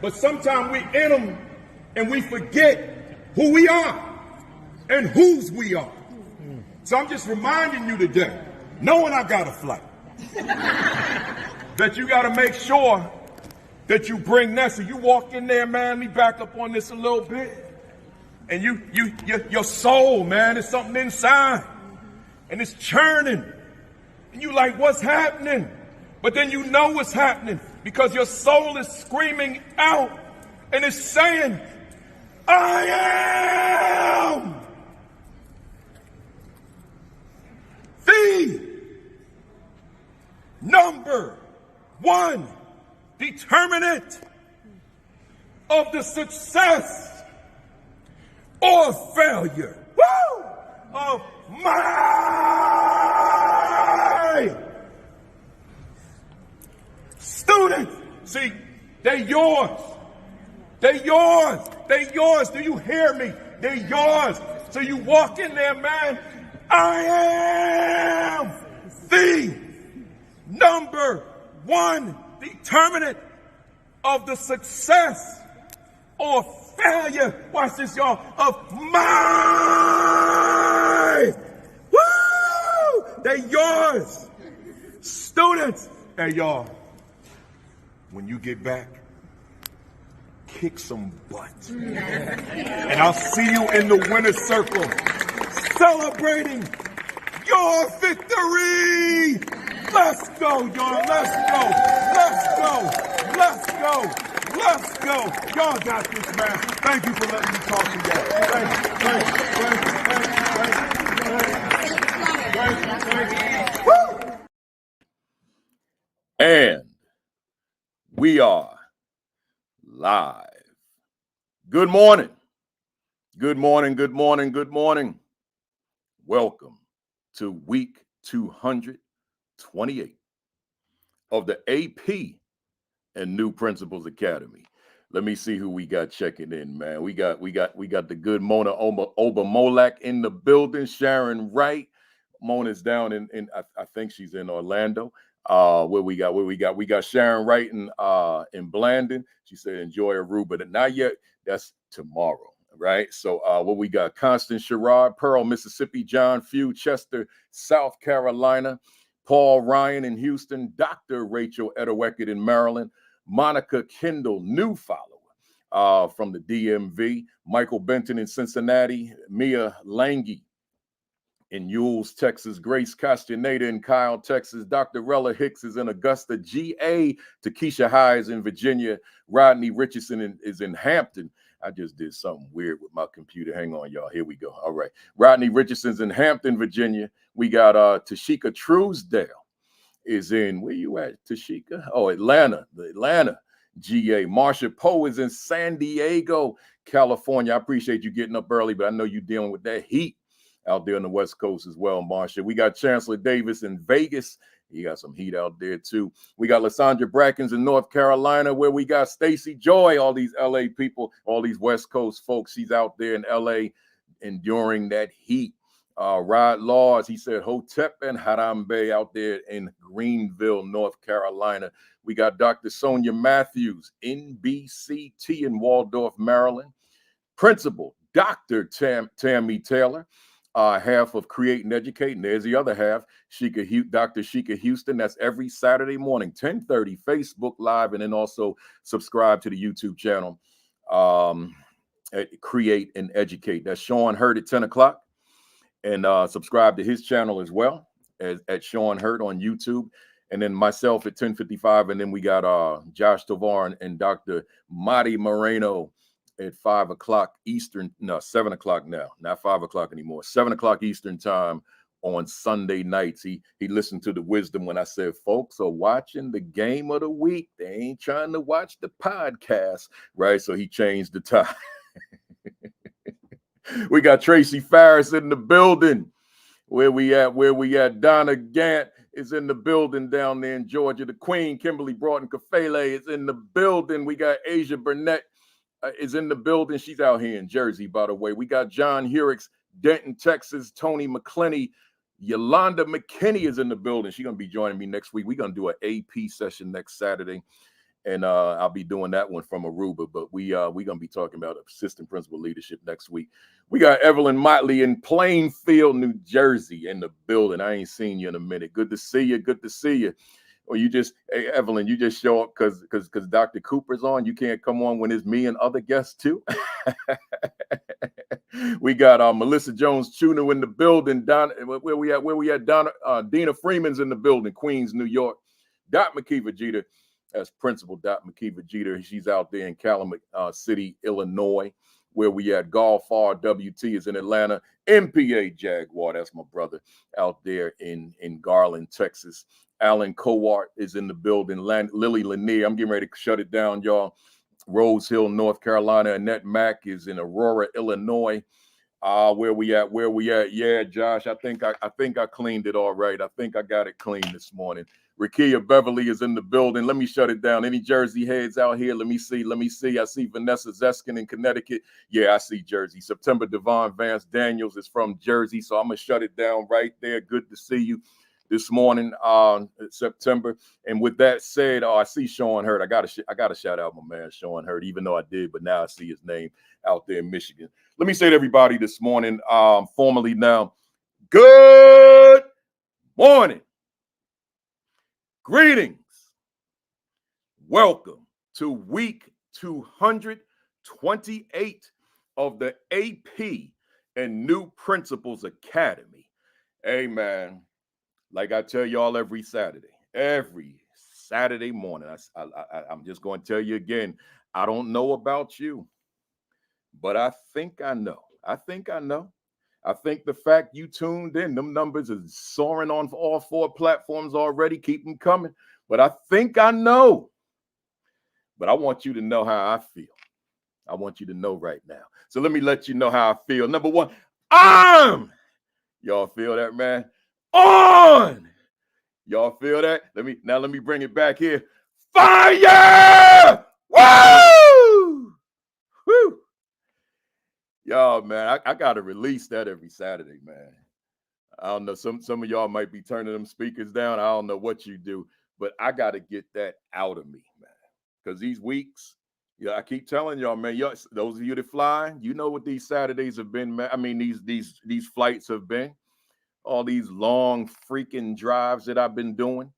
But sometimes we in them and we forget who we are and whose we are. So I'm just reminding you today, knowing I got a flight, that you got to make sure that you bring that. So you walk in there, man, let me back up on this a little bit. And your soul, man, is something inside. And it's churning. And you like, what's happening? But then you know what's happening because your soul is screaming out and it's saying, I am the number one determinant of the success or failure of my students. See, they're yours. They're yours. They're yours. Do you hear me? They're yours. So you walk in there, man. I am the number one determinant of the success or failure, watch this, y'all, of my, woo, they're yours. Students, hey, y'all, when you get back, kick some butt. And I'll see you in the winner's circle, celebrating your victory. Let's go, y'all. Let's go. Let's go. Let's go. Let's go. Y'all got this, man. Thank you for letting me talk to y'all. Thank you. And we are live. Good morning. Good morning. Good morning. Good morning. Welcome to week 228 of the AP and New Principals Academy. Let me see who we got checking in, man. We got the good Mona Obermolak in the building. Sharon Wright. Mona's down in I think she's in Orlando. Where we got Sharon Wright in Blandon. She said enjoy Aruba, but not yet. That's tomorrow. Right. So what we got? Constance Sherrod, Pearl, Mississippi, John Few, Chester, South Carolina, Paul Ryan in Houston, Dr. Rachel Edeweckett in Maryland, Monica Kendall, new follower from the DMV, Michael Benton in Cincinnati, Mia Lange in Yules, Texas, Grace Castaneda in Kyle, Texas, Dr. Rella Hicks is in Augusta, GA, Takesha High is in Virginia, Rodney Richardson is in Hampton. I just did something weird with my computer. Hang on, y'all. Here we go. All right. Rodney Richardson's in Hampton, Virginia. We got Tashika Truesdale is in, where you at, Tashika? Oh, Atlanta, the Atlanta GA. Marsha Poe is in San Diego, California. I appreciate you getting up early, but I know you're dealing with that heat out there on the West Coast as well, Marsha. We got Chancellor Davis in Vegas. He got some heat out there, too. We got Lysandra Brackens in North Carolina, where we got Stacy Joy, all these L.A. people, all these West Coast folks. She's out there in L.A. enduring that heat. Rod Laws, he said Hotep and Harambe out there in Greenville, North Carolina. We got Dr. Sonia Matthews, NBCT in Waldorf, Maryland. Principal Dr. Tammy Taylor. Half of Create and Educate, and there's the other half, Dr. Sheikah Houston. That's every Saturday morning, 10:30, Facebook Live, and then also subscribe to the YouTube channel, at Create and Educate. That's Sean Hurt at 10 o'clock, and subscribe to his channel as well, at Sean Hurt on YouTube, and then myself at 10:55, and then we got Josh Tovar and Dr. Madi Moreno at 5 o'clock Eastern, no, 7 o'clock now, not 5 o'clock anymore, 7 o'clock Eastern time on Sunday nights. He listened to the wisdom when I said folks are watching the game of the week. They ain't trying to watch the podcast, right? So he changed the time. We got Tracy Farris in the building. Where we at? Donna Gant is in the building down there in Georgia. The Queen, Kimberly Broughton Kafele, is in the building. We got Asia Burnett is in the building. She's out here in Jersey, by the way. We got John Hurix, Denton, Texas. Tony McClenny. Yolanda McKinney is in the building. She's going to be joining me next week. We're going to do an AP session next Saturday. And I'll be doing that one from Aruba. But we're gonna be talking about assistant principal leadership next week. We got Evelyn Motley in Plainfield, New Jersey, in the building. I ain't seen you in a minute. Good to see you. Good to see you. Or you just, hey, Evelyn, you just show up because Dr. Cooper's on. You can't come on when it's me and other guests too. We got Melissa Jones Chuno in the building. Where we at? Dina Freeman's in the building, Queens, New York. Dot McKeever Jeter, that's Principal Dot McKeever Jeter. She's out there in Calumet City, Illinois. Where we at? Golf RWT is in Atlanta. MPA Jaguar, that's my brother out there in Garland, Texas. Alan Cowart is in the building. Lily Lanier, I'm getting ready to shut it down, y'all. Rose Hill, North Carolina. Annette Mack is in Aurora, Illinois. Where we at? Yeah, Josh, I think I cleaned it all right. I think I got it clean this morning. Rakia Beverly is in the building. Let me shut it down. Any Jersey heads out here? Let me see. I see Vanessa Zeskin in Connecticut. Yeah, I see Jersey. September Devon Vance Daniels is from Jersey, so I'm gonna shut it down right there. Good to see you this morning, September. And with that said, I see Sean Hurd. I gotta shout out my man Sean Hurd, even though I did, but now I see his name out there in Michigan. Let me say to everybody this morning, formally now, good morning. Greetings. Welcome to week 228 of the AP and New Principals Academy. Hey, man, like I tell y'all every Saturday morning, I'm just going to tell you again, I don't know about you, but I think I know. I think the fact you tuned in, them numbers are soaring on all 4 platforms already. Keep them coming. But I think I know. But I want you to know how I feel. I want you to know right now. So let me let you know how I feel. Number one, y'all feel that, man? On! Y'all feel that? Let me bring it back here. Fire! Woo! Woo! Y'all, man, I gotta release that every Saturday, man. I don't know. Some of y'all might be turning them speakers down. I don't know what you do, but I gotta get that out of me, man. Because these weeks, yeah, I keep telling y'all, man. Y'all, those of you that fly, you know what these Saturdays have been, man. I mean, these flights have been. All these long freaking drives that I've been doing.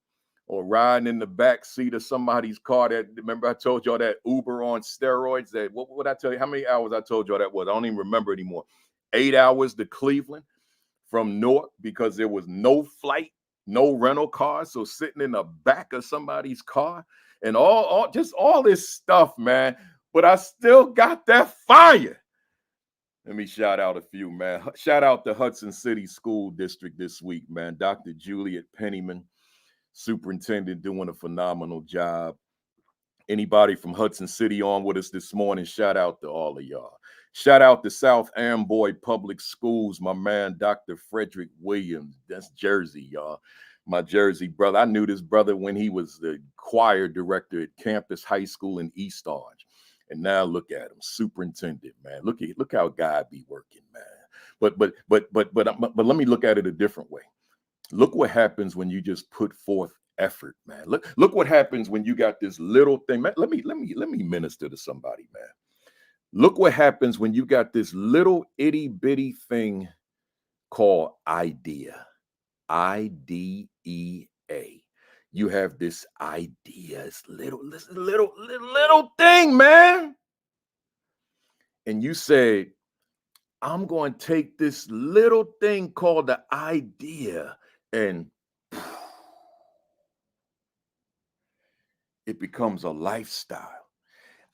Or riding in the back seat of somebody's car. That, remember I told y'all that Uber on steroids? That what would I tell you? How many hours I told y'all that was? I don't even remember anymore. 8 hours to Cleveland from Newark because there was no flight, no rental car. So sitting in the back of somebody's car and all this stuff, man. But I still got that fire. Let me shout out a few, man. Shout out the Hudson City School District this week, man. Dr. Juliet Pennyman. Superintendent doing a phenomenal job. Anybody from Hudson City on with us this morning, shout out to all of y'all. Shout out to South Amboy Public Schools, my man, Dr. Frederick Williams. That's Jersey, y'all. My Jersey brother. I knew this brother when he was the choir director at Campus High School in East Orange. And now look at him, superintendent, man. Look how God be working, man. But let me look at it a different way. Look what happens when you just put forth effort, man. Look what happens when you got this little thing. Man, let me minister to somebody, man. Look what happens when you got this little itty bitty thing called idea. IDEA. You have this idea, this little thing, man. And you say, I'm going to take this little thing called the idea and it becomes a lifestyle.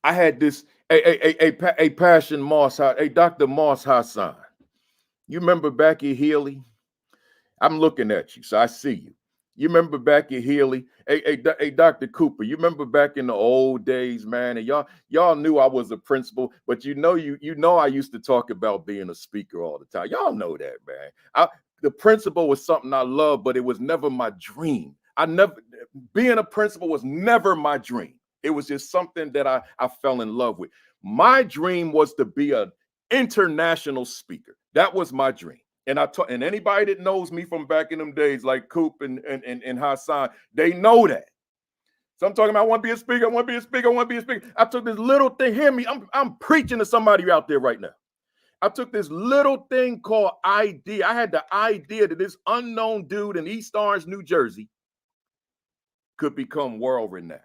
I had this, a Passion Moss, Dr. Moss Hasan. You remember back at Healy? I'm looking at you, so I see you. You remember back at Healy? Hey, Dr. Cooper, you remember back in the old days, man, and y'all knew I was a principal, but you know I used to talk about being a speaker all the time. Y'all know that, man. The principal was something I loved, but it was never my dream. Being a principal was never my dream. It was just something that I fell in love with. My dream was to be an international speaker. That was my dream. And and anybody that knows me from back in them days, like Coop and Hasan, they know that. So I'm talking about I want to be a speaker, I want to be a speaker, I want to be a speaker. I took this little thing, hear me, I'm preaching to somebody out there right now. I took this little thing called idea. I had the idea that this unknown dude in East Orange, New Jersey could become world renowned.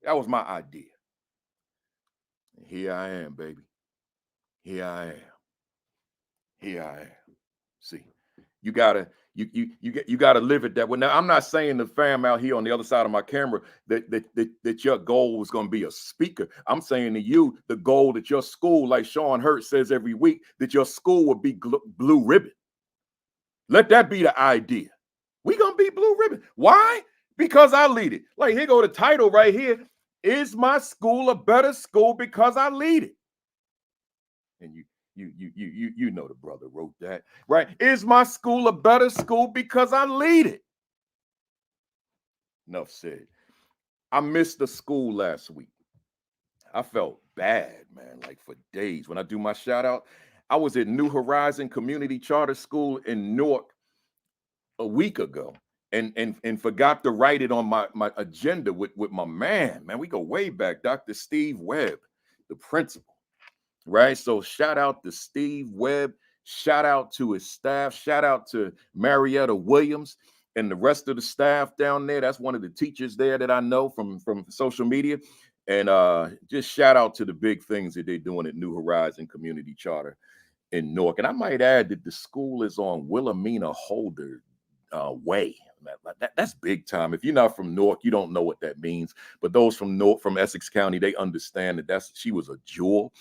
That was my idea. And here I am, baby. Here I am. Here I am. See, you gotta live it that way. Now, I'm not saying the fam out here on the other side of my camera that your goal was going to be a speaker. I'm saying to you, the goal that your school, like Sean Hurt says every week, that your school would be blue ribbon. Let that be the idea. We gonna be blue ribbon. Why? Because I lead it. Like, here go the title right here. Is my school a better school because I lead it? And you know the brother wrote that, right? Is my school a better school because I lead it? Enough said. I missed the school last week. I felt bad, man, like for days. When I do my shout out, I was at New Horizon Community Charter School in Newark a week ago and forgot to write it on my agenda with my man. We go way back, Dr. Steve Webb, the principal. Right. So shout out to Steve Webb, shout out to his staff, shout out to Marietta Williams and the rest of the staff down there. That's one of the teachers there that I know from social media. And just shout out to the big things that they're doing at New Horizon Community Charter in Newark. And I might add that the school is on Wilhelmina Holder Way. That's big time. If you're not from Newark, you don't know what that means. But those from Essex County, they understand that she was a jewel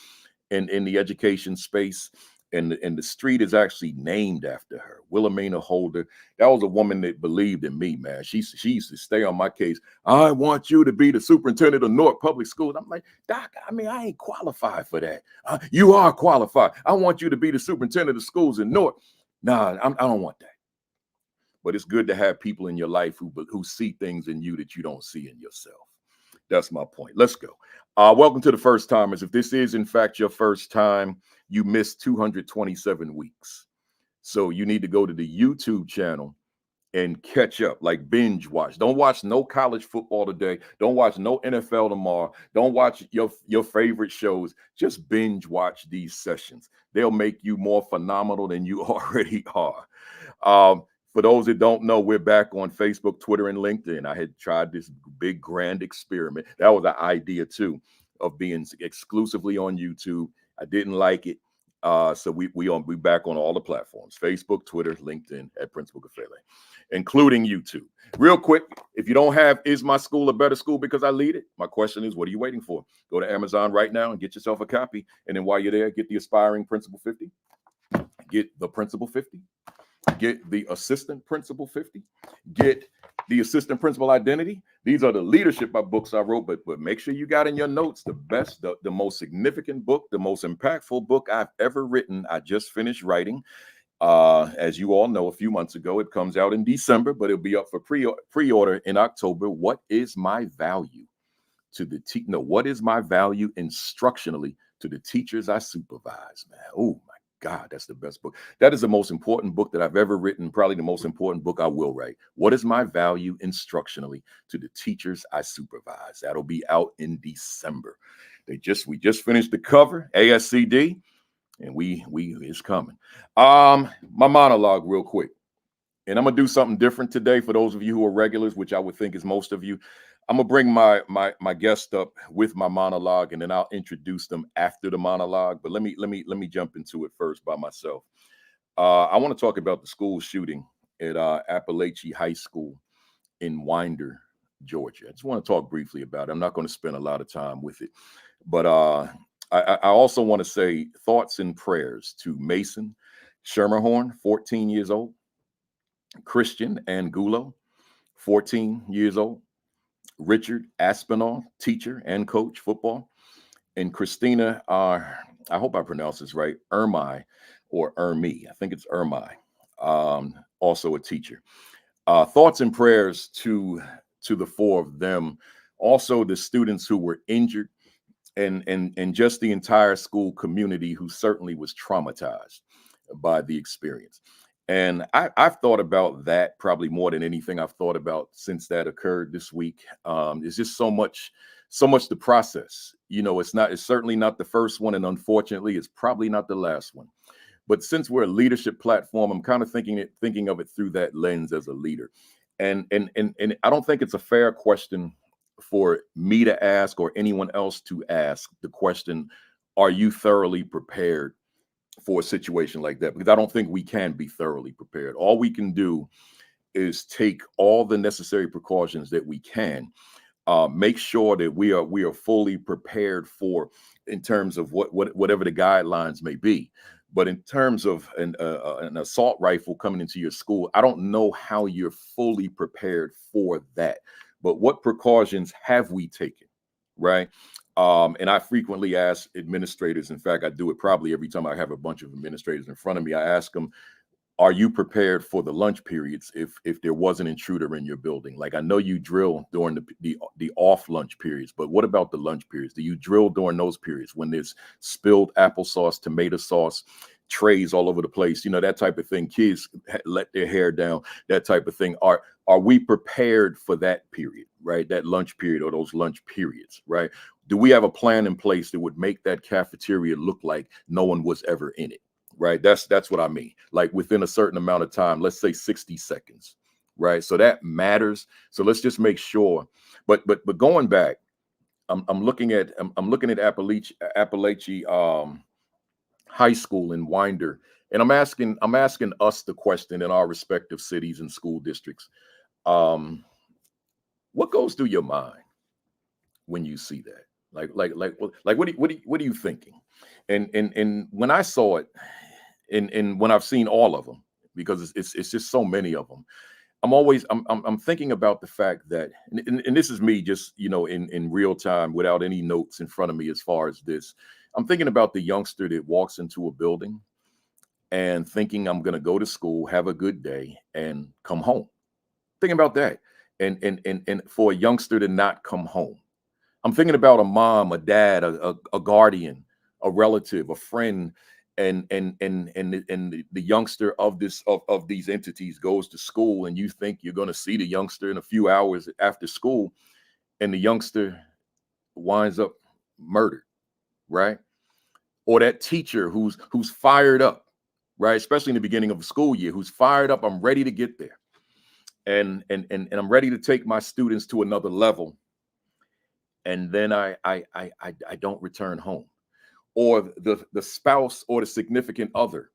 in the education space, and the street is actually named after her, Wilhelmina Holder. That was a woman that believed in me, man. She used to stay on my case. I want you to be the superintendent of Newark Public Schools. I'm like, Doc, I ain't qualified for that. You are qualified. I want you to be the superintendent of schools in Newark. Nah, I don't want that. But it's good to have people in your life who see things in you that you don't see in yourself. That's my point. Let's go. Welcome to the first timers. If this is, in fact, your first time, you missed 227 weeks. So you need to go to the YouTube channel and catch up, like binge watch. Don't watch no college football today. Don't watch no NFL tomorrow. Don't watch your favorite shows. Just binge watch these sessions. They'll make you more phenomenal than you already are. For those that don't know, we're back on Facebook, Twitter, and LinkedIn. I had tried this big grand experiment. That was the idea too, of being exclusively on YouTube. I didn't like it. So we back on all the platforms: Facebook, Twitter, LinkedIn at Principal Kafele, including YouTube. Real quick, if you don't have Is My School a Better School Because I Lead It? My question is, what are you waiting for? Go to Amazon right now and get yourself a copy. And then while you're there, get the Aspiring Principal 50, get the Principal 50, get the Assistant Principal 50, get the Assistant Principal Identity. These are the leadership books I wrote, but make sure you got in your notes the most significant book, the most impactful book I've ever written. I just finished writing. As you all know, a few months ago, it comes out in December, but it'll be up for pre-order in October. What is my value to the what is my value instructionally to the teachers I supervise, man? Oh my God, that's the best book. That is the most important book that I've ever written, probably the most important book I will write. What is my value instructionally to the teachers I supervise? That'll be out in December. We just finished the cover, ASCD, and it's coming. My monologue real quick. And I'm gonna do something different today for those of you who are regulars, which I would think is most of you. I'm gonna bring my guest up with my monologue, and then I'll introduce them after the monologue. But let me jump into it first by myself. I want to talk about the school shooting at Appalachian High School in Winder, Georgia. I just want to talk briefly about it. I'm not going to spend a lot of time with it, but I also want to say thoughts and prayers to Mason Schermerhorn, 14 years old, Christian Angulo, 14 years old, Richard Aspinall, teacher and coach football, and Christina, I hope I pronounce this right, Ermi or Ermi, I think it's Ermi, also a teacher. Thoughts and prayers to the four of them, also the students who were injured, and just the entire school community who certainly was traumatized by the experience. And I've thought about that probably more than anything I've thought about since that occurred this week. It's just so much to process. You know, it's certainly not the first one, and unfortunately, it's probably not the last one. But since we're a leadership platform, I'm kind of thinking of it through that lens as a leader. And I don't think it's a fair question for me to ask or anyone else to ask the question, are you thoroughly prepared for a situation like that? Because I don't think we can be thoroughly prepared. All we can do is take all the necessary precautions that we can, make sure that we are fully prepared for, in terms of whatever the guidelines may be. But in terms of an assault rifle coming into your school, I don't know how you're fully prepared for that. But what precautions have we taken, right? And I frequently ask administrators. In fact, I do it probably every time I have a bunch of administrators in front of me. I ask them, are you prepared for the lunch periods if there was an intruder in your building? Like, I know you drill during the off lunch periods, but what about the lunch periods? Do you drill during those periods when there's spilled applesauce, tomato sauce, trays all over the place, you know, that type of thing? Kids let their hair down, that type of thing. Are we prepared for that period, right? That lunch period or those lunch periods, right? Do we have a plan in place that would make that cafeteria look like no one was ever in it? Right. That's what I mean. Like, within a certain amount of time, let's say 60 seconds. Right. So that matters. So let's just make sure. But going back, I'm looking at Appalachia High School in Winder, and I'm asking us the question in our respective cities and school districts. What goes through your mind when you see that? Like what are you thinking? And when I saw it, and when I've seen all of them, because it's just so many of them, I'm thinking about the fact that, and this is me just, you know, in real time without any notes in front of me as far as this. I'm thinking about the youngster that walks into a building and thinking, I'm going to go to school, have a good day, and come home. Thinking about that, and for a youngster to not come home. I'm thinking about a mom, a dad, a guardian, a relative, a friend, and the youngster of these entities goes to school, and you think you're going to see the youngster in a few hours after school, and the youngster winds up murdered, right? Or that teacher who's fired up, right? Especially in the beginning of the school year, who's fired up. I'm ready to get there, and I'm ready to take my students to another level, and then I don't return home. Or the spouse or the significant other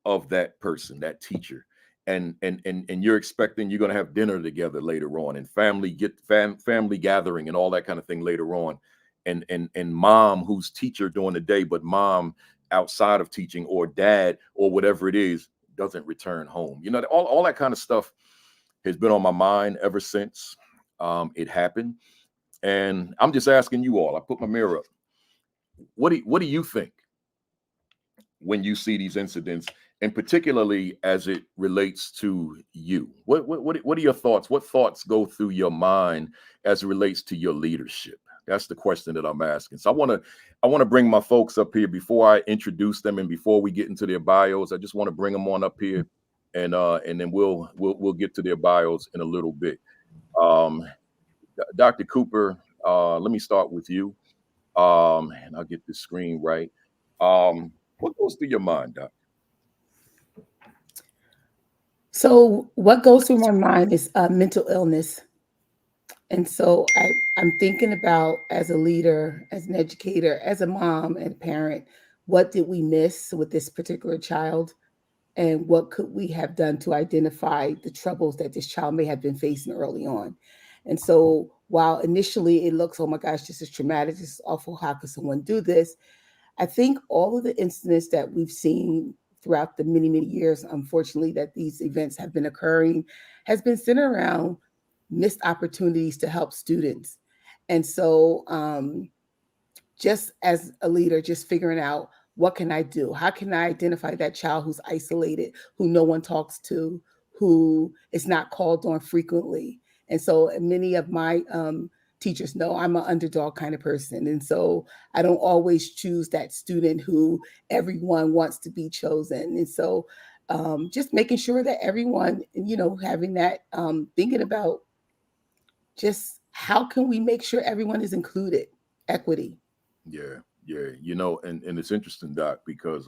of that person, that teacher, and you're expecting you're going to have dinner together later on, and family gathering and all that kind of thing later on, and mom, who's teacher during the day, but mom outside of teaching, or dad or whatever it is, doesn't return home. You know, all that kind of stuff has been on my mind ever since it happened. And I'm just asking you all, I put my mirror up, what do you think when you see these incidents, and particularly as it relates to you? What are your thoughts? What thoughts go through your mind as it relates to your leadership? That's the question that I'm asking. So I want to bring my folks up here before I introduce them, and before we get into their bios. I just want to bring them on up here, and then we'll get to their bios in a little bit. Dr. Cooper, let me start with you. And I'll get the screen right. What goes through your mind, Doc? So what goes through my mind is mental illness. And so I'm thinking about, as a leader, as an educator, as a mom and parent, what did we miss with this particular child? And what could we have done to identify the troubles that this child may have been facing early on? And so while initially it looks, oh my gosh, this is traumatic, this is awful, how could someone do this? I think all of the incidents that we've seen throughout the many, many years, unfortunately, that these events have been occurring, has been centered around missed opportunities to help students. And so just as a leader, just figuring out, what can I do? How can I identify that child who's isolated, who no one talks to, who is not called on frequently? And so many of my teachers know I'm an underdog kind of person. And so I don't always choose that student who everyone wants to be chosen. And so just making sure that everyone, having that, thinking about just how can we make sure everyone is included, equity. Yeah. And it's interesting, Doc, because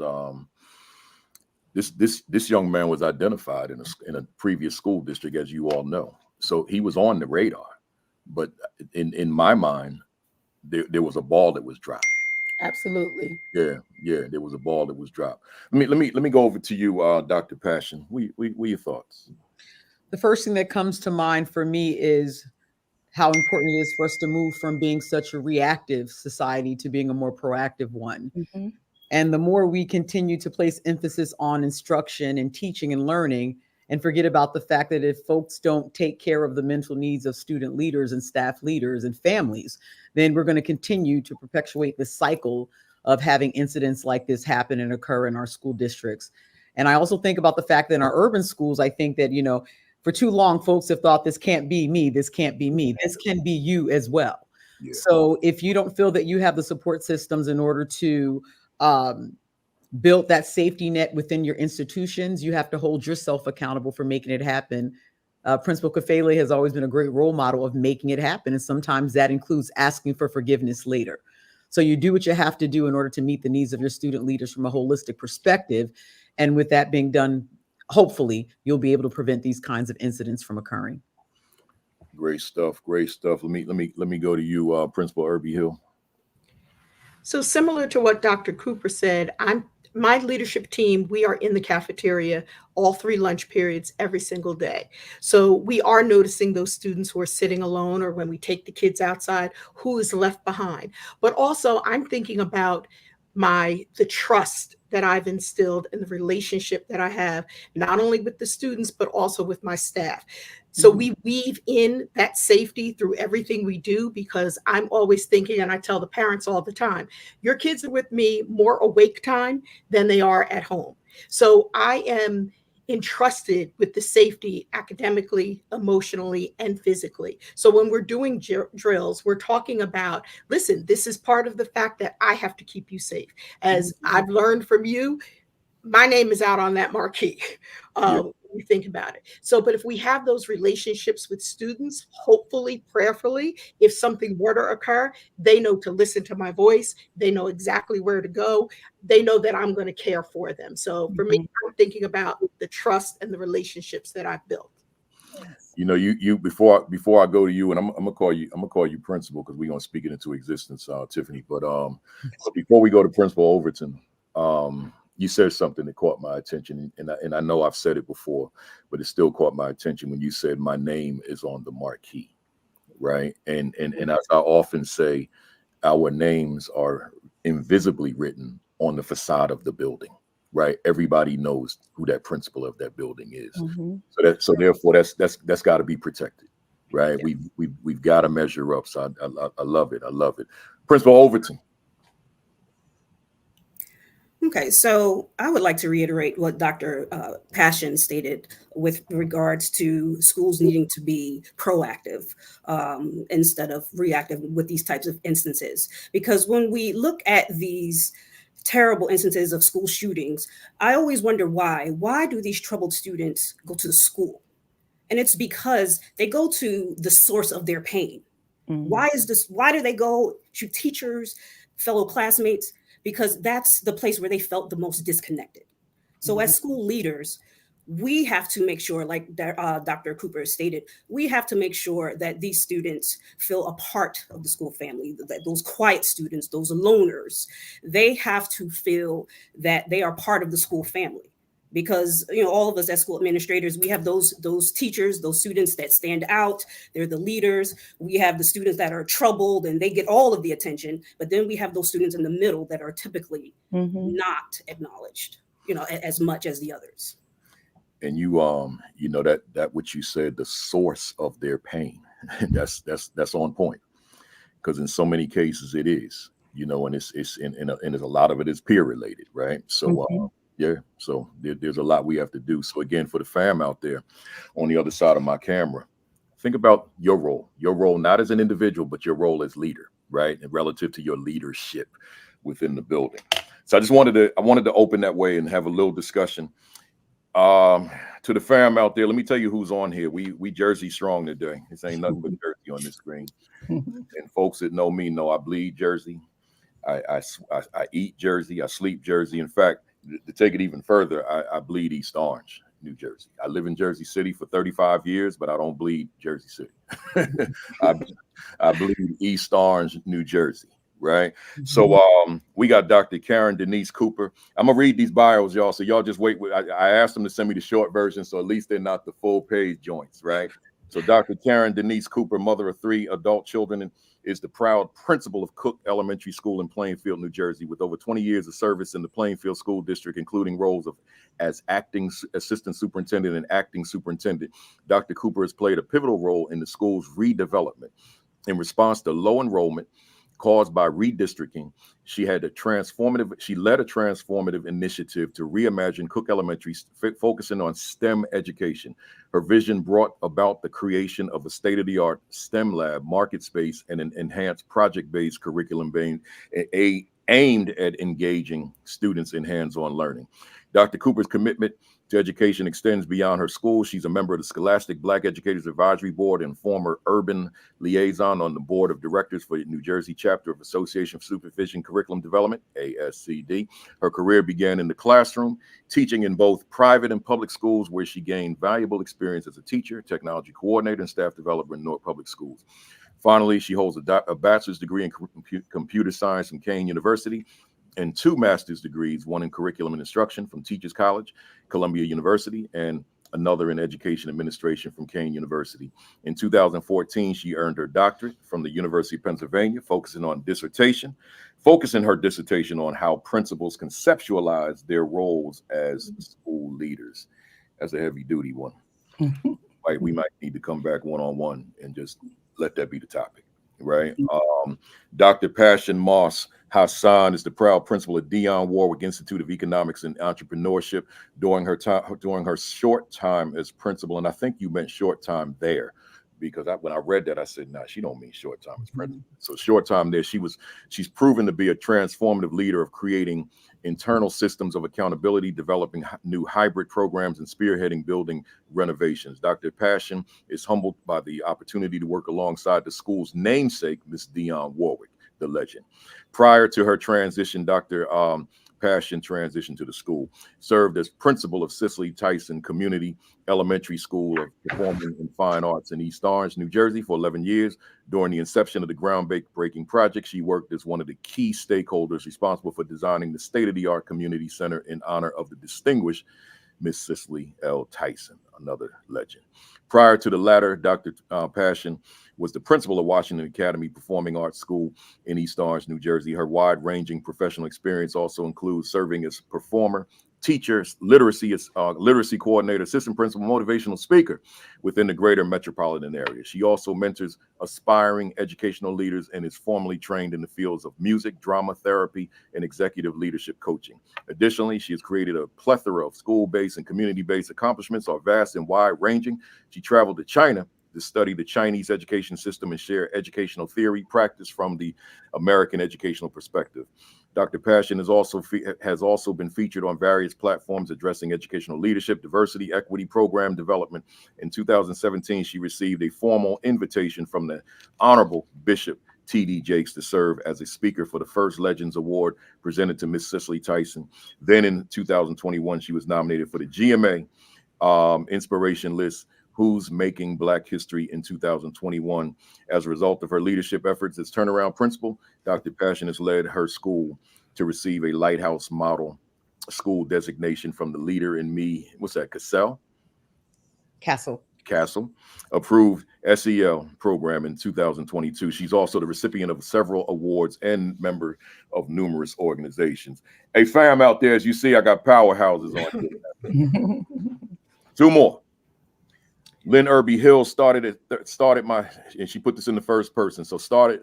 this young man was identified in a previous school district, as you all know. So he was on the radar, but in my mind, there was a ball that was dropped. Absolutely. Yeah, there was a ball that was dropped. Let me go over to you, Dr. Passion. What your thoughts? The first thing that comes to mind for me is how important it is for us to move from being such a reactive society to being a more proactive one. Mm-hmm. And the more we continue to place emphasis on instruction and teaching and learning, and forget about the fact that if folks don't take care of the mental needs of student leaders and staff leaders and families, then we're going to continue to perpetuate the cycle of having incidents like this happen and occur in our school districts. And I also think about the fact that in our urban schools, I think that, for too long, folks have thought this can't be me, this can't be me, this can be you as well. Yeah. So if you don't feel that you have the support systems in order to build that safety net within your institutions, you have to hold yourself accountable for making it happen. Principal Kafele has always been a great role model of making it happen. And sometimes that includes asking for forgiveness later. So you do what you have to do in order to meet the needs of your student leaders from a holistic perspective. And with that being done, hopefully you'll be able to prevent these kinds of incidents from occurring. Great stuff. Let me go to you, Principal Irby Hill. So similar to what Dr. Cooper said, my leadership team, we are in the cafeteria all 3 lunch periods every single day. So we are noticing those students who are sitting alone, or when we take the kids outside, who is left behind. But also I'm thinking about the trust that I've instilled in the relationship that I have, not only with the students, but also with my staff. So we weave in that safety through everything we do, because I'm always thinking, and I tell the parents all the time, your kids are with me more awake time than they are at home. So I am entrusted with the safety academically, emotionally, and physically. So when we're doing drills, we're talking about, listen, this is part of the fact that I have to keep you safe. As I've learned from you, my name is out on that marquee. You think about it. So, but if we have those relationships with students, hopefully, prayerfully, if something were to occur, they know to listen to my voice. They know exactly where to go. They know that I'm going to care for them. So for me, I'm thinking about the trust and the relationships that I've built. You before I go to you, and I'm gonna call you Principal, because we're gonna speak it into existence, Tiffany. But before we go to Principal Overton, you said something that caught my attention, and I know I've said it before, but it still caught my attention when you said my name is on the marquee, right? And as I often say, our names are invisibly written on the facade of the building, right? Everybody knows who that principal of that building is. So therefore that's got to be protected, right? Yeah. We've got to measure up. So I love it. I love it. Principal Overton. Okay, so I would like to reiterate what Dr. Passion stated with regards to schools needing to be proactive instead of reactive with these types of instances. Because when we look at these terrible instances of school shootings, I always wonder why. Why do these troubled students go to the school? And it's because they go to the source of their pain. Why do they go to teachers, fellow classmates? Because that's the place where they felt the most disconnected. So as school leaders, we have to make sure, like Dr. Cooper stated, we have to make sure that these students feel a part of the school family, that those quiet students, those loners, they have to feel that they are part of the school family. Because all of us as school administrators, we have those teachers, those students that stand out. They're the leaders. We have the students that are troubled and they get all of the attention. But then we have those students in the middle that are typically not acknowledged, as much as the others. And that what you said, the source of their pain, that's on point. Because in so many cases it is, and and a lot of it is peer related, right? So. Yeah, so there's a lot we have to do. So again, for the fam out there on the other side of my camera, think about your role, not as an individual, but your role as leader, right? And relative to your leadership within the building. So I wanted to open that way and have a little discussion. To the fam out there, let me tell you who's on here. We Jersey strong today. This ain't nothing but Jersey on this screen. And folks that know me know I bleed Jersey. I eat Jersey. I sleep Jersey. In fact, to take it even further, I bleed East Orange, New Jersey. I live in Jersey City for 35 years, but I don't bleed Jersey City. I bleed East Orange, New Jersey. Right. So we got Dr. Caryn Denise Cooper. I'm gonna read these bios, y'all. So y'all just wait. I asked them to send me the short version, so at least they're not the full page joints, right? So Dr. Caryn Denise Cooper, mother of 3 adult children, and is the proud principal of Cook Elementary School in Plainfield, New Jersey, with over 20 years of service in the Plainfield School District, including roles as acting assistant superintendent and acting superintendent. Dr. Cooper has played a pivotal role in the school's redevelopment. In response to low enrollment caused by redistricting, she led a transformative initiative to reimagine Cook Elementary, focusing on STEM education. Her vision brought about the creation of a state-of-the-art STEM lab, market space, and an enhanced project-based curriculum aimed at engaging students in hands-on learning. Dr. Cooper's commitment to education extends beyond her school. She's a member of the Scholastic Black Educators Advisory Board and former urban liaison on the board of directors for the New Jersey chapter of Association for Supervision Curriculum Development, ASCD. Her career began in the classroom, teaching in both private and public schools, where she gained valuable experience as a teacher, technology coordinator, and staff developer in Newark Public Schools. Finally, she holds a bachelor's degree in computer science from Cairn University and 2 master's degrees, one in curriculum and instruction from Teachers College, Columbia University, and another in education administration from Cairn University. In 2014, she earned her doctorate from the University of Pennsylvania, focusing her dissertation on how principals conceptualize their roles as school leaders. That's a heavy duty one. We might need to come back one-on-one and just let that be the topic, right? Dr. Passion Moss Hasan is the proud principal at Dionne Warwick Institute of Economics and Entrepreneurship during her short time as principal. And I think you meant short time there, because when I read that, I said, nah, she don't mean short time as principal. So short time there, she's proven to be a transformative leader of creating internal systems of accountability, developing new hybrid programs, and spearheading building renovations. Dr. Passion is humbled by the opportunity to work alongside the school's namesake, Miss Dionne Warwick, the legend. Prior to her transition, Dr. Passion transitioned to the school, served as principal of Cicely Tyson Community Elementary School of Performing and Fine Arts in East Orange, New Jersey for 11 years. During the inception of the groundbreaking project, she worked as one of the key stakeholders responsible for designing the state-of-the-art community center in honor of the distinguished Miss Cicely L. Tyson, another legend. Prior to the latter, Dr. Passion was the principal of Washington Academy Performing Arts School in East Orange, New Jersey. Her wide-ranging professional experience also includes serving as performer, teacher, literacy coordinator, assistant principal, motivational speaker within the greater metropolitan area. She also mentors aspiring educational leaders and is formally trained in the fields of music, drama, therapy, and executive leadership coaching. Additionally, she has created a plethora of school-based and community-based accomplishments, are vast and wide-ranging. She traveled to China to study the Chinese education system and share educational theory practice from the American educational perspective. Dr. Passion has also been featured on various platforms addressing educational leadership, diversity, equity, program development. In 2017, she received a formal invitation from the Honorable Bishop T.D. Jakes to serve as a speaker for the first Legends Award presented to Miss Cicely Tyson. Then in 2021, she was nominated for the GMA Inspiration List, Who's Making Black History in 2021. As a result of her leadership efforts as turnaround principal, Dr. Passion has led her school to receive a Lighthouse Model School designation from the Leader in Me, Castle approved SEL program in 2022. She's also the recipient of several awards and member of numerous organizations. Hey, fam out there, as you see, I got powerhouses on here. 2 more. Lynn Irby Hill started my, and she put this in the first person. So starting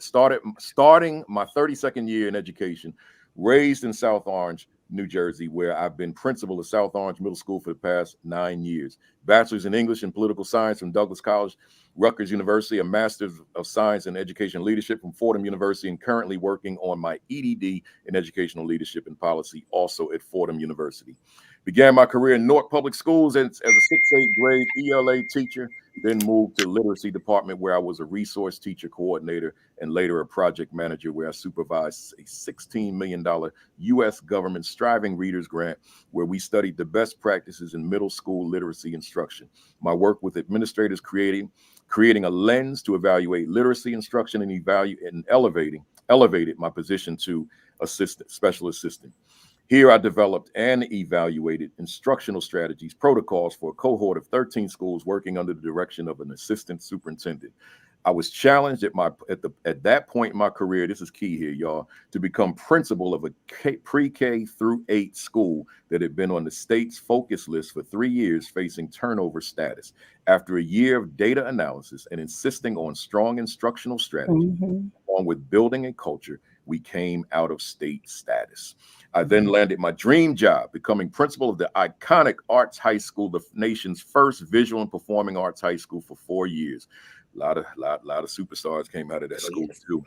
my 32nd year in education, raised in South Orange, New Jersey, where I've been principal of South Orange Middle School for the past 9 years. Bachelor's in English and Political Science from Douglas College, Rutgers University, a Master's of Science in Education Leadership from Fordham University, and currently working on my EDD in Educational Leadership and Policy, also at Fordham University. Began my career in Newark Public Schools as a 6th-8th grade ELA teacher, then moved to literacy department where I was a resource teacher coordinator and later a project manager where I supervised a $16 million U.S. government Striving Readers Grant where we studied the best practices in middle school literacy instruction. My work with administrators creating a lens to evaluate literacy instruction and elevated my position to special assistant. Here I developed and evaluated instructional strategies, protocols for a cohort of 13 schools working under the direction of an assistant superintendent. I was challenged at that point in my career, this is key here, y'all, to become principal of a pre-K through 8 school that had been on the state's focus list for 3 years, facing turnover status. After a year of data analysis and insisting on strong instructional strategy, along with building a culture, we came out of state status. I then landed my dream job, becoming principal of the iconic Arts High School, the nation's first visual and performing arts high school, for 4 years. A lot of superstars came out of that school too.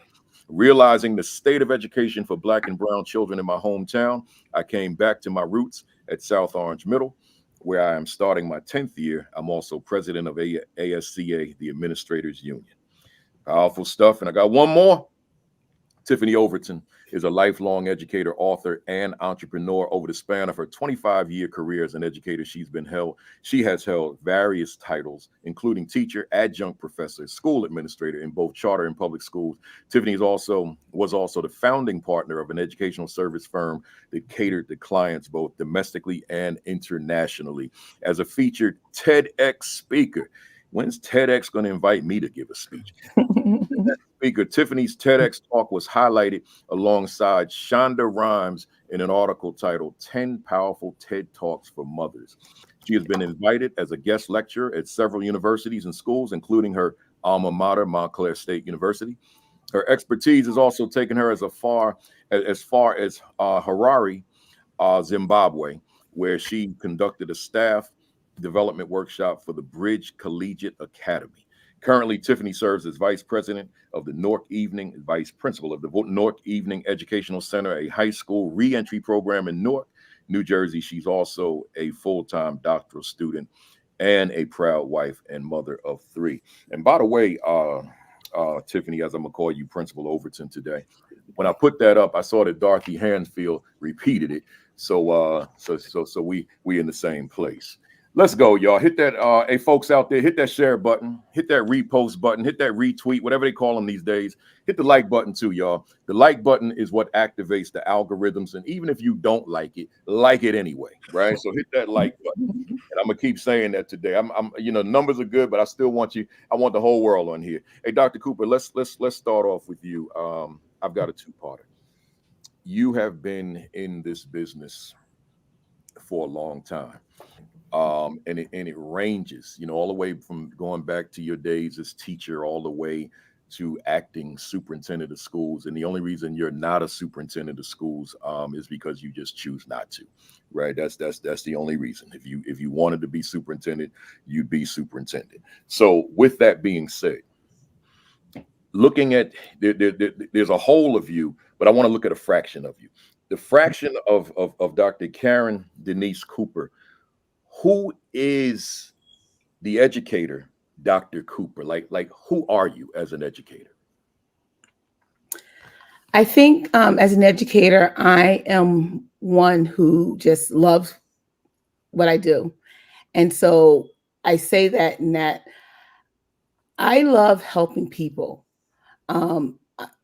Realizing the state of education for Black and brown children in my hometown, I came back to my roots at South Orange Middle, where I am starting my 10th year. I'm also president of ASCA, the Administrators Union. Powerful stuff. And I got one more. Tiffany Overton is a lifelong educator, author, and entrepreneur. Over the span of her 25-year career as an educator, she has held various titles, including teacher, adjunct professor, school administrator in both charter and public schools. Tiffany was also the founding partner of an educational service firm that catered to clients both domestically and internationally. As a featured TEDx speaker, when's TEDx going to invite me to give a speech? Speaker, Tiffany's TEDx talk was highlighted alongside Shonda Rhimes in an article titled 10 Powerful TED Talks for Mothers. She has been invited as a guest lecturer at several universities and schools, including her alma mater, Montclair State University. Her expertise has also taken her as far as Harare, Zimbabwe, where she conducted a staff development workshop for the Bridge Collegiate Academy. Currently, Tiffany serves as vice president of the vice principal of the Newark Evening Educational Center, a high school reentry program in Newark, New Jersey. She's also a full-time doctoral student and a proud wife and mother of 3. And by the way, Tiffany, as I'm gonna call you Principal Overton today, when I put that up, I saw that Dorothy Hansfield repeated it. So we in the same place. Let's go, y'all. Hit that, hey, folks out there, hit that share button, hit that repost button, hit that retweet, whatever they call them these days. Hit the like button too, y'all. The like button is what activates the algorithms. And even if you don't like it anyway, right? So hit that like button. And I'm going to keep saying that today. I'm numbers are good, but I still want I want the whole world on here. Hey, Dr. Cooper, let's start off with you. I've got a 2-parter. You have been in this business for a long time. And it ranges, all the way from going back to your days as teacher all the way to acting superintendent of schools. And the only reason you're not a superintendent of schools is because you just choose not to, right? That's the only reason. If you wanted to be superintendent, you'd be superintendent. So with that being said, looking at there's a whole of you, but I want to look at a fraction of you. The fraction of Dr. Caryn Denise Cooper. Who is the educator, Dr. Cooper? Like who are you as an educator? I think as an educator, I am one who just loves what I do. And so I say that in that I love helping people.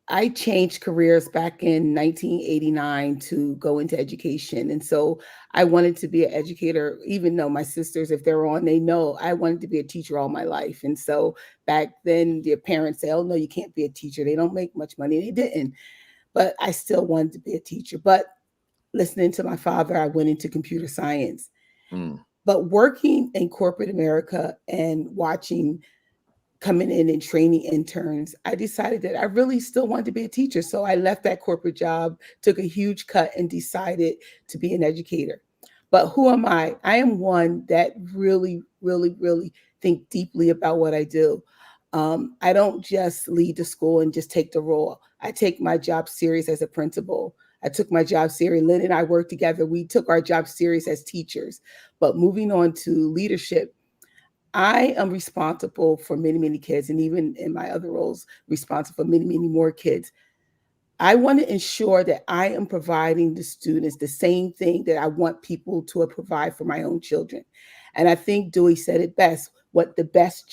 I changed careers back in 1989 to go into education. And so I wanted to be an educator, even though my sisters, if they're on, they know I wanted to be a teacher all my life. And so back then, their parents say, oh, no, you can't be a teacher. They don't make much money. They didn't. But I still wanted to be a teacher. But listening to my father, I went into computer science. But working in corporate America and watching coming in and training interns, I decided that I really still wanted to be a teacher. So I left that corporate job, took a huge cut, and decided to be an educator. But who am I? I am one that really, really, really think deeply about what I do. I don't just lead the school and just take the role. I take my job serious as a principal. I took my job serious. Lynn and I worked together. We took our job serious as teachers. But moving on to leadership, I am responsible for many, many kids, and even in my other roles, responsible for many, many more kids. I want to ensure that I am providing the students the same thing that I want people to provide for my own children. And I think Dewey said it best, what the best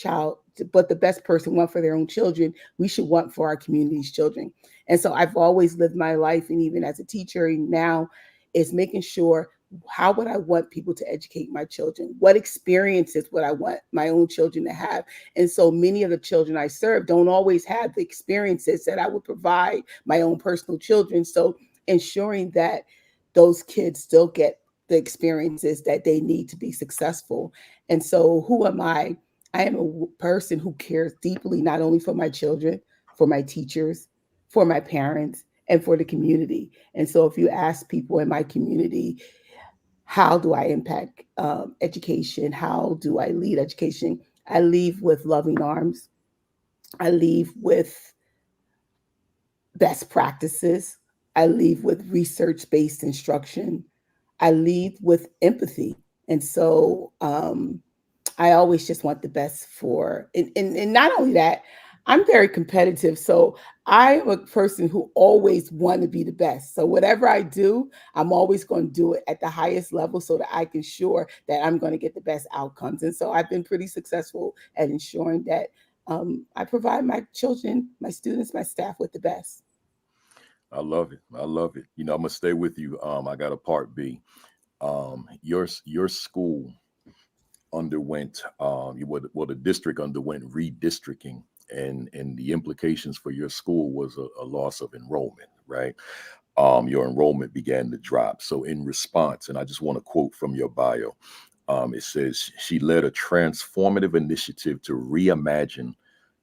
person wants for their own children, we should want for our community's children. And so I've always lived my life, and even as a teacher now, is making sure, how would I want people to educate my children? What experiences would I want my own children to have? And so many of the children I serve don't always have the experiences that I would provide my own personal children. So ensuring that those kids still get the experiences that they need to be successful. And so who am I? I am a person who cares deeply, not only for my children, for my teachers, for my parents, and for the community. And so if you ask people in my community, how do I impact education? How do I lead education? I leave with loving arms. I leave with best practices. I leave with research-based instruction. I lead with empathy. And so I always just want the best for, and not only that, I'm very competitive. So I'm a person who always want to be the best. So whatever I do, I'm always going to do it at the highest level so that I can ensure that I'm going to get the best outcomes. And so I've been pretty successful at ensuring that I provide my children, my students, my staff with the best. I love it. I love it. You know, I'm gonna stay with you. I got a part B. Your school underwent the district underwent redistricting, and the implications for your school was a loss of enrollment, right? Your enrollment began to drop. So in response, and I just want to quote from your bio, it says she led a transformative initiative to reimagine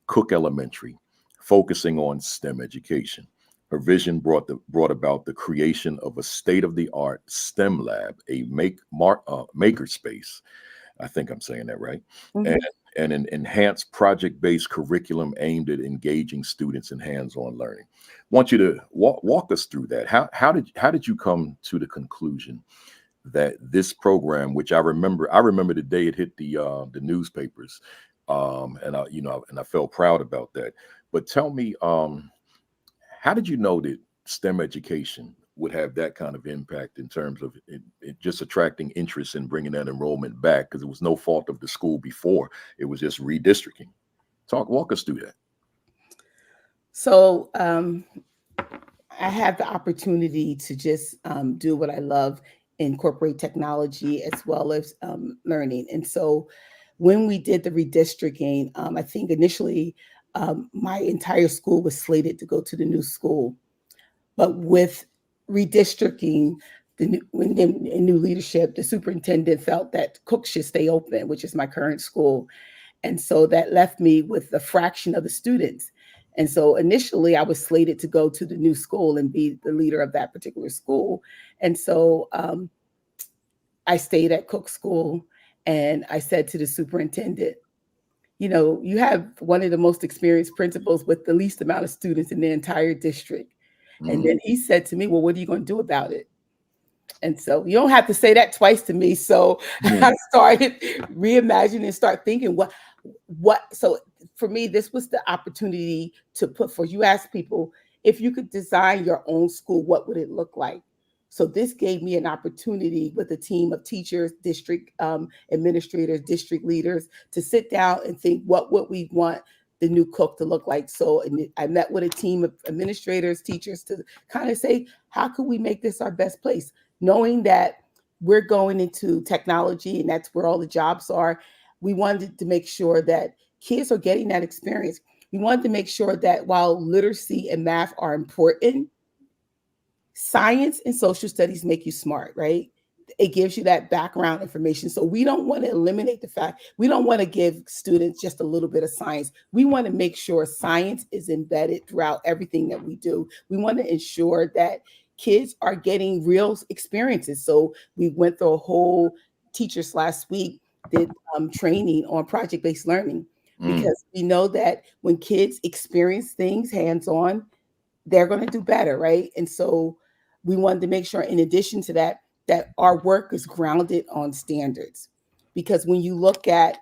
Cook Elementary, focusing on STEM education. Her vision brought about the creation of a state-of-the-art STEM lab, a makerspace. I think I'm saying that right. Mm-hmm. And an enhanced project-based curriculum aimed at engaging students in hands-on learning. I want you to walk us through that. How did you come to the conclusion that this program, which I remember the day it hit the newspapers, and I felt proud about that. But tell me, how did you know that STEM education would have that kind of impact in terms of it just attracting interest and bringing that enrollment back? Because it was no fault of the school before. It was just redistricting. Walk us through that. So I had the opportunity to just do what I love, incorporate technology as well as learning. And so when we did the redistricting, I think initially my entire school was slated to go to the new school. But with redistricting, in new leadership, the superintendent felt that Cook should stay open, which is my current school. And so that left me with a fraction of the students. And so initially I was slated to go to the new school and be the leader of that particular school. And so I stayed at Cook School, and I said to the superintendent, you know, you have one of the most experienced principals with the least amount of students in the entire district. Mm-hmm. And then he said to me, well, what are you going to do about it? And so you don't have to say that twice to me. So I started reimagining and start thinking so for me, this was the opportunity to put forth. You ask people, if you could design your own school, what would it look like? So this gave me an opportunity with a team of teachers, district administrators, district leaders to sit down and think, what would we want the new Cook to look like? So I met with a team of administrators, teachers to kind of say, how could we make this our best place? Knowing that we're going into technology and that's where all the jobs are, we wanted to make sure that kids are getting that experience. We wanted to make sure that while literacy and math are important, science and social studies make you smart, right? It gives you that background information. So we don't want to eliminate the fact, we don't want to give students just a little bit of science. We want to make sure science is embedded throughout everything that we do. We want to ensure that kids are getting real experiences. So we went through a whole, teachers last week did training on project-based learning, because we know that when kids experience things hands-on, they're going to do better, right? And so we wanted to make sure, in addition to that, that our work is grounded on standards. Because when you look at,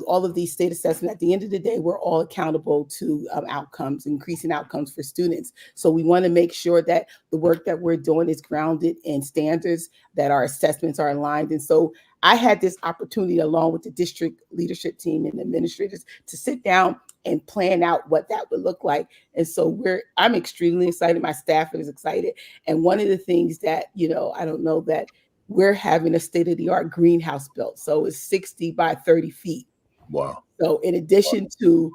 all of these state assessments, at the end of the day, we're all accountable to outcomes, increasing outcomes for students. So we want to make sure that the work that we're doing is grounded in standards, that our assessments are aligned. And so I had this opportunity, along with the district leadership team and administrators, to sit down and plan out what that would look like. And so I'm extremely excited. My staff is excited. And one of the things that, I don't know, that we're having a state-of-the-art greenhouse built. So it's 60 by 30 feet. Wow. So in addition to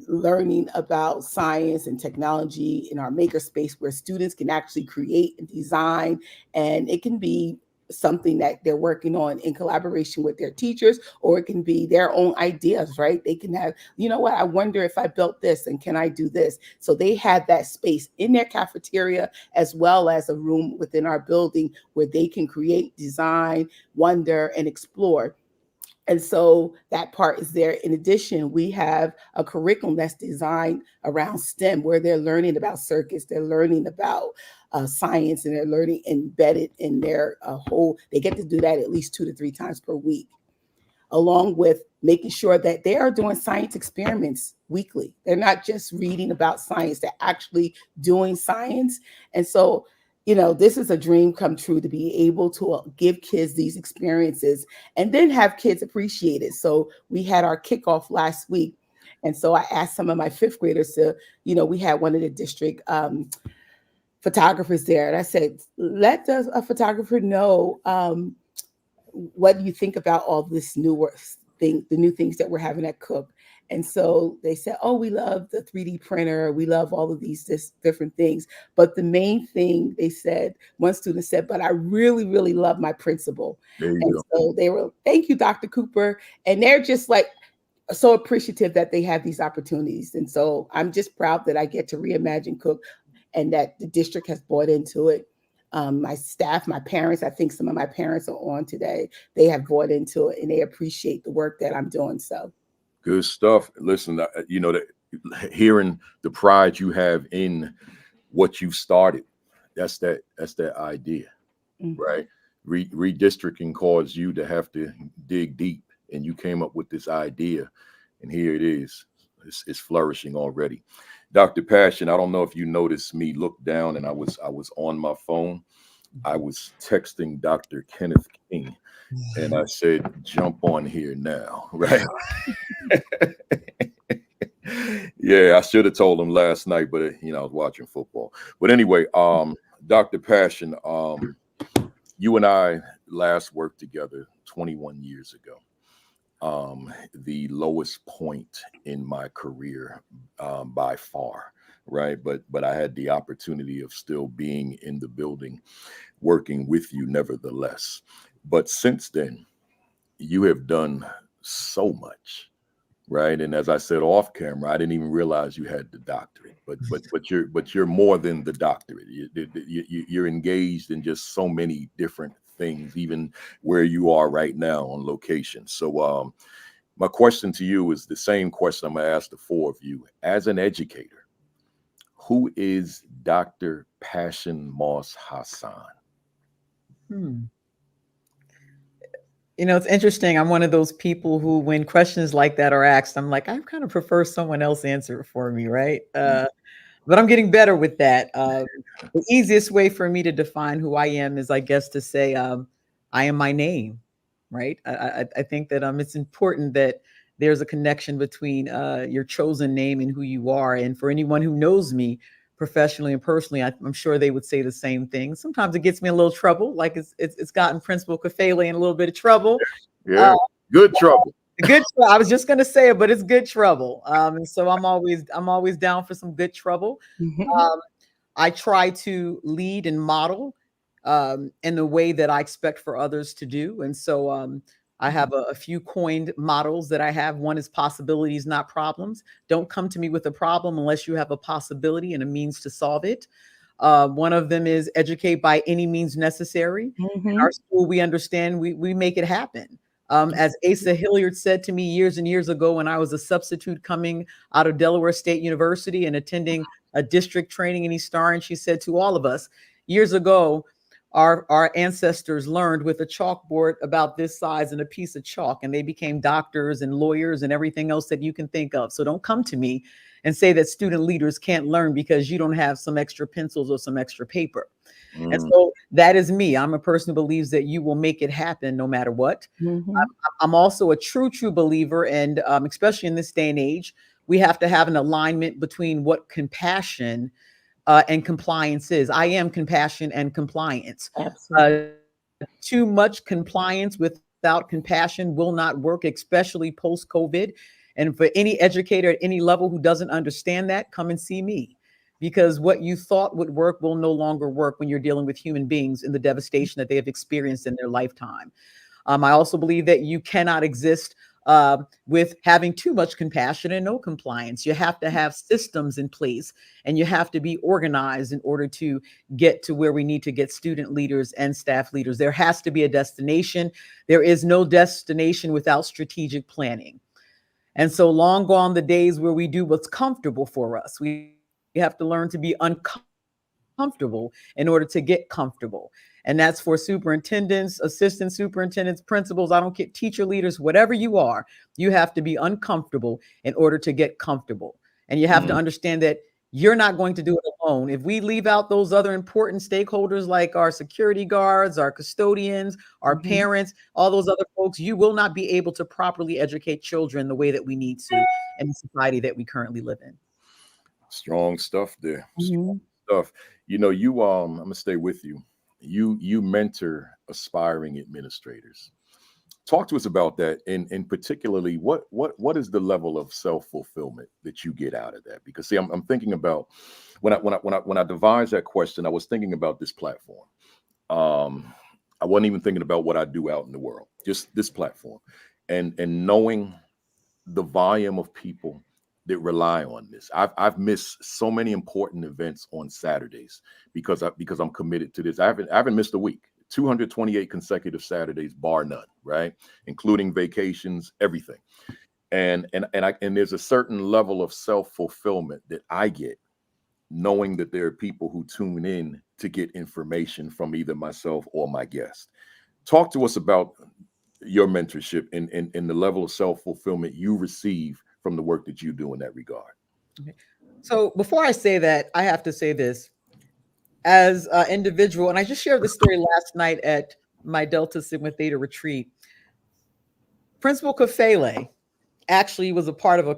learning about science and technology in our makerspace, where students can actually create and design, and it can be something that they're working on in collaboration with their teachers, or it can be their own ideas, right? They can have, I wonder if I built this and can I do this? So they had that space in their cafeteria, as well as a room within our building where they can create, design, wonder, and explore. And so that part is there. In addition, we have a curriculum that's designed around STEM, where they're learning about circuits, they're learning about science, and they're learning embedded in their they get to do that at least 2 to 3 times per week, along with making sure that they are doing science experiments weekly. They're not just reading about science, they're actually doing science. And so, this is a dream come true, to be able to give kids these experiences and then have kids appreciate it. So we had our kickoff last week. And so I asked some of my 5th graders to, we had one of the district photographers there. And I said, let a photographer know what do you think about all this new thing, the new things that we're having at Cook. And so they said, oh, we love the 3D printer. We love all of these different things. But the main thing, they said, one student said, but I really, really love my principal. And so they were, thank you, Dr. Cooper. And they're just like so appreciative that they have these opportunities. And so I'm just proud that I get to reimagine Cook and that the district has bought into it. My staff, my parents, I think some of my parents are on today. They have bought into it and they appreciate the work that I'm doing. So. Good stuff. Listen, that hearing the pride you have in what you've started, that's that idea, right? Redistricting caused you to have to dig deep, and you came up with this idea, and here it is. It's flourishing already. Dr. Passion, I don't know if you noticed me look down, and I was on my phone. I was texting Dr. Kenneth King, and I said, jump on here now, right? Yeah, I should have told him last night, but I was watching football. But anyway, Dr. Passion, you and I last worked together 21 years ago. The lowest point in my career by far, right? But I had the opportunity of still being in the building, working with you nevertheless. But since then, you have done so much, right? And as I said off camera, I didn't even realize you had the doctorate. But you're more than the doctorate. You're engaged in just so many different things, even where you are right now on location. So my question to you is the same question I'm going to ask the 4 of you. As an educator, who is Dr. Passion Moss Hasan? It's interesting. I'm one of those people who, when questions like that are asked, I'm like, I kind of prefer someone else answer it for me, right? But I'm getting better with that. The easiest way for me to define who I am is, I guess, to say I am my name, right? I think that it's important that there's a connection between your chosen name and who you are. And for anyone who knows me professionally and personally, I'm sure they would say the same thing. Sometimes it gets me in a little trouble, like it's gotten Principal Kafele in a little bit of trouble. Yeah, good trouble. Good. I was just going to say it, but it's good trouble. And so I'm always down for some good trouble. I try to lead and model in the way that I expect for others to do. And so I have a few coined models that I have. One is possibilities, not problems. Don't come to me with a problem unless you have a possibility and a means to solve it. One of them is educate by any means necessary. In our school, we understand we make it happen. As Asa Hilliard said to me years and years ago, when I was a substitute coming out of Delaware State University and attending a district training in East Orange, she said to all of us, years ago, our ancestors learned with a chalkboard about this size and a piece of chalk, and they became doctors and lawyers and everything else that you can think of. So don't come to me and say that student leaders can't learn because you don't have some extra pencils or some extra paper. And so that is me. I'm a person who believes that you will make it happen no matter what. I'm also a true believer, and especially in this day and age, we have to have an alignment between what compassion and compliance is. I am compassion and compliance. Absolutely. Too much compliance without compassion will not work, especially post-COVID. And for any educator at any level who doesn't understand that, come and see me. Because what you thought would work will no longer work when you're dealing with human beings and the devastation that they have experienced in their lifetime. I also believe that you cannot exist with having too much compassion and no compliance. You have to have systems in place, and you have to be organized in order to get to where we need to get student leaders and staff leaders. There has to be a destination. There is no destination without strategic planning. And so long gone the days where we do what's comfortable for us. We have to learn to be uncomfortable in order to get comfortable. And that's for superintendents, assistant superintendents, principals, I don't care, teacher leaders, whatever you are, you have to be uncomfortable in order to get comfortable. And you have to understand that you're not going to do it alone. If we leave out those other important stakeholders like our security guards, our custodians, our parents, all those other folks, you will not be able to properly educate children the way that we need to in the society that we currently live in. Strong stuff there. Strong stuff. You know, I'm gonna stay with you. You mentor aspiring administrators. Talk to us about that, and particularly what is the level of self-fulfillment that you get out of that? Because see, I'm thinking about when I devised that question, I was thinking about this platform. I wasn't even thinking about what I do out in the world, just this platform, and knowing the volume of people that rely on this. I've missed so many important events on Saturdays because I'm committed to this. I haven't missed a week. 228 consecutive Saturdays, bar none, right? Including vacations, everything. And there's a certain level of self-fulfillment that I get knowing that there are people who tune in to get information from either myself or my guest. Talk to us about your mentorship and the level of self-fulfillment you receive from the work that you do in that regard. Okay. So before I say that, I have to say this. As an individual, and I just shared this story last night at my Delta Sigma Theta retreat, Principal Kafele actually was a part of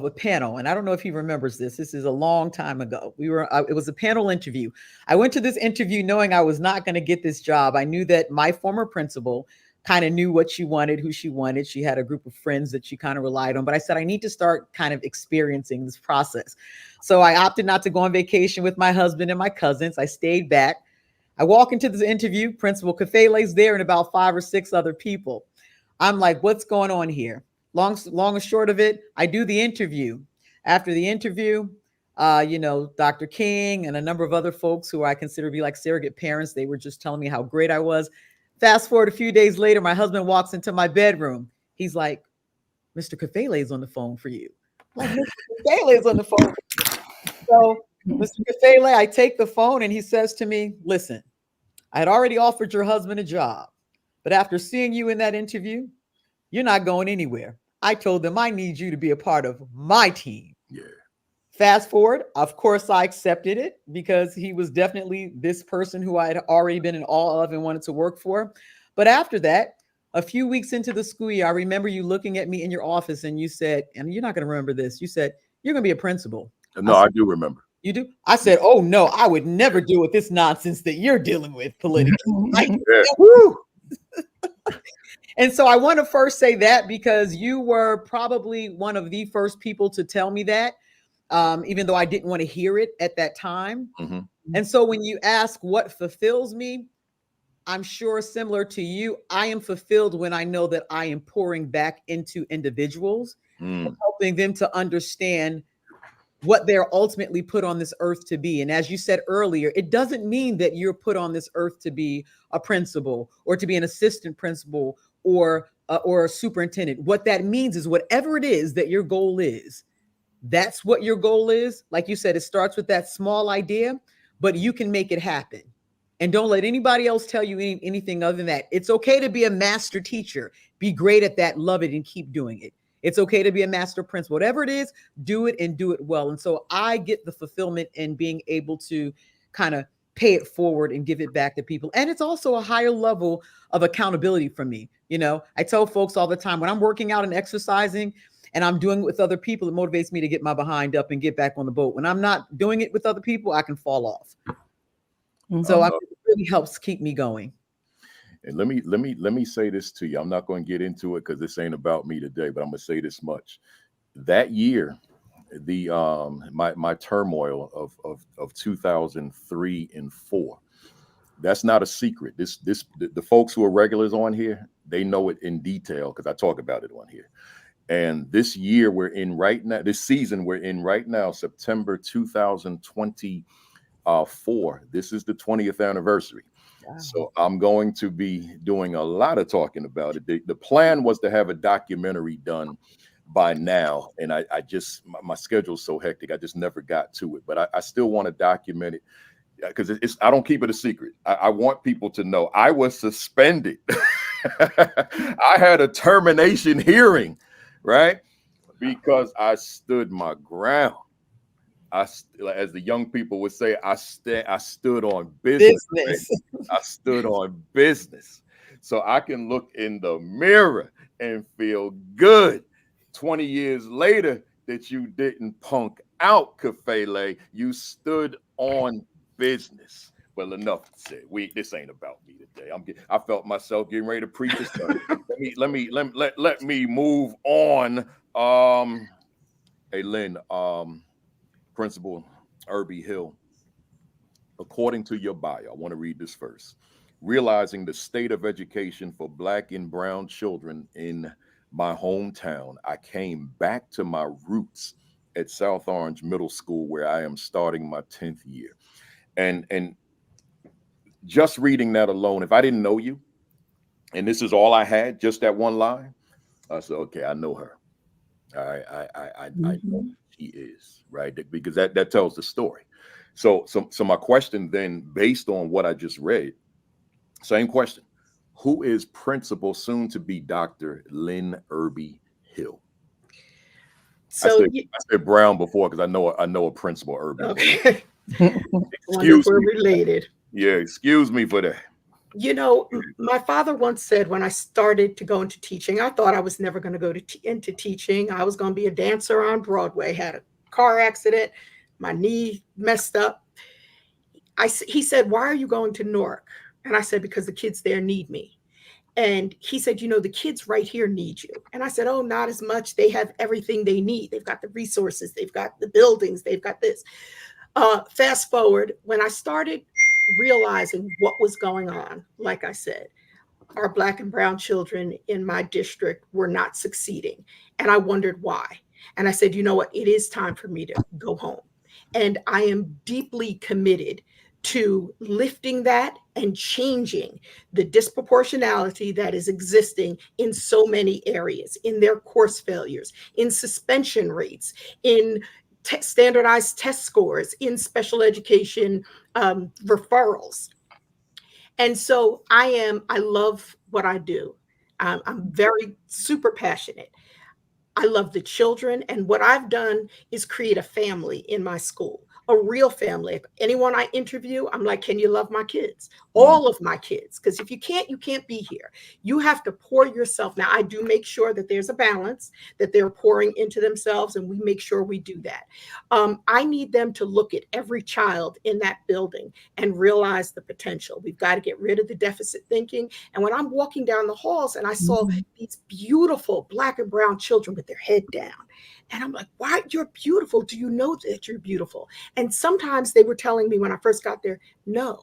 a panel, and I don't know if he remembers this. This is a long time ago. It was a panel interview. I went to this interview knowing I was not going to get this job. I knew that my former principal kind of knew what she wanted, who she wanted. She had a group of friends that she kind of relied on, but I said, I need to start kind of experiencing this process. So I opted not to go on vacation with my husband and my cousins. I stayed back. I walk into this interview, Principal Kafele's there and about 5 or 6 other people. I'm like, what's going on here? Long and short of it, I do the interview. After the interview, Dr. King and a number of other folks who I consider to be like surrogate parents, they were just telling me how great I was. Fast forward a few days later, my husband walks into my bedroom. He's like, Mr. Kafele is on the phone for you. I'm like, Mr. Kafele is on the phone. So Mr. Kafele, I take the phone and he says to me, listen, I had already offered your husband a job, but after seeing you in that interview, you're not going anywhere. I told them I need you to be a part of my team. Yeah. Fast forward, of course, I accepted it because he was definitely this person who I had already been in awe of and wanted to work for. But after that, a few weeks into the school year, I remember you looking at me in your office and you said, and you're not going to remember this, you said, you're going to be a principal. No, I do remember. You do? I said, oh, no, I would never deal with this nonsense that you're dealing with politically. Like, woo! And so I want to first say that because you were probably one of the first people to tell me that. Even though I didn't want to hear it at that time. Mm-hmm. And so when you ask what fulfills me, I'm sure similar to you, I am fulfilled when I know that I am pouring back into individuals and helping them to understand what they're ultimately put on this earth to be. And as you said earlier, it doesn't mean that you're put on this earth to be a principal or to be an assistant principal or a superintendent. What that means is whatever it is that your goal is, that's what your goal is. Like you said, it starts with that small idea, but you can make it happen. And don't let anybody else tell you anything other than that. It's okay to be a master teacher. Be great at that. Love it and keep doing it. It's okay to be a master principal. Whatever it is, do it and do it well. And so I get the fulfillment in being able to kind of pay it forward and give it back to people. And it's also a higher level of accountability for me. You know, I tell folks all the time when I'm working out and exercising and I'm doing it with other people, it motivates me to get my behind up and get back on the boat. When I'm not doing it with other people, I can fall off. So it really helps keep me going. And let me say this to you. I'm not going to get into it because this ain't about me today, but I'm going to say this much. That year, the my turmoil of 2003 and 4. That's not a secret. The folks who are regulars on here, they know it in detail because I talk about it on here. And this year we're in right now, this season we're in right now, September 2024. This is the 20th anniversary. Wow. So I'm going to be doing a lot of talking about it. The plan was to have a documentary done by now. And I just, my schedule's so hectic, I just never got to it. But I still want to document it because I don't keep it a secret. I want people to know I was suspended. I had a termination hearing, right? Because I stood my ground. As the young people would say, I stood on business. I stood on business. So I can look in the mirror and feel good 20 years later that you didn't punk out, Kafele. You stood on business. Well, enough said. This ain't about me today. I felt myself getting ready to preach this. let me move on. Hey, Lynn, Principal Irby Hill, according to your bio, I want to read this first. Realizing the state of education for Black and brown children in my hometown, I came back to my roots at South Orange Middle School, where I am starting my 10th year. And just reading that alone, if I didn't know you, and this is all I had, just that one line, I said, okay, I know her. I know who she is, right? Because that tells the story. So my question then, based on what I just read, same question: who is Principal, soon to be Dr. Lynn Irby Hill? So I said Brown before because I know a Principal Irby. Okay. Excuse me. Related. Yeah, excuse me for that. You know, my father once said when I started to go into teaching, I thought I was never going to go into teaching. I was going to be a dancer on Broadway. Had a car accident, my knee messed up. He said, "Why are you going to Newark?" And I said, "Because the kids there need me." And he said, "You know, the kids right here need you." And I said, "Oh, not as much. They have everything they need. They've got the resources. They've got the buildings. They've got this." Fast forward, when I started realizing what was going on, like I said, our Black and brown children in my district were not succeeding. And I wondered why. And I said, you know what? It is time for me to go home. And I am deeply committed to lifting that and changing the disproportionality that is existing in so many areas, in their course failures, in suspension rates, in standardized test scores, in special education referrals. And so I love what I do. I'm very super passionate. I love the children. And what I've done is create a family in my school, a real family. If anyone I interview, I'm like, can you love my kids? All of my kids. Because if you can't be here. You have to pour yourself. Now, I do make sure that there's a balance, that they're pouring into themselves, and we make sure we do that. I need them to look at every child in that building and realize the potential. We've got to get rid of the deficit thinking. And when I'm walking down the halls and I saw these beautiful Black and brown children with their head down, and I'm like, why? You're beautiful. Do you know that you're beautiful? And sometimes they were telling me when I first got there, no,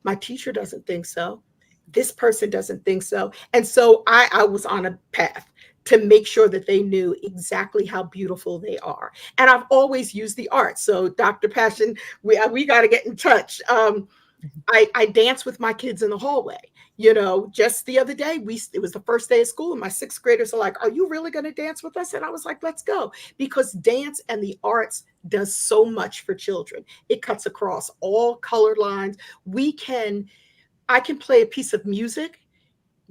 my teacher doesn't think so. This person doesn't think so. And so I was on a path to make sure that they knew exactly how beautiful they are. And I've always used the arts. So Dr. Passion, we got to get in touch. I dance with my kids in the hallway. You know, just the other day, it was the first day of school, and my sixth graders are like, "Are you really going to dance with us?" And I was like, "Let's go," because dance and the arts does so much for children. It cuts across all color lines. I can play a piece of music,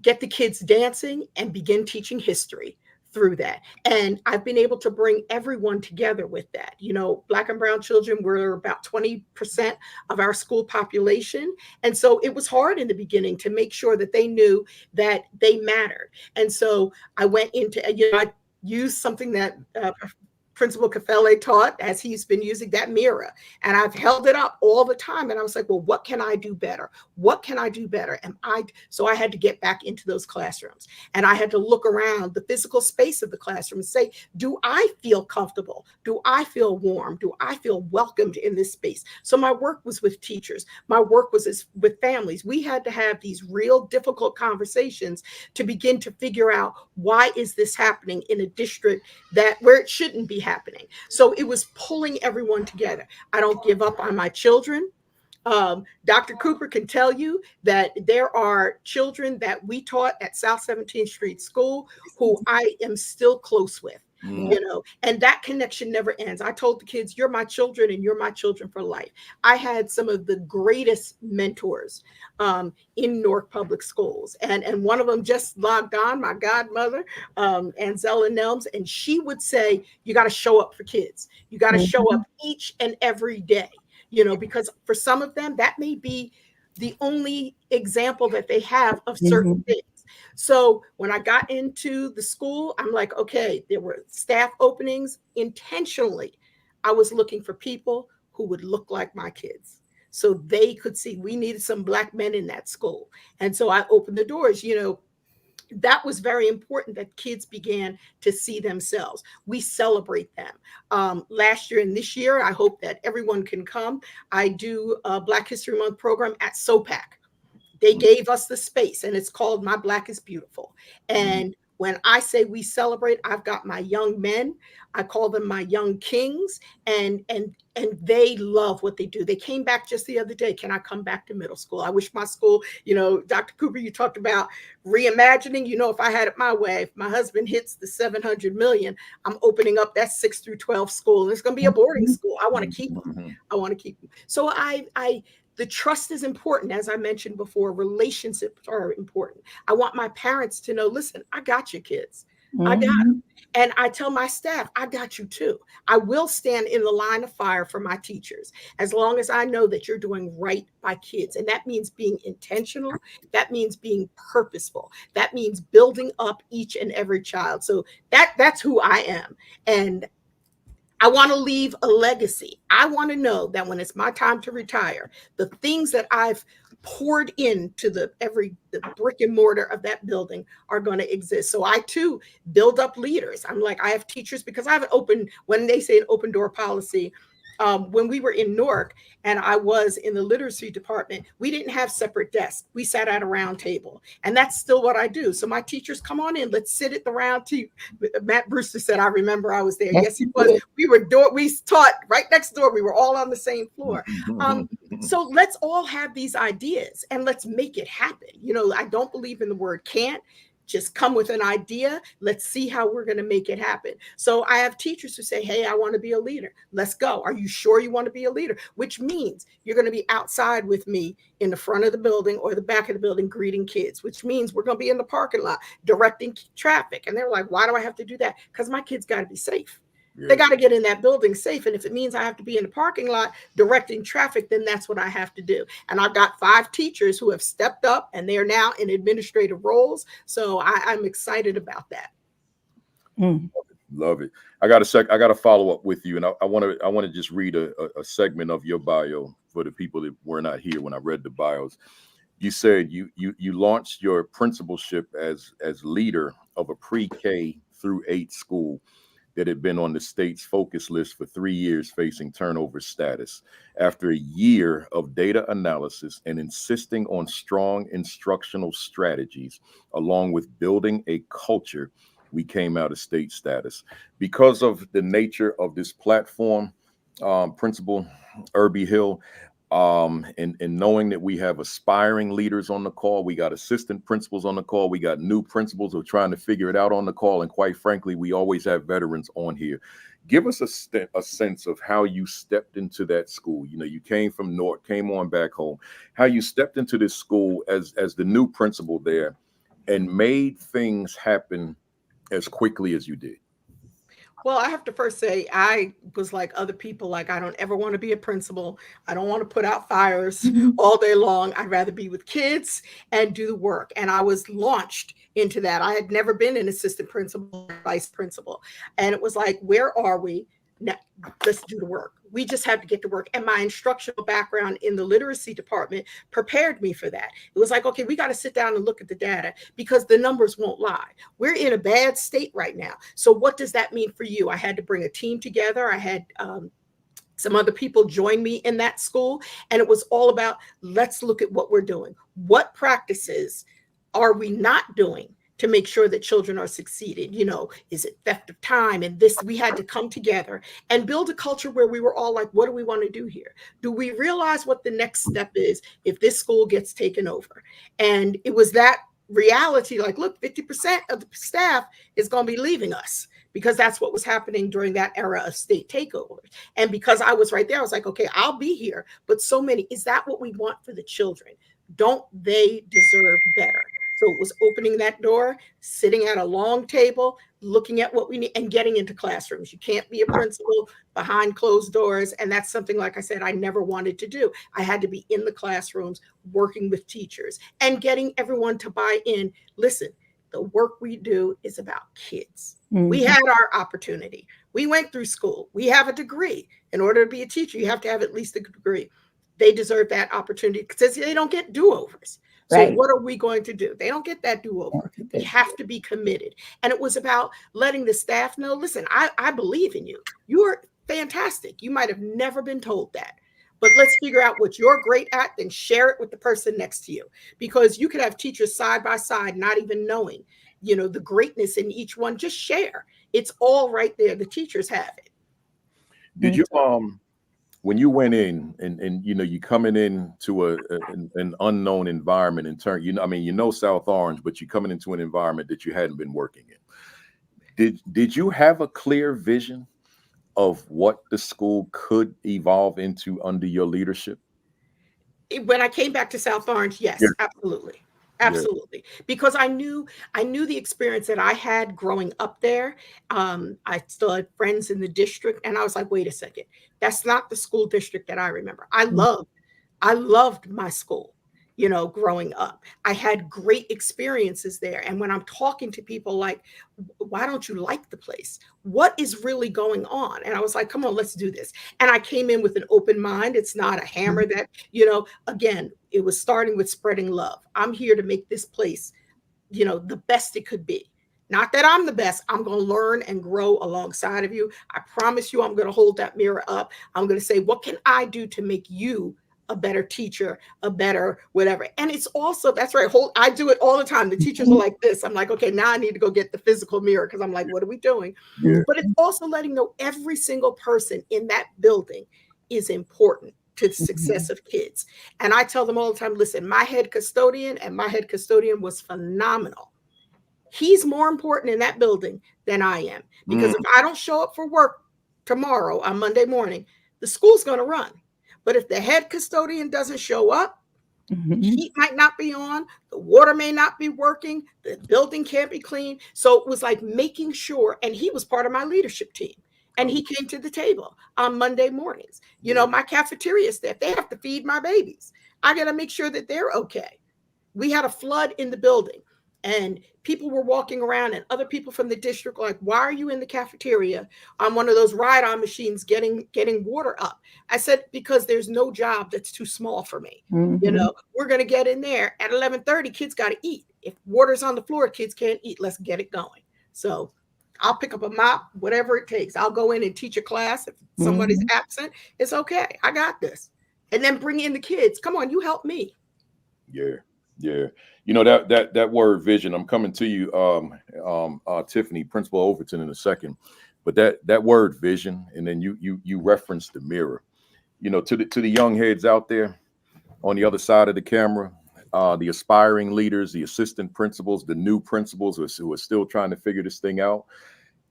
get the kids dancing, and begin teaching history through that. And I've been able to bring everyone together with that. You know, Black and brown children were about 20% of our school population. And so it was hard in the beginning to make sure that they knew that they mattered. And so I went into, I used something that Principal Kafele taught, as he's been using, that mirror. And I've held it up all the time. And I was like, well, what can I do better? What can I do better? So I had to get back into those classrooms, and I had to look around the physical space of the classroom and say, do I feel comfortable? Do I feel warm? Do I feel welcomed in this space? So my work was with teachers. My work was with families. We had to have these real difficult conversations to begin to figure out, why is this happening in a district where it shouldn't be happening? So it was pulling everyone together. I don't give up on my children. Dr. Cooper can tell you that there are children that we taught at South 17th Street School who I am still close with. You know, and that connection never ends. I told the kids, you're my children and you're my children for life. I had some of the greatest mentors in Newark Public Schools. And one of them just logged on, my godmother, Anzella Nelms, and she would say, you got to show up for kids. You got to show up each and every day, you know, because for some of them, that may be the only example that they have of certain things. So when I got into the school, I'm like, okay, there were staff openings. Intentionally, I was looking for people who would look like my kids, so they could see we needed some Black men in that school. And so I opened the doors. You know, that was very important, that kids began to see themselves. We celebrate them. Last year and this year, I hope that everyone can come. I do a Black History Month program at SOPAC. They gave us the space, and it's called My Black is Beautiful. And when I say we celebrate, I've got my young men, I call them my young kings, and they love what they do. They came back just the other day. Can I come back to middle school? I wish my school, you know, Dr. Cooper, you talked about reimagining. You know, if I had it my way, if my husband hits the 700 million, I'm opening up that 6 through 12 school. And it's going to be a boarding school. I want to keep them. I want to keep them. So the trust is important. As I mentioned before, relationships are important. I want my parents to know, listen, I got your kids. I got them. And I tell my staff, I got you too. I will stand in the line of fire for my teachers, as long as I know that you're doing right by kids. And that means being intentional. That means being purposeful. That means building up each and every child. So that's who I am. And I want to leave a legacy. I want to know that when it's my time to retire, the things that I've poured into the brick and mortar of that building are going to exist. So I too build up leaders. I'm like, I have teachers, because I have when they say an open door policy, when we were in Newark and I was in the literacy department, we didn't have separate desks. We sat at a round table, and that's still what I do. So my teachers, come on in, let's sit at the round table. Matt Brewster said, I remember I was there. Yes, he was. We taught right next door. We were all on the same floor. So let's all have these ideas and let's make it happen. You know, I don't believe in the word can't. Just come with an idea. Let's see how we're going to make it happen. So I have teachers who say, hey, I want to be a leader. Let's go. Are you sure you want to be a leader? Which means you're going to be outside with me in the front of the building or the back of the building greeting kids, which means we're going to be in the parking lot directing traffic. And they're like, why do I have to do that? Because my kids got to be safe. They got to get in that building safe. And if it means I have to be in the parking lot directing traffic, then that's what I have to do. And I've got 5 teachers who have stepped up, and they're now in administrative roles. So I'm excited about that. Love it. I got to follow up with you. And I want to just read a segment of your bio for the people that were not here when I read the bios. You said you launched your principalship as leader of a pre-K through 8 school that had been on the state's focus list for 3 years, facing turnover status. After a year of data analysis and insisting on strong instructional strategies, along with building a culture, we came out of state status. Because of the nature of this platform, Principal Irby Hill, and knowing that we have aspiring leaders on the call, we got assistant principals on the call, we got new principals who are trying to figure it out on the call, and quite frankly, we always have veterans on here. Give us a sense of how you stepped into that school. You know, you came from North, came on back home, how you stepped into this school as the new principal there and made things happen as quickly as you did. Well, I have to first say I was like other people, like I don't ever want to be a principal. I don't want to put out fires all day long. I'd rather be with kids and do the work. And I was launched into that. I had never been an assistant principal, vice principal. And it was like, where are we? Now, let's do the work. We just have to get to work. And my instructional background in the literacy department prepared me for that. It was like, okay, we got to sit down and look at the data because the numbers won't lie. We're in a bad state right now. So what does that mean for you? I had to bring a team together. I had some other people join me in that school. And it was all about, let's look at what we're doing. What practices are we not doing to make sure that children are succeeded? You know, is it theft of time? And this, we had to come together and build a culture where we were all like, what do we want to do here? Do we realize what the next step is if this school gets taken over? And it was that reality, like, look, 50% of the staff is going to be leaving us, because that's what was happening during that era of state takeovers. And because I was right there, I was like, okay, I'll be here. But so many, is that what we want for the children? Don't they deserve better? So it was opening that door, sitting at a long table, looking at what we need, and getting into classrooms. You can't be a principal behind closed doors. And that's something, like I said, I never wanted to do. I had to be in the classrooms, working with teachers and getting everyone to buy in. Listen, the work we do is about kids. We had our opportunity. We went through school. We have a degree. In order to be a teacher, you have to have at least a degree. They deserve that opportunity because they don't get do-overs. So Right. what are we going to do? They don't get that do-over. We have to be committed. And it was about letting the staff know, listen, I believe in you. You are fantastic. You might have never been told that. But let's figure out what you're great at, then share it with the person next to you. Because you could have teachers side by side, not even knowing, you know, the greatness in each one. Just share. It's all right there. The teachers have it. Did you when you went in and you know, you coming in to an unknown environment in turn, you know, I mean, you know, South Orange, but you're coming into an environment that you hadn't been working in. Did you have a clear vision of what the school could evolve into under your leadership? When I came back to South Orange, yes, Yeah. absolutely. Absolutely. Because I knew the experience that I had growing up there. I still had friends in the district, and I was like, wait a second, that's not the school district that I remember. I loved my school, you know, growing up. I had great experiences there. And when I'm talking to people like, why don't you like the place? What is really going on? And I was like, come on, let's do this. And I came in with an open mind. It's not a hammer that, you know, again, it was starting with spreading love. I'm here to make this place, you know, the best it could be. Not that I'm the best. I'm going to learn and grow alongside of you. I promise you, I'm going to hold that mirror up. I'm going to say, what can I do to make you a better teacher, a better whatever? And it's also, that's right, I do it all the time. The teachers are like this. I'm like, okay, now I need to go get the physical mirror because I'm like, what are we doing? Yeah. But it's also letting know every single person in that building is important to the success of kids. And I tell them all the time, listen, my head custodian was phenomenal. He's more important in that building than I am. Because if I don't show up for work tomorrow on Monday morning, the school's going to run. But if the head custodian doesn't show up, heat might not be on, the water may not be working, the building can't be clean. So it was like making sure, and he was part of my leadership team. And he came to the table on Monday mornings. You know, my cafeteria staff, they have to feed my babies. I got to make sure that they're okay. We had a flood in the building. And people were walking around, and other people from the district were like, why are you in the cafeteria on one of those ride-on machines getting water up? I said, because there's no job that's too small for me. You know, we're going to get in there at 11:30. Kids got to eat. If water's on the floor, kids can't eat. Let's get it going. So I'll pick up a mop, whatever it takes. I'll go in and teach a class. If somebody's absent, it's okay. I got this. And then bring in the kids. Come on, you help me. Yeah. Yeah. You know, that word vision, I'm coming to you, Tiffany, Principal Overton, in a second, but that word vision, and then you referenced the mirror. to the young heads out there on the other side of the camera, the aspiring leaders, the assistant principals, the new principals who are still trying to figure this thing out.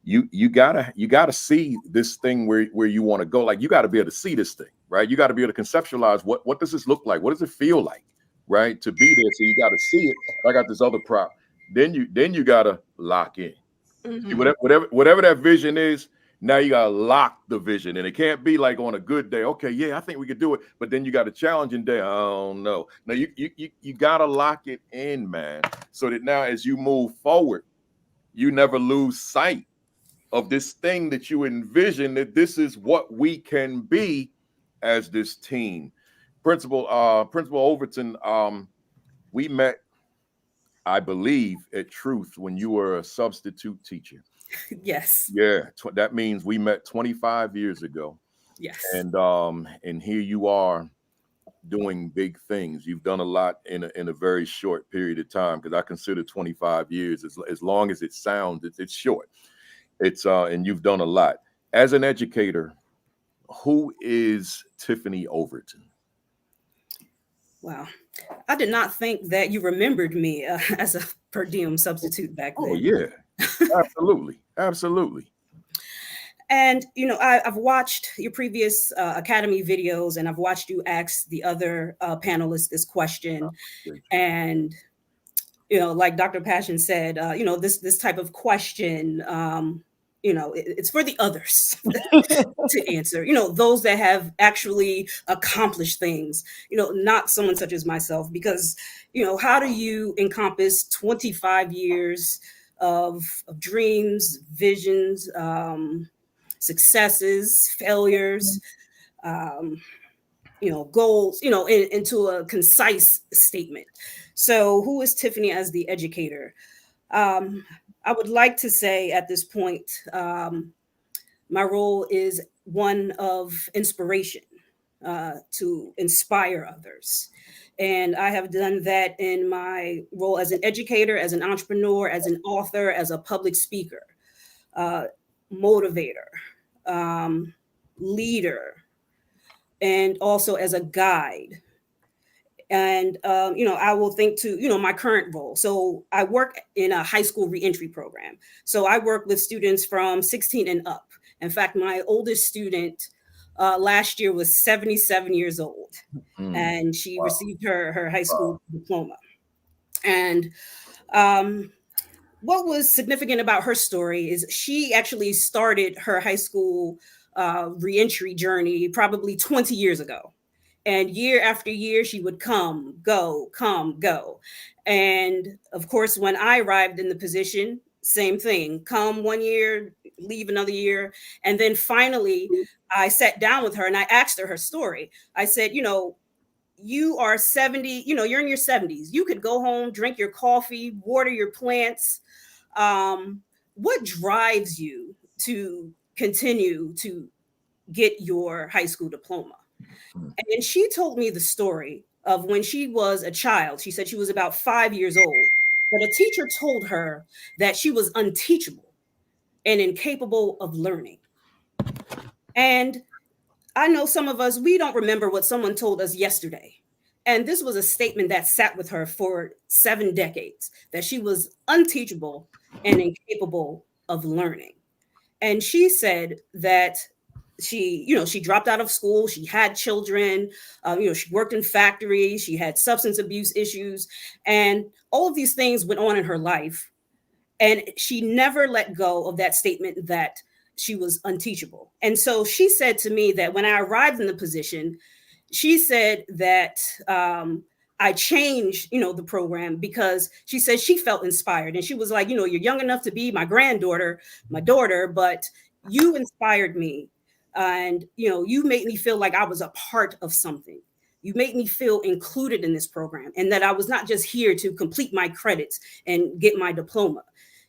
You gotta see this thing where you want to go. Like, you got to be able to see this thing, right? You got to be able to conceptualize what does this look like? What does it feel like, right? To be there. So you got to see it. I got this other prop. Then you gotta lock in. See, whatever that vision is. Now you gotta lock the vision, and it can't be like on a good day. Okay, yeah, I think we could do it. But then you got a challenging day. I don't know. Now you gotta lock it in, man, so that now as you move forward, you never lose sight of this thing that you envision, that this is what we can be as this team. Principal Overton, we met, I believe, at Truth when you were a substitute teacher. Yes. Yeah, that means we met 25 years ago. Yes. And here you are doing big things. You've done a lot in a very short period of time, because I consider 25 years as long as it sounds, it's short. And you've done a lot. As an educator, who is Tiffany Overton? Wow. I did not think that you remembered me as a per diem substitute back then. Oh, yeah. Absolutely. Absolutely. And, I've watched your previous Academy videos, and I've watched you ask the other panelists this question. And, like Dr. Passion said, this type of question, it's for the others to answer, those that have actually accomplished things, not someone such as myself, because, how do you encompass 25 years of dreams, visions, successes, failures, goals, into a concise statement? So who is Tiffany as the educator? I would like to say at this point, my role is one of inspiration, to inspire others. And I have done that in my role as an educator, as an entrepreneur, as an author, as a public speaker, motivator, leader, and also as a guide. And, I will think to, my current role. So I work in a high school reentry program. So I work with students from 16 and up. In fact, my oldest student last year was 77 years old, and she received her high school diploma. And what was significant about her story is she actually started her high school reentry journey probably 20 years ago. And year after year, she would come, go. And of course, when I arrived in the position, same thing, come one year, leave another year. And then finally, I sat down with her and I asked her story. I said, you are 70, you're in your 70s. You could go home, drink your coffee, water your plants. What drives you to continue to get your high school diploma? And she told me the story of when she was a child. She said she was about 5 years old, but a teacher told her that she was unteachable and incapable of learning. And I know some of us, we don't remember what someone told us yesterday. And this was a statement that sat with her for 7 decades, that she was unteachable and incapable of learning. And she said that she dropped out of school. She had children, she worked in factories. She had substance abuse issues, and all of these things went on in her life. And she never let go of that statement that she was unteachable. And so she said to me that when I arrived in the position, she said that I changed, the program, because she said she felt inspired. And she was like, you're young enough to be my granddaughter, my daughter, but you inspired me. And, you made me feel like I was a part of something. You made me feel included in this program, and that I was not just here to complete my credits and get my diploma.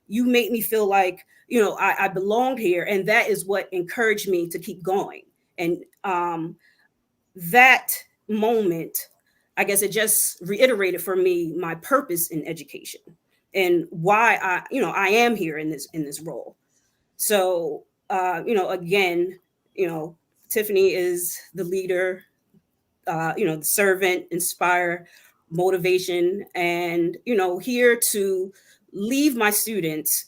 You made me feel like, I belonged here. And that is what encouraged me to keep going. And that moment, I guess it just reiterated for me my purpose in education and why I am here in this role. So, again, Tiffany is the leader, the servant, inspire, motivation, and, here to leave my students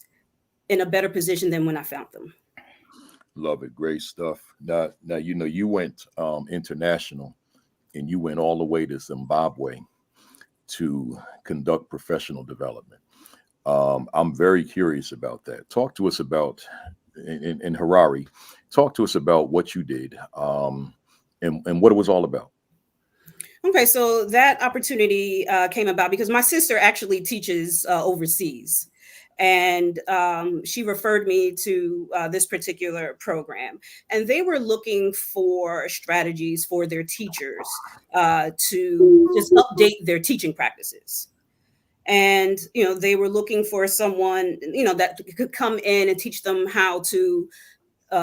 in a better position than when I found them. Love it. Great stuff. Now, you went international, and you went all the way to Zimbabwe to conduct professional development. I'm very curious about that. Talk to us about, in Harare, talk to us about what you did and what it was all about. Okay, so that opportunity came about because my sister actually teaches overseas. And she referred me to this particular program. And they were looking for strategies for their teachers to just update their teaching practices. And, they were looking for someone, that could come in and teach them how to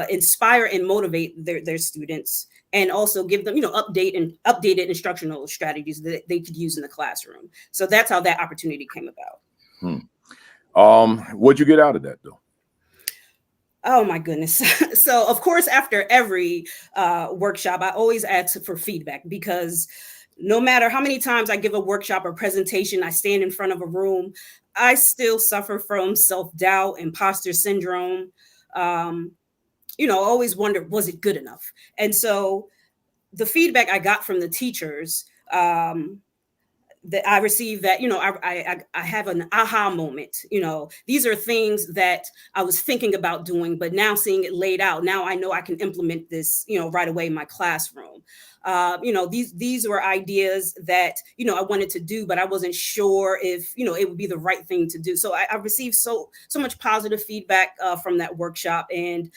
inspire and motivate their students, and also give them, updated instructional strategies that they could use in the classroom. So that's how that opportunity came about. What'd you get out of that, though? Oh my goodness. So of course, after every workshop, I always ask for feedback, because no matter how many times I give a workshop or presentation, I stand in front of a room, I still suffer from self-doubt, imposter syndrome. Always wonder, was it good enough? And so the feedback I got from the teachers, that I received, that, I have an aha moment. These are things that I was thinking about doing, but now seeing it laid out, now I know I can implement this, right away in my classroom. These were ideas that, I wanted to do, but I wasn't sure if, it would be the right thing to do. So I received so much positive feedback from that workshop, and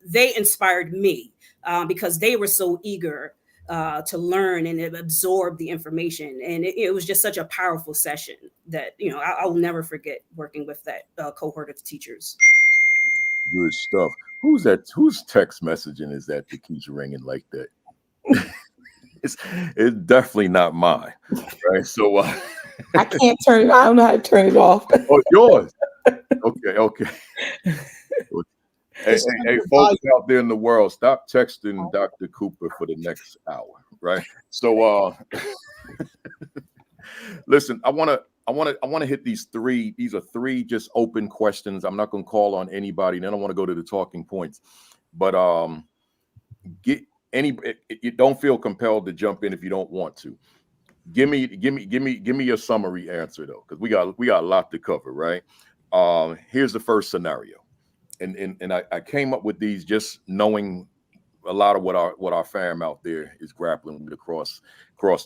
they inspired me because they were so eager to learn and absorb the information. And it was just such a powerful session that, I will never forget working with that cohort of teachers. Good stuff. Who's text messaging is that keeps ringing like that? It's definitely not mine, right? So I can't turn it. I don't know how to turn it off. Oh, yours. Okay. Hey, folks out there in the world, stop texting Dr. Cooper for the next hour, right? So listen, I want to hit these three. These are three just open questions. I'm not going to call on anybody. Then I want to go to the talking points. But you don't feel compelled to jump in if you don't want to. Give me your summary answer though, because we got a lot to cover, right? Here's the first scenario. And I came up with these just knowing a lot of what our fam out there is grappling with across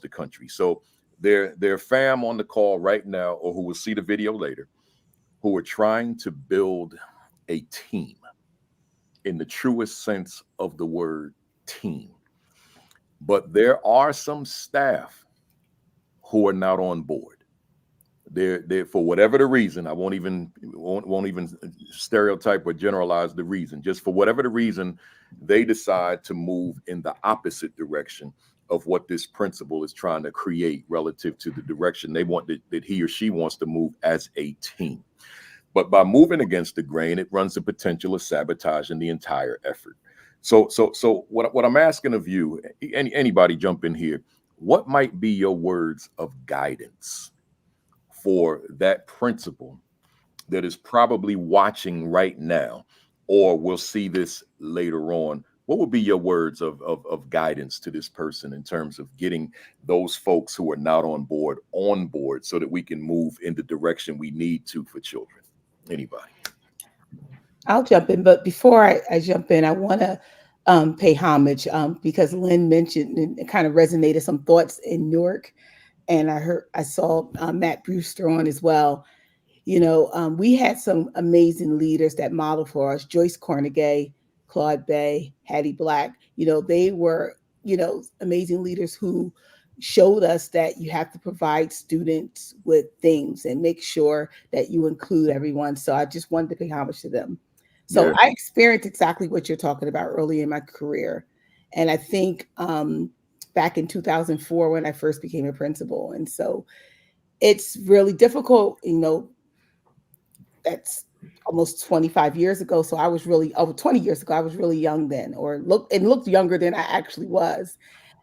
the country. So their fam on the call right now, or who will see the video later, who are trying to build a team in the truest sense of the word team. But there are some staff who are not on board. They're for whatever the reason. I won't even stereotype or generalize the reason. Just for whatever the reason, they decide to move in the opposite direction of what this principal is trying to create relative to the direction they want that he or she wants to move as a team. But by moving against the grain, it runs the potential of sabotaging the entire effort. So what I'm asking of you, anybody jump in here, what might be your words of guidance for that principal that is probably watching right now, or will see this later on? What would be your words of guidance to this person in terms of getting those folks who are not on board, so that we can move in the direction we need to for children? Anybody? I'll jump in, but before I jump in, I want to pay homage because Lynn mentioned, and it kind of resonated, some thoughts in Newark, and I saw Matt Brewster on as well. We had some amazing leaders that modeled for us: Joyce Cornegay, Claude Bay, Hattie Black. They were amazing leaders who showed us that you have to provide students with things and make sure that you include everyone. So I just wanted to pay homage to them. So yeah. I experienced exactly what you're talking about early in my career. And I think back in 2004, when I first became a principal. And so it's really difficult, that's almost 25 years ago. So I was really, over 20 years ago, I was really young then, or looked younger than I actually was.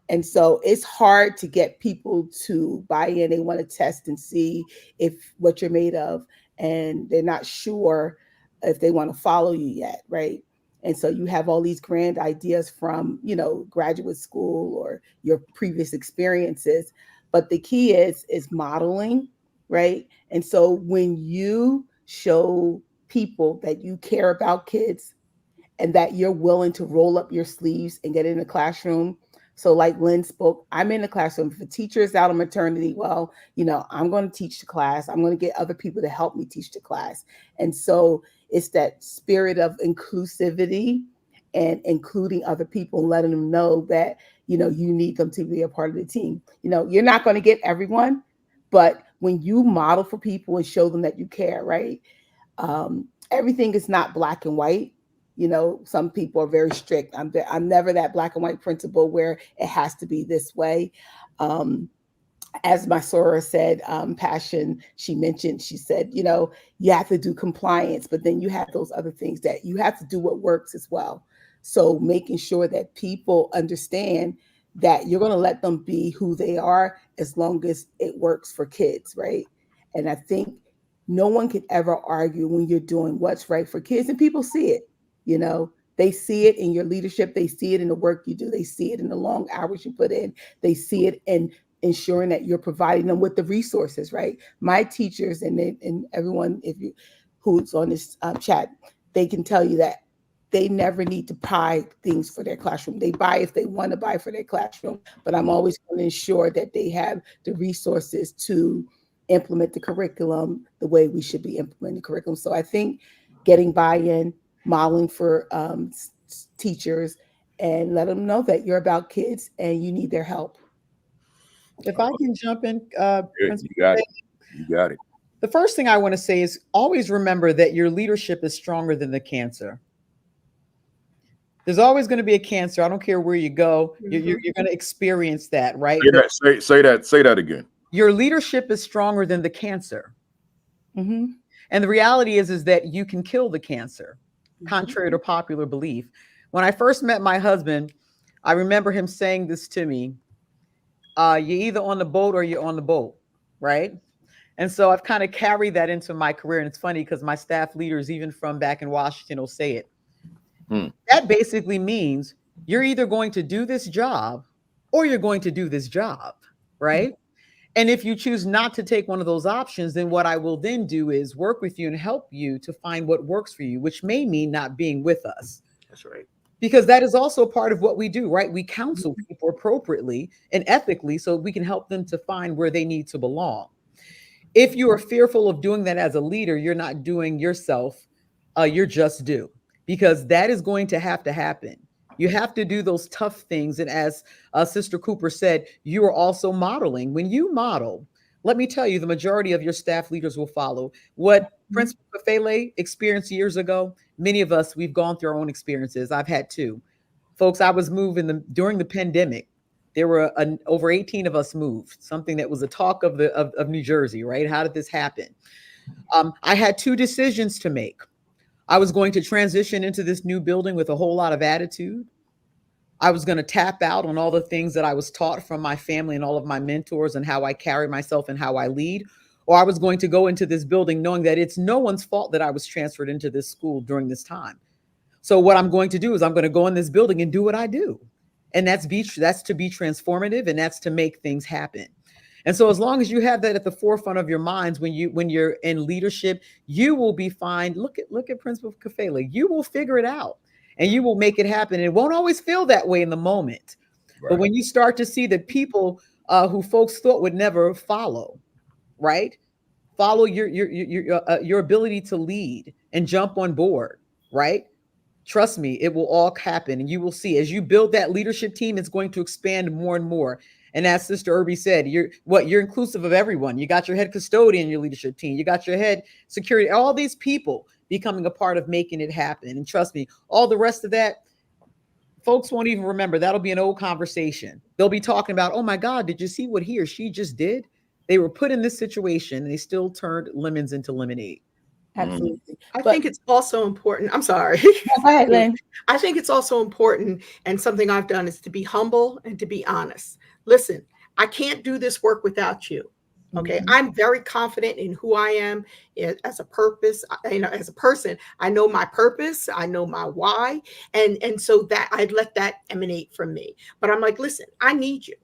And so it's hard to get people to buy in. They want to test and see if what you're made of, and they're not sure if they want to follow you yet, right? And so you have all these grand ideas from, graduate school or your previous experiences. But the key is modeling, right? And so when you show people that you care about kids and that you're willing to roll up your sleeves and get in the classroom. So like Lynn spoke, I'm in the classroom. If a teacher is out on maternity, well, I'm going to teach the class. I'm going to get other people to help me teach the class. And so it's that spirit of inclusivity and including other people and letting them know that, you need them to be a part of the team. You're not going to get everyone, but when you model for people and show them that you care, right? Everything is not black and white. Some people are very strict. I'm never that black and white principal where it has to be this way. As my soror said, Passion, she said, you have to do compliance, but then you have those other things that you have to do what works as well. So making sure that people understand that you're going to let them be who they are as long as it works for kids, right? And I think no one could ever argue when you're doing what's right for kids, and people see it. They see it in your leadership. They see it in the work you do. They see it in the long hours you put in. They see it in ensuring that you're providing them with the resources, right? My teachers and everyone who's on this chat, they can tell you that they never need to buy things for their classroom. They buy if they want to buy for their classroom, but I'm always going to ensure that they have the resources to implement the curriculum the way we should be implementing the curriculum. So I think getting buy-in, modeling for teachers, and let them know that you're about kids and you need their help. If I can jump in, You got it. You got it. The first thing I want to say is always remember that your leadership is stronger than the cancer. There's always going to be a cancer. I don't care where you go. You're going to experience that, right? Say that again. Your leadership is stronger than the cancer. Mm-hmm. And the reality is that you can kill the cancer, contrary to popular belief. When I first met my husband, I remember him saying this to me, you're either on the boat or you're on the boat, right? And so I've kind of carried that into my career. And it's funny because my staff leaders, even from back in Washington, will say it. That basically means you're either going to do this job or you're going to do this job, right? And if you choose not to take one of those options, then what I will then do is work with you and help you to find what works for you, which may mean not being with us. That's right. Because that is also part of what we do, right? We counsel people appropriately and ethically so we can help them to find where they need to belong. If you are fearful of doing that as a leader, you're not doing yourself your just due, because that is going to happen. You have to do those tough things. And as Sister Cooper said, you are also modeling. When you model, let me tell you, the majority of your staff leaders will follow. What Principal Kafele experienced years ago, many of us, we've gone through our own experiences. I've had two. Folks, I was moved during the pandemic. There were over 18 of us moved, something that was a talk of New Jersey, right? How did this happen? I had two decisions to make. I was going to transition into this new building with a whole lot of attitude. I was going to tap out on all the things that I was taught from my family and all of my mentors and how I carry myself and how I lead. Or I was going to go into this building knowing that it's no one's fault that I was transferred into this school during this time. So what I'm going to do is I'm going to go in this building and do what I do. And that's to be transformative, and that's to make things happen. And so as long as you have that at the forefront of your minds, when you're in leadership, you will be fine. Look at Principal Kafele. You will figure it out and you will make it happen. It won't always feel that way in the moment. Right. But when you start to see that people who folks thought would never follow, right? Follow your ability to lead and jump on board, right? Trust me, it will all happen. And you will see as you build that leadership team, it's going to expand more and more. And as Sister Irby said, you're inclusive of everyone. You got your head custodian, your leadership team. You got your head security, all these people becoming a part of making it happen. And trust me, all the rest of that, folks won't even remember. That'll be an old conversation. They'll be talking about, oh my God, did you see what he or she just did? They were put in this situation and they still turned lemons into lemonade. Absolutely. I But think it's also important. I'm sorry. go ahead, Lynn. I think it's also important, and something I've done is to be humble and to be honest. Listen, I can't do this work without you. Okay, Mhm. I'm very confident in who I am as a purpose. As a person, I know my purpose. I know my why, and so that I let that emanate from me. But I'm like, listen, I need you.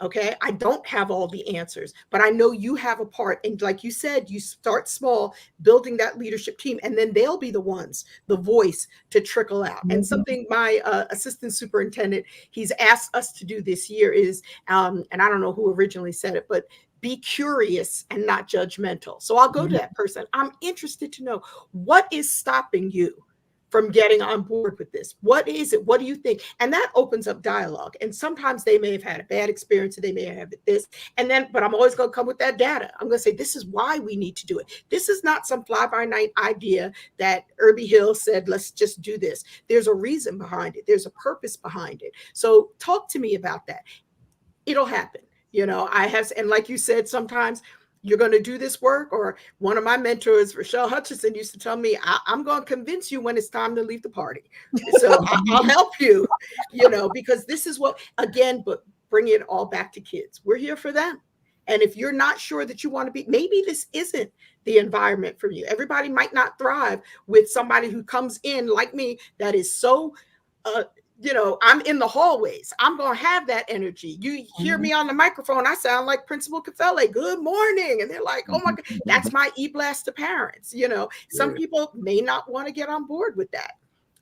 Okay, I don't have all the answers, but I know you have a part. And like you said, you start small, building that leadership team, and then they'll be the ones, the voice to trickle out. And Mhm. something my assistant superintendent, he's asked us to do this year is, and I don't know who originally said it, but be curious and not judgmental. So I'll go to that person. I'm interested to know, what is stopping you from getting on board with this? What is it? What do you think? And that opens up dialogue. And sometimes they may have had a bad experience, or they may have this. And then, but I'm always going to come with that data. I'm going to say, this is why we need to do it. This is not some fly by night idea that Irby Hill said, let's just do this. There's a reason behind it. There's a purpose behind it. So talk to me about that. It'll happen. I have, and like you said, sometimes you're going to do this work. Or one of my mentors, Rochelle Hutchinson, used to tell me, I'm going to convince you when it's time to leave the party. So I'll help you, because this is what, again, but bring it all back to kids. We're here for them. And if you're not sure that you want to be, maybe this isn't the environment for you. Everybody might not thrive with somebody who comes in like me that is so I'm in the hallways. I'm going to have that energy. You hear me on the microphone, I sound like Principal Kafele. Good morning. And they're like, oh my God, that's my e-blast to parents. Some people may not want to get on board with that.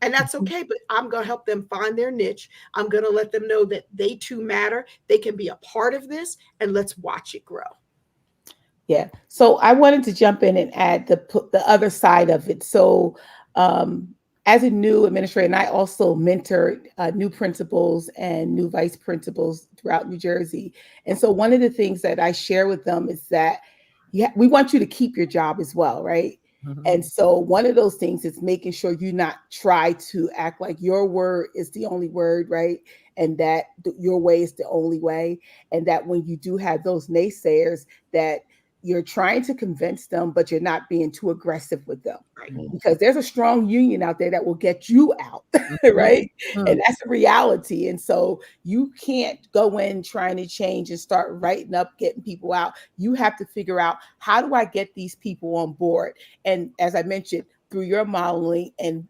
And that's okay, but I'm going to help them find their niche. I'm going to let them know that they too matter. They can be a part of this, and let's watch it grow. Yeah. So I wanted to jump in and add the other side of it. So as a new administrator, and I also mentored new principals and new vice principals throughout New Jersey. And so one of the things that I share with them is that we want you to keep your job as well, right? Mm-hmm. And so one of those things is making sure you not try to act like your word is the only word, right? And that your way is the only way. And that when you do have those naysayers, that you're trying to convince them, but you're not being too aggressive with them, right? Because there's a strong union out there that will get you out, right? Mm-hmm. And that's a reality. And so you can't go in trying to change and start writing up, getting people out. You have to figure out, how do I get these people on board? And as I mentioned, through your modeling and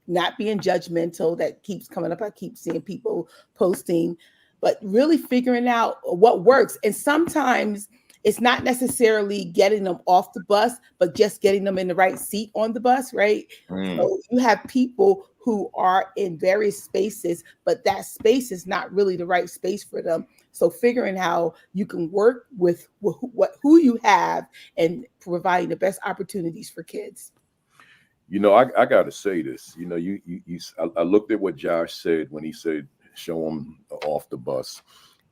not being judgmental, that keeps coming up. I keep seeing people posting, but really figuring out what works. And sometimes it's not necessarily getting them off the bus, but just getting them in the right seat on the bus, right? So you have people who are in various spaces, but that space is not really the right space for them. So figuring how you can work with who you have and providing the best opportunities for kids. I got to say this. I looked at what Josh said when he said, show them off the bus,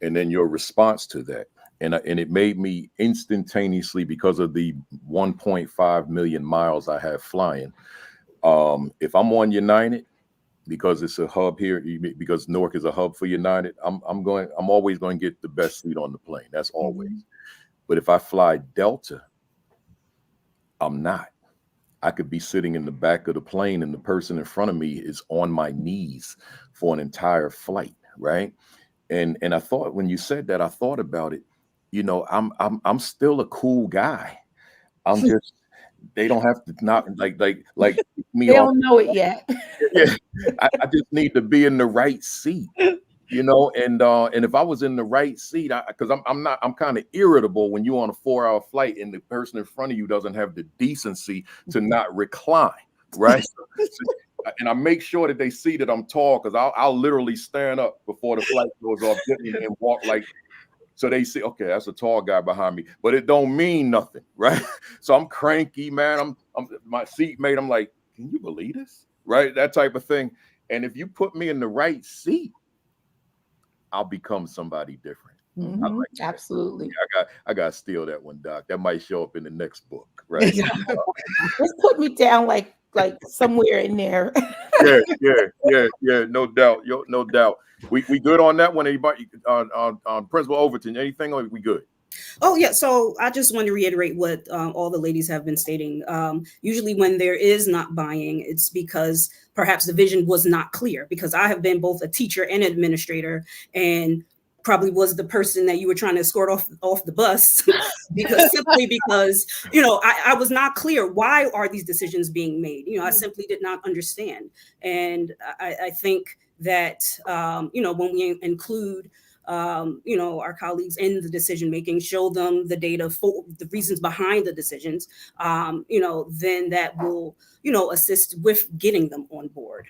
and then your response to that. And it made me instantaneously, because of the 1.5 million miles I have flying. If I'm on United, because it's a hub here, because Newark is a hub for United, I'm always going to get the best seat on the plane. That's always. Mm-hmm. But if I fly Delta, I'm not. I could be sitting in the back of the plane and the person in front of me is on my knees for an entire flight, right? And I thought, when you said that, I thought about it. I'm still a cool guy. I'm just, they don't have to not like me. They don't know it yet. Yeah, I just need to be in the right seat, and if I was in the right seat, because I'm kind of irritable when you're on a 4-hour flight and the person in front of you doesn't have the decency to not recline, right? And I make sure that they see that I'm tall, because I'll literally stand up before the flight goes off and walk like. So they say, okay, that's a tall guy behind me, but it don't mean nothing, right? So I'm cranky, man. I'm my seatmate. I'm like, can you believe this, right? That type of thing. And if you put me in the right seat, I'll become somebody different. Mm-hmm. Like absolutely. Yeah, I got to steal that one, Doc. That might show up in the next book, right? Just put me down like somewhere in there. Yeah. No doubt. No doubt. We good on that one. Anybody on Principal Overton? Anything? Or we good? Oh, yeah. So I just want to reiterate what all the ladies have been stating. Usually when there is not buying, it's because perhaps the vision was not clear, because I have been both a teacher and administrator, and probably was the person that you were trying to escort off the bus because I was not clear. Why are these decisions being made? I simply did not understand. And I think that when we include our colleagues in the decision making, show them the data for the reasons behind the decisions, then that will, assist with getting them on board.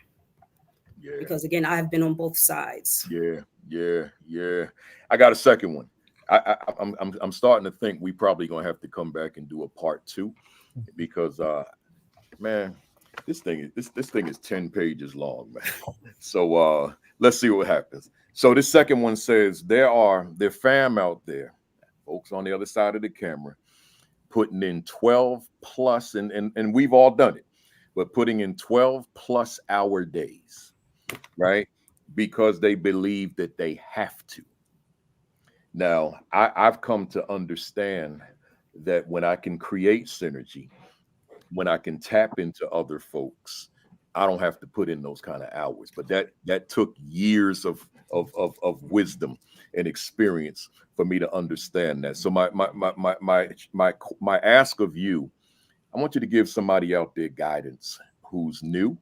Yeah. Because again, I have been on both sides. Yeah. I got a second one. I'm starting to think we probably gonna have to come back and do a part 2, because man, this thing is 10 pages long, man. So let's see what happens. So this second one says there's fam out there, folks on the other side of the camera, putting in 12 plus, and we've all done it, but putting in 12 plus hour days, right? Because they believe that they have to. Now, I've come to understand that when I can create synergy, when I can tap into other folks, I don't have to put in those kind of hours. But that took years of wisdom and experience for me to understand that. So my ask of you, I want you to give somebody out there guidance who's new,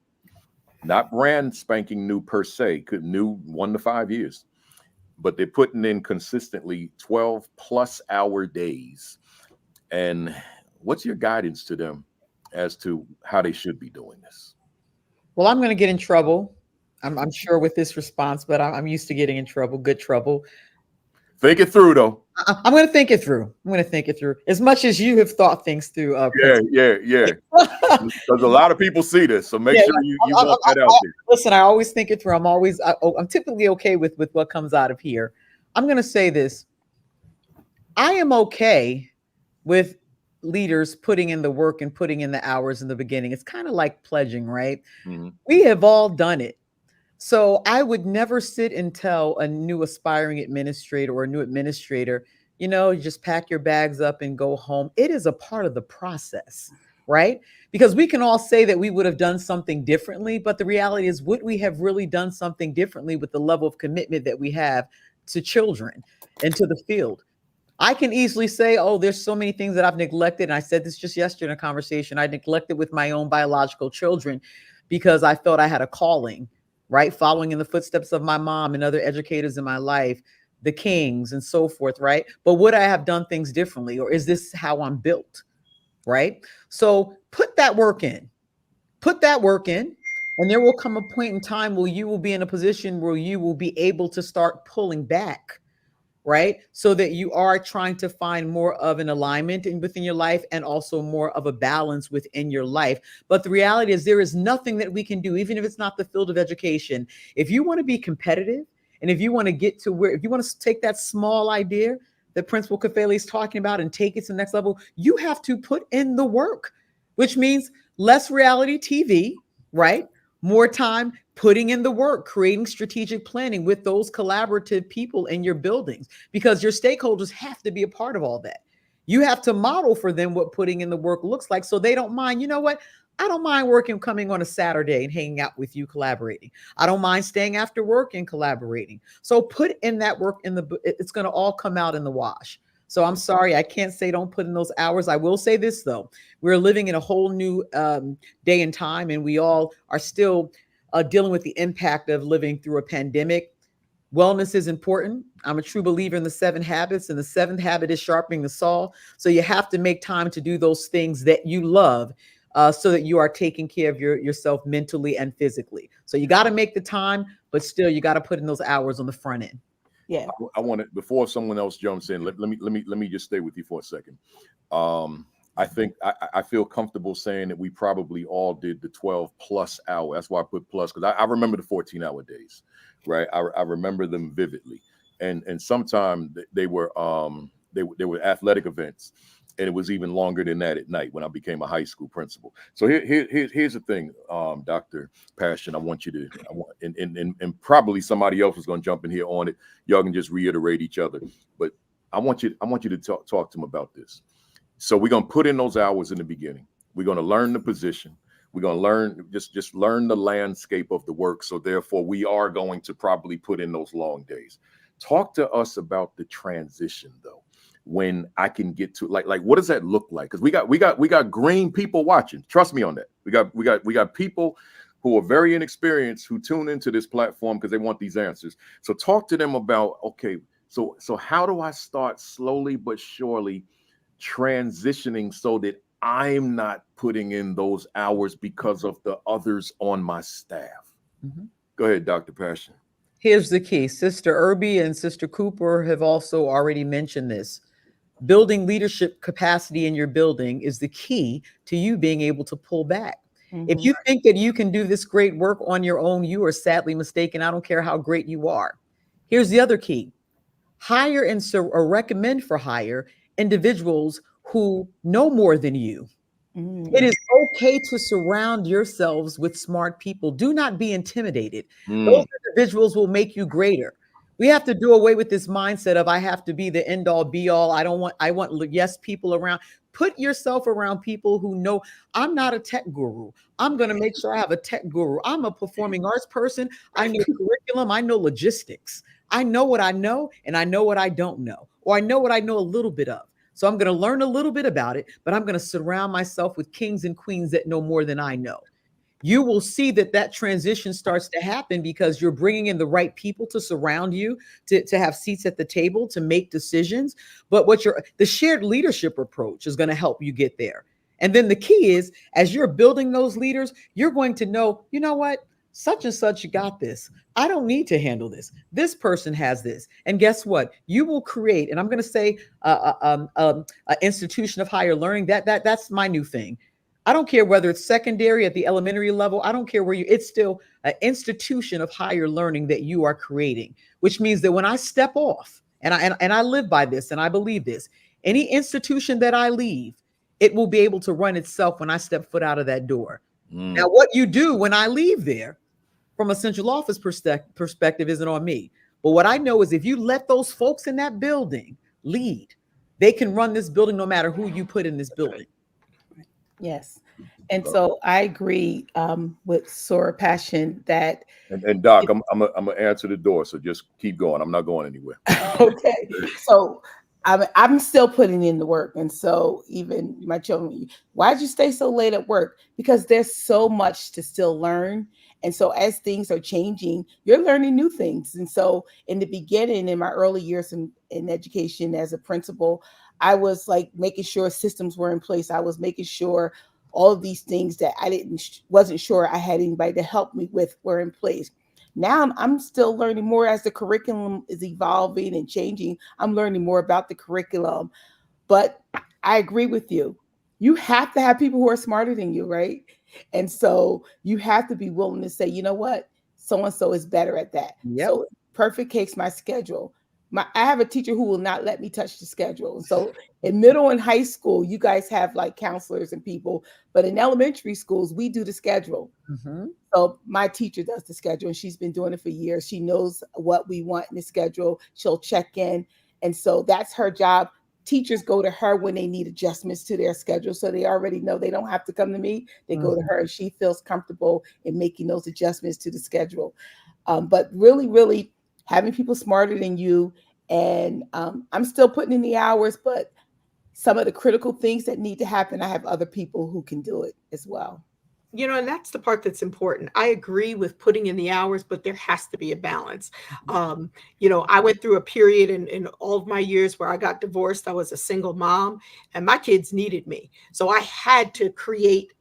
not brand spanking new per se, could new 1 to 5 years, but they're putting in consistently 12 plus hour days. And what's your guidance to them as to how they should be doing this? Well, I'm going to get in trouble, I'm sure, with this response, but I'm used to getting in trouble, good trouble. Think it through, though. I'm going to think it through. As much as you have thought things through. Yeah. Because a lot of people see this, so make sure you want that out there. Listen, I always think it through. I'm typically okay with what comes out of here. I'm going to say this. I am okay with leaders putting in the work and putting in the hours in the beginning. It's kind of like pledging, right? Mm-hmm. We have all done it. So I would never sit and tell a new aspiring administrator or a new administrator, you just pack your bags up and go home. It is a part of the process, right? Because we can all say that we would have done something differently, but the reality is, would we have really done something differently with the level of commitment that we have to children and to the field? I can easily say, oh, there's so many things that I've neglected. And I said this just yesterday in a conversation. I neglected with my own biological children because I felt I had a calling, right? Following in the footsteps of my mom and other educators in my life, the Kings and so forth, right? But would I have done things differently? Or is this how I'm built, right? So put that work in. And there will come a point in time where you will be in a position where you will be able to start pulling back, right? So that you are trying to find more of an alignment within your life and also more of a balance within your life. But the reality is, there is nothing that we can do, even if it's not the field of education. If you want to be competitive, and if you want to get to if you want to take that small idea that Principal Kafele is talking about and take it to the next level, you have to put in the work, which means less reality TV, right? More time putting in the work, creating strategic planning with those collaborative people in your buildings, because your stakeholders have to be a part of all that. You have to model for them what putting in the work looks like, so they don't mind. You know what? I don't mind coming on a Saturday and hanging out with you, collaborating. I don't mind staying after work and collaborating. So put in that work it's going to all come out in the wash. So I'm sorry, I can't say don't put in those hours. I will say this, though. We're living in a whole new day and time, and we all are still dealing with the impact of living through a pandemic. Wellness is important. I'm a true believer in the 7 habits, and the 7th habit is sharpening the saw. So you have to make time to do those things that you love, so that you are taking care of yourself mentally and physically. So you got to make the time, but still you got to put in those hours on the front end. Yeah. I want to, before someone else jumps in, let me just stay with you for a second. I think I feel comfortable saying that we probably all did the 12 plus hour. That's why I put plus, because I remember the 14-hour days, right? I remember them vividly, and sometimes they were athletic events, and it was even longer than that at night when I became a high school principal. So here's the thing, Dr. Passion. I want you to, and probably somebody else is going to jump in here on it. Y'all can just reiterate each other. But I want you to talk to them about this. So we're going to put in those hours in the beginning. We're going to learn the position. We're going to learn, just learn the landscape of the work. So therefore we are going to probably put in those long days. Talk to us about the transition though. When I can get to like what does that look like? Because we got green people watching. Trust me on that. We got people who are very inexperienced who tune into this platform because they want these answers. So talk to them about, okay, so how do I start slowly but surely transitioning so that I'm not putting in those hours because of the others on my staff? Mm-hmm. Go ahead, Dr. Passion. Here's the key. Sister Irby and Sister Cooper have also already mentioned this. Building leadership capacity in your building is the key to you being able to pull back. Mm-hmm. If you think that you can do this great work on your own, you are sadly mistaken. I don't care how great you are. Here's the other key. Hire and or recommend for hire individuals who know more than you. Mm-hmm. It is okay to surround yourselves with smart people. Do not be intimidated. Those individuals will make you greater. We have to do away with this mindset of I have to be the end all be all. I want yes people around. Put yourself around people who know. I'm not a tech guru. I'm going to make sure I have a tech guru. I'm a performing arts person. I know curriculum. I know logistics. I know what I know and I know what I don't know, or I know what I know a little bit of. So I'm going to learn a little bit about it, but I'm going to surround myself with kings and queens that know more than I know. You will see that transition starts to happen because you're bringing in the right people to surround you, to have seats at the table, to make decisions. But the shared leadership approach is going to help you get there. And then the key is, as you're building those leaders, you're going to know, you know what? Such and such got this. I don't need to handle this. This person has this. And guess what? You will create, and I'm going to say an institution of higher learning. That's my new thing. I don't care whether it's secondary at the elementary level. I don't care where it's still an institution of higher learning that you are creating, which means that when I step off, and I live by this and I believe this, any institution that I leave, it will be able to run itself when I step foot out of that door. Now, what you do when I leave there from a central office perspective isn't on me. But what I know is if you let those folks in that building lead, they can run this building no matter who you put in this building. Yes. And so I agree with Sora Passion that. And Doc, I'm gonna answer the door. So just keep going. I'm not going anywhere. Okay. So I'm still putting in the work. And so even my children, why'd you stay so late at work? Because there's so much to still learn. And so as things are changing, you're learning new things. And so in the beginning, in my early years in education as a principal, I was like making sure systems were in place. I was making sure all of these things that I wasn't sure I had anybody to help me with were in place. Now I'm still learning more as the curriculum is evolving and changing. I'm learning more about the curriculum. But I agree with you. You have to have people who are smarter than you, right? And so you have to be willing to say, you know what? So-and-so is better at that. Yep. So perfect case, my schedule. I have a teacher who will not let me touch the schedule. So in middle and high school, you guys have like counselors and people, but in elementary schools, we do the schedule. Mm-hmm. So my teacher does the schedule and she's been doing it for years. She knows what we want in the schedule. She'll check in. And so that's her job. Teachers go to her when they need adjustments to their schedule. So they already know they don't have to come to me. They go to her and she feels comfortable in making those adjustments to the schedule. But really, really having people smarter than you. And I'm still putting in the hours, but some of the critical things that need to happen, I have other people who can do it as well. You know, and that's the part that's important. I agree with putting in the hours, but there has to be a balance. You know, I went through a period in all of my years where I got divorced. I was a single mom and my kids needed me. So I had to create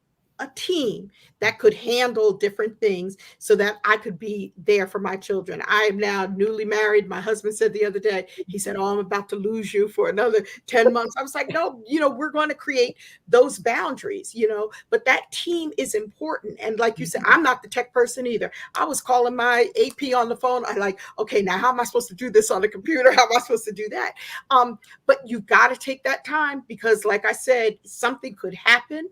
a team that could handle different things so that I could be there for my children. I am now newly married. My husband said the other day, he said, "Oh, I'm about to lose you for another 10 months. I was like, no, you know, we're going to create those boundaries, you know, but that team is important. And like you said, I'm not the tech person either. I was calling my AP on the phone. I like, okay, now how am I supposed to do this on the computer? How am I supposed to do that? But you got to take that time because like I said, something could happen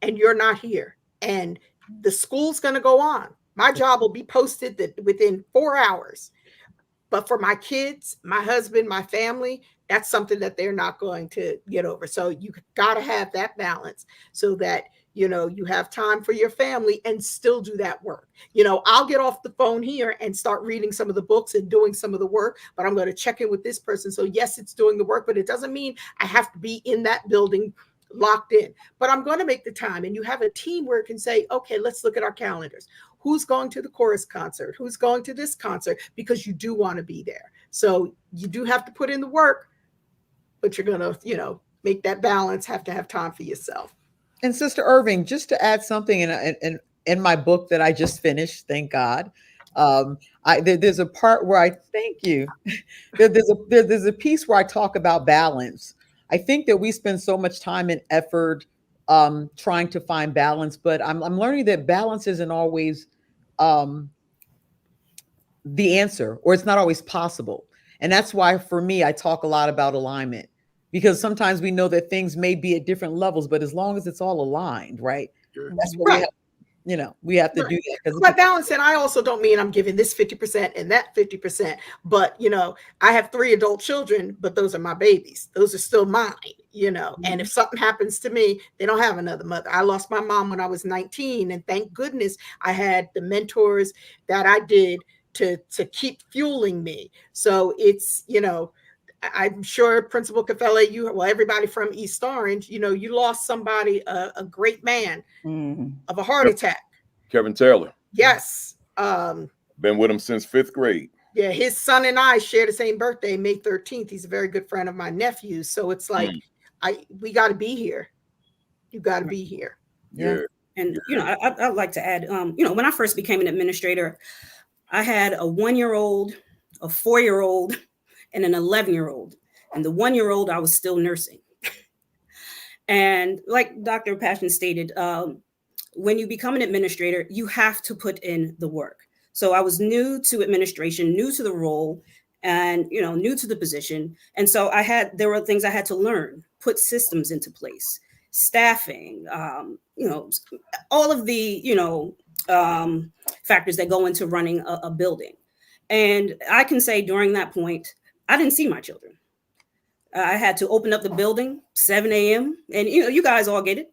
and you're not here and the school's going to go on. My job will be posted that within 4 hours. But for my kids, my husband, my family, that's something that they're not going to get over. So you got to have that balance so that, you know, you have time for your family and still do that work. You know, I'll get off the phone here and start reading some of the books and doing some of the work, but I'm going to check in with this person. So yes, it's doing the work, but it doesn't mean I have to be in that building locked in, but I'm going to make the time. And you have a team where it can say, okay, let's look at our calendars. Who's going to the chorus concert? Who's going to this concert? Because you do want to be there. So you do have to put in the work, but you're going to, you know, make that balance, have to have time for yourself. And Sister Irving, just to add something in my book that I just finished, thank God, there's a part where I thank you. There's a piece where I talk about balance. I think that we spend so much time and effort trying to find balance, but I'm learning that balance isn't always the answer, or it's not always possible. And that's why for me, I talk a lot about alignment, because sometimes we know that things may be at different levels, but as long as it's all aligned, right? That's what we have, you know, we have to do that. By balance, and I also don't mean I'm giving this 50% and that 50%, but, you know, I have 3 adult children, but those are my babies. Those are still mine, you know, and if something happens to me, they don't have another mother. I lost my mom when I was 19, and thank goodness I had the mentors that I did to keep fueling me. So it's, you know, I'm sure Principal Kafele, everybody from East Orange, you know, you lost somebody, a great man of a heart attack. Kevin Taylor. Yes. Been with him since 5th grade. Yeah, his son and I share the same birthday, May 13th. He's a very good friend of my nephew. So it's like, we got to be here. You got to be here. Yeah. And, you know, I'd like to add, you know, when I first became an administrator, I had a 1-year-old, a 4-year-old, and an 11-year-old. And the 1-year-old, I was still nursing. And like Dr. Passion stated, when you become an administrator, you have to put in the work. So I was new to administration, new to the role, and, you know, new to the position. And so there were things I had to learn, put systems into place, staffing, you know, all of the, you know, factors that go into running a building. And I can say during that point, I didn't see my children. I had to open up the building 7 a.m. And, you know, you guys all get it.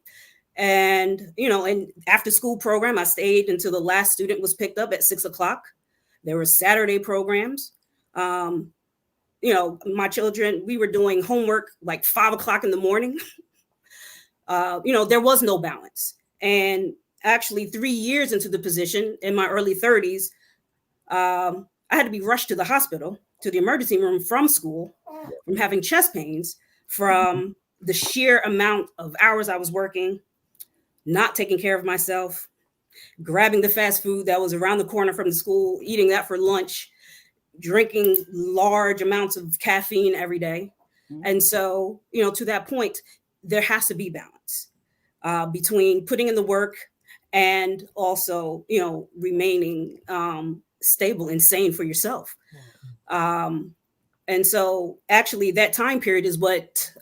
And, you know, and after school program, I stayed until the last student was picked up at 6 o'clock. There were Saturday programs. You know, my children, we were doing homework like 5 o'clock in the morning. You know, there was no balance. And actually 3 years into the position in my early 30s, I had to be rushed to the hospital, to the emergency room from school, from having chest pains, from the sheer amount of hours I was working, not taking care of myself, grabbing the fast food that was around the corner from the school, eating that for lunch, drinking large amounts of caffeine every day. And so, you know, to that point, there has to be balance between putting in the work and also, you know, remaining stable and sane for yourself. And so actually that time period is what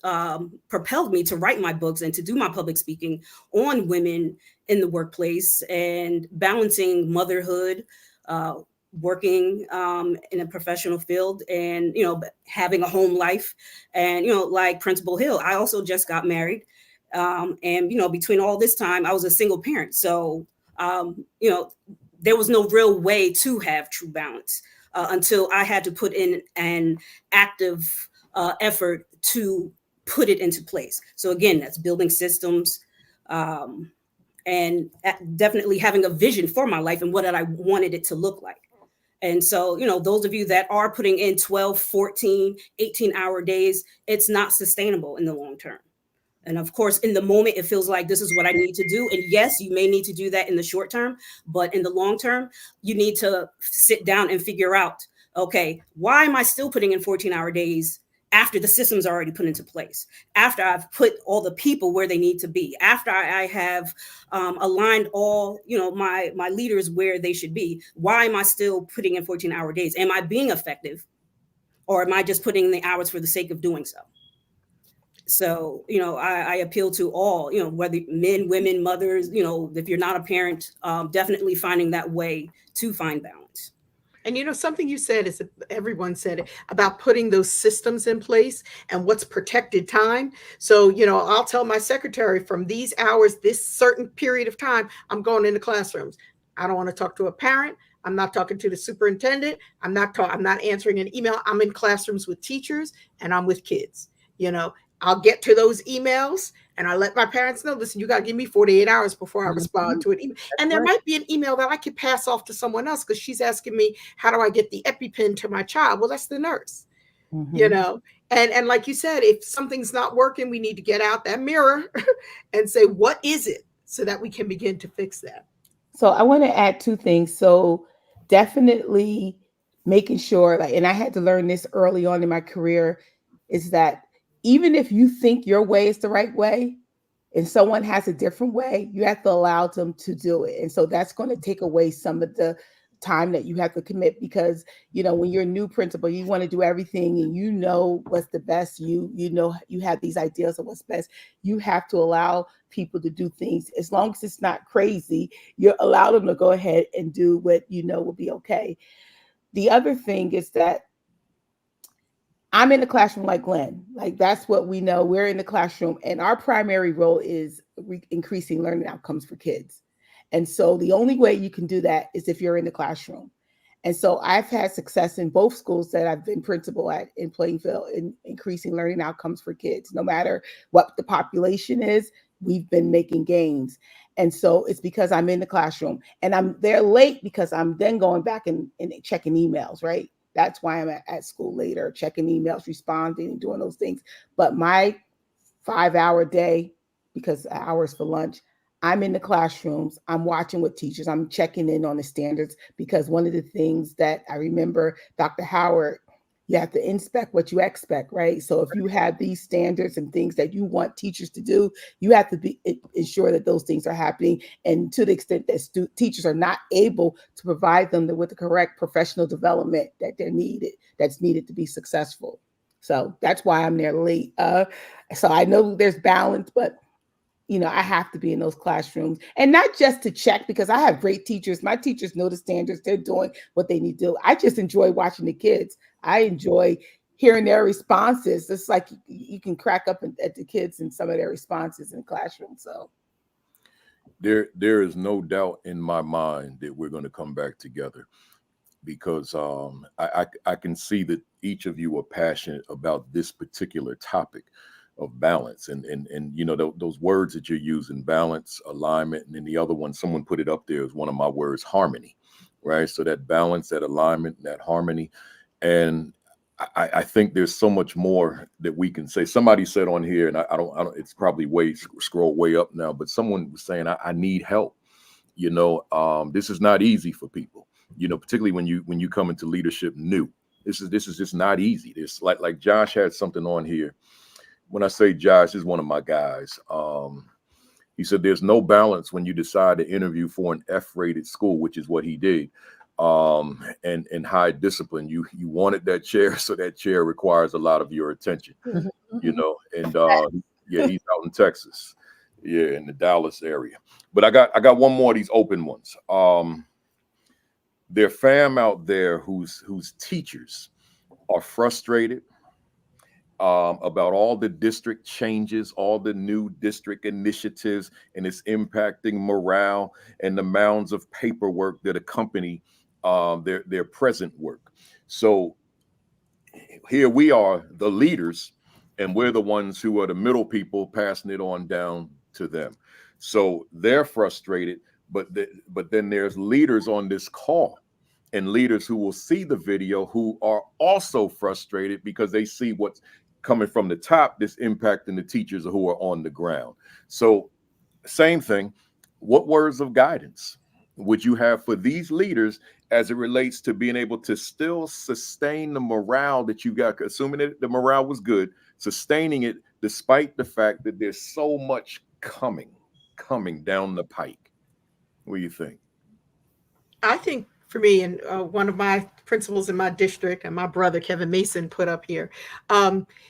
propelled me to write my books and to do my public speaking on women in the workplace and balancing motherhood, working in a professional field, and, you know, having a home life. And, you know, like Principal Hill, I also just got married. And, you know, between all this time, I was a single parent. So, you know, there was no real way to have true balance until I had to put in an active effort to put it into place. So again, that's building systems and definitely having a vision for my life and what I wanted it to look like. And so, you know, those of you that are putting in 12, 14, 18-hour days, it's not sustainable in the long term. And of course, in the moment, it feels like this is what I need to do. And yes, you may need to do that in the short term, but in the long term, you need to sit down and figure out, okay, why am I still putting in 14-hour days after the systems are already put into place, after I've put all the people where they need to be, after I have aligned all, you know, my leaders where they should be? Why am I still putting in 14-hour days? Am I being effective, or am I just putting in the hours for the sake of doing so? So, you know, I appeal to all, you know, whether men, women, mothers, you know, if you're not a parent, definitely finding that way to find balance. And something you said is, everyone said it, about putting those systems in place and what's protected time. So, I'll tell my secretary, from these hours, this certain period of time, I'm going into classrooms. I don't want to talk to a parent. I'm not talking to the superintendent. I'm not answering an email. I'm in classrooms with teachers and I'm with kids. I'll get to those emails and I let my parents know, listen, you got to give me 48 hours before I respond to an email. And there might be an email that I could pass off to someone else because she's asking me, how do I get the EpiPen to my child? Well, that's the nurse, And like you said, if something's not working, we need to get out that mirror and say, what is it? So that we can begin to fix that. So I want to add two things. So definitely making sure, and I had to learn this early on in my career, is that even if you think your way is the right way and someone has a different way, you have to allow them to do it. And so that's going to take away some of the time that you have to commit, because when you're a new principal, you want to do everything and what's the best. You have these ideas of what's best. You have to allow people to do things as long as it's not crazy. You allow them to go ahead and do what will be okay. The other thing is that I'm in the classroom like Lynn. Like, that's what we know. We're in the classroom and our primary role is increasing learning outcomes for kids. And so the only way you can do that is if you're in the classroom. And so I've had success in both schools that I've been principal at in Plainfield in increasing learning outcomes for kids. No matter what the population is, we've been making gains. And so it's because I'm in the classroom and I'm there late because I'm then going back and checking emails, right? That's why I'm at school later, checking emails, responding, and doing those things. But my 5-hour day, because hours for lunch, I'm in the classrooms, I'm watching with teachers, I'm checking in on the standards, because one of the things that I remember, Dr. Howard, you have to inspect what you expect, right? So if you have these standards and things that you want teachers to do, you have to ensure that those things are happening. And to the extent that teachers are not able to provide them with the correct professional development that's needed to be successful. So that's why I'm there late. So I know there's balance, but I have to be in those classrooms, and not just to check, because I have great teachers. My teachers know the standards. They're doing what they need to do. I just enjoy watching the kids. I enjoy hearing their responses. It's like you can crack up at the kids and some of their responses in the classroom. So there is no doubt in my mind that we're going to come back together, because I can see that each of you are passionate about this particular topic of balance, and those words that you're using, balance, alignment, and then the other one, someone put it up there as one of my words, harmony, right? So that balance, that alignment, that harmony. And I think there's so much more that we can say. Somebody said on here, and I don't it's probably scroll way up now, but someone was saying, I need help. This is not easy for people, particularly when you come into leadership new. This is just not easy. It's like Josh had something on here. When I say Josh is one of my guys, he said there's no balance when you decide to interview for an F-rated school, which is what he did, and high discipline. You wanted that chair, so that chair requires a lot of your attention, and yeah, he's out in Texas, in the Dallas area. But I got one more of these open ones. There are fam out there whose teachers are frustrated about all the district changes, all the new district initiatives, and it's impacting morale and the mounds of paperwork that accompany their present work. So here we are, the leaders, and we're the ones who are the middle people passing it on down to them. So they're frustrated, but then there's leaders on this call, and leaders who will see the video who are also frustrated because they see what's coming from the top that's impacting the teachers who are on the ground. So same thing, what words of guidance would you have for these leaders as it relates to being able to still sustain the morale that you got, assuming that the morale was good, sustaining it despite the fact that there's so much coming down the pike? What do you think? I think for me, and one of my principals in my district, and my brother Kevin Mason put up here,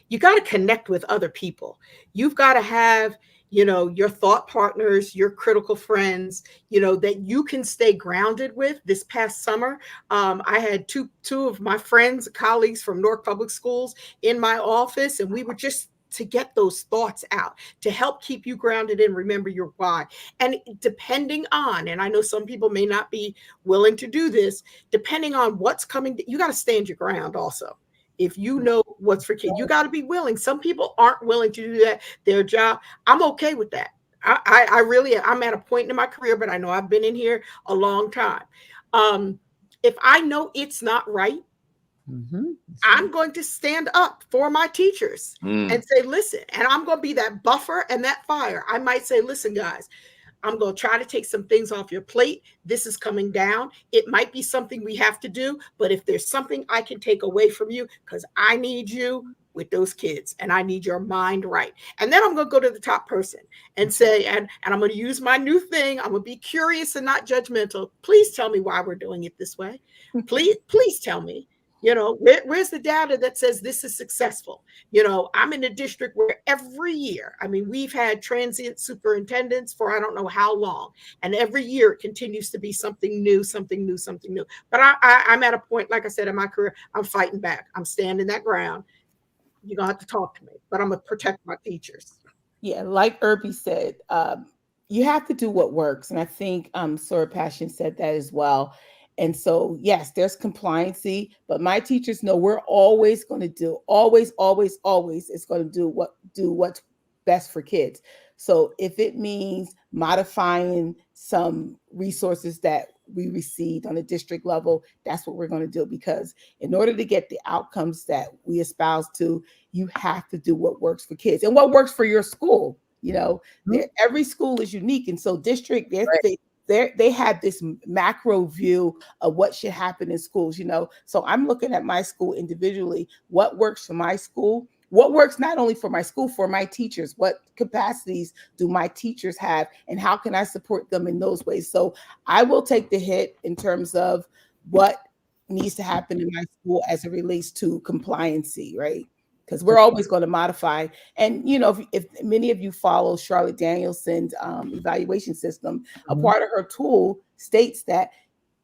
you got to connect with other people. You've got to have your thought partners, your critical friends, that you can stay grounded with. This past summer, I had two of my friends, colleagues from Newark Public Schools in my office, and we were just to get those thoughts out, to help keep you grounded and remember your why. And depending on, and I know some people may not be willing to do this, depending on what's coming, you got to stand your ground also. If you know what's for kids, you got to be willing. Some people aren't willing to do that, their job. I'm okay with that. I really, I'm at a point in my career, but I know I've been in here a long time. If I know it's not right, I'm going to stand up for my teachers and say, listen, and I'm going to be that buffer and that fire. I might say, listen, guys, I'm going to try to take some things off your plate. This is coming down. It might be something we have to do, but if there's something I can take away from you, because I need you with those kids and I need your mind right. And then I'm going to go to the top person and say, and I'm going to use my new thing. I'm going to be curious and not judgmental. Please tell me why we're doing it this way. Please tell me. Where's the data that says this is successful? I'm in a district where every year, I mean, we've had transient superintendents for I don't know how long. And every year it continues to be something new. But I'm at a point, like I said, in my career, I'm fighting back. I'm standing that ground. You're going to have to talk to me, but I'm going to protect my teachers. Yeah, like Irby said, you have to do what works. And I think Sora Passion said that as well. And so, yes, there's compliancy, but my teachers know we're always going to do, always is going to do what's best for kids. So if it means modifying some resources that we received on a district level, that's what we're going to do, because in order to get the outcomes that we espouse to, you have to do what works for kids and what works for your school. Every school is unique. And so district, they have this macro view of what should happen in schools, So I'm looking at my school individually, what works for my school, what works not only for my school, for my teachers, what capacities do my teachers have, and how can I support them in those ways? So I will take the hit in terms of what needs to happen in my school as it relates to compliancy, right? Because we're always going to modify. And, if many of you follow Charlotte Danielson's evaluation system, a part of her tool states that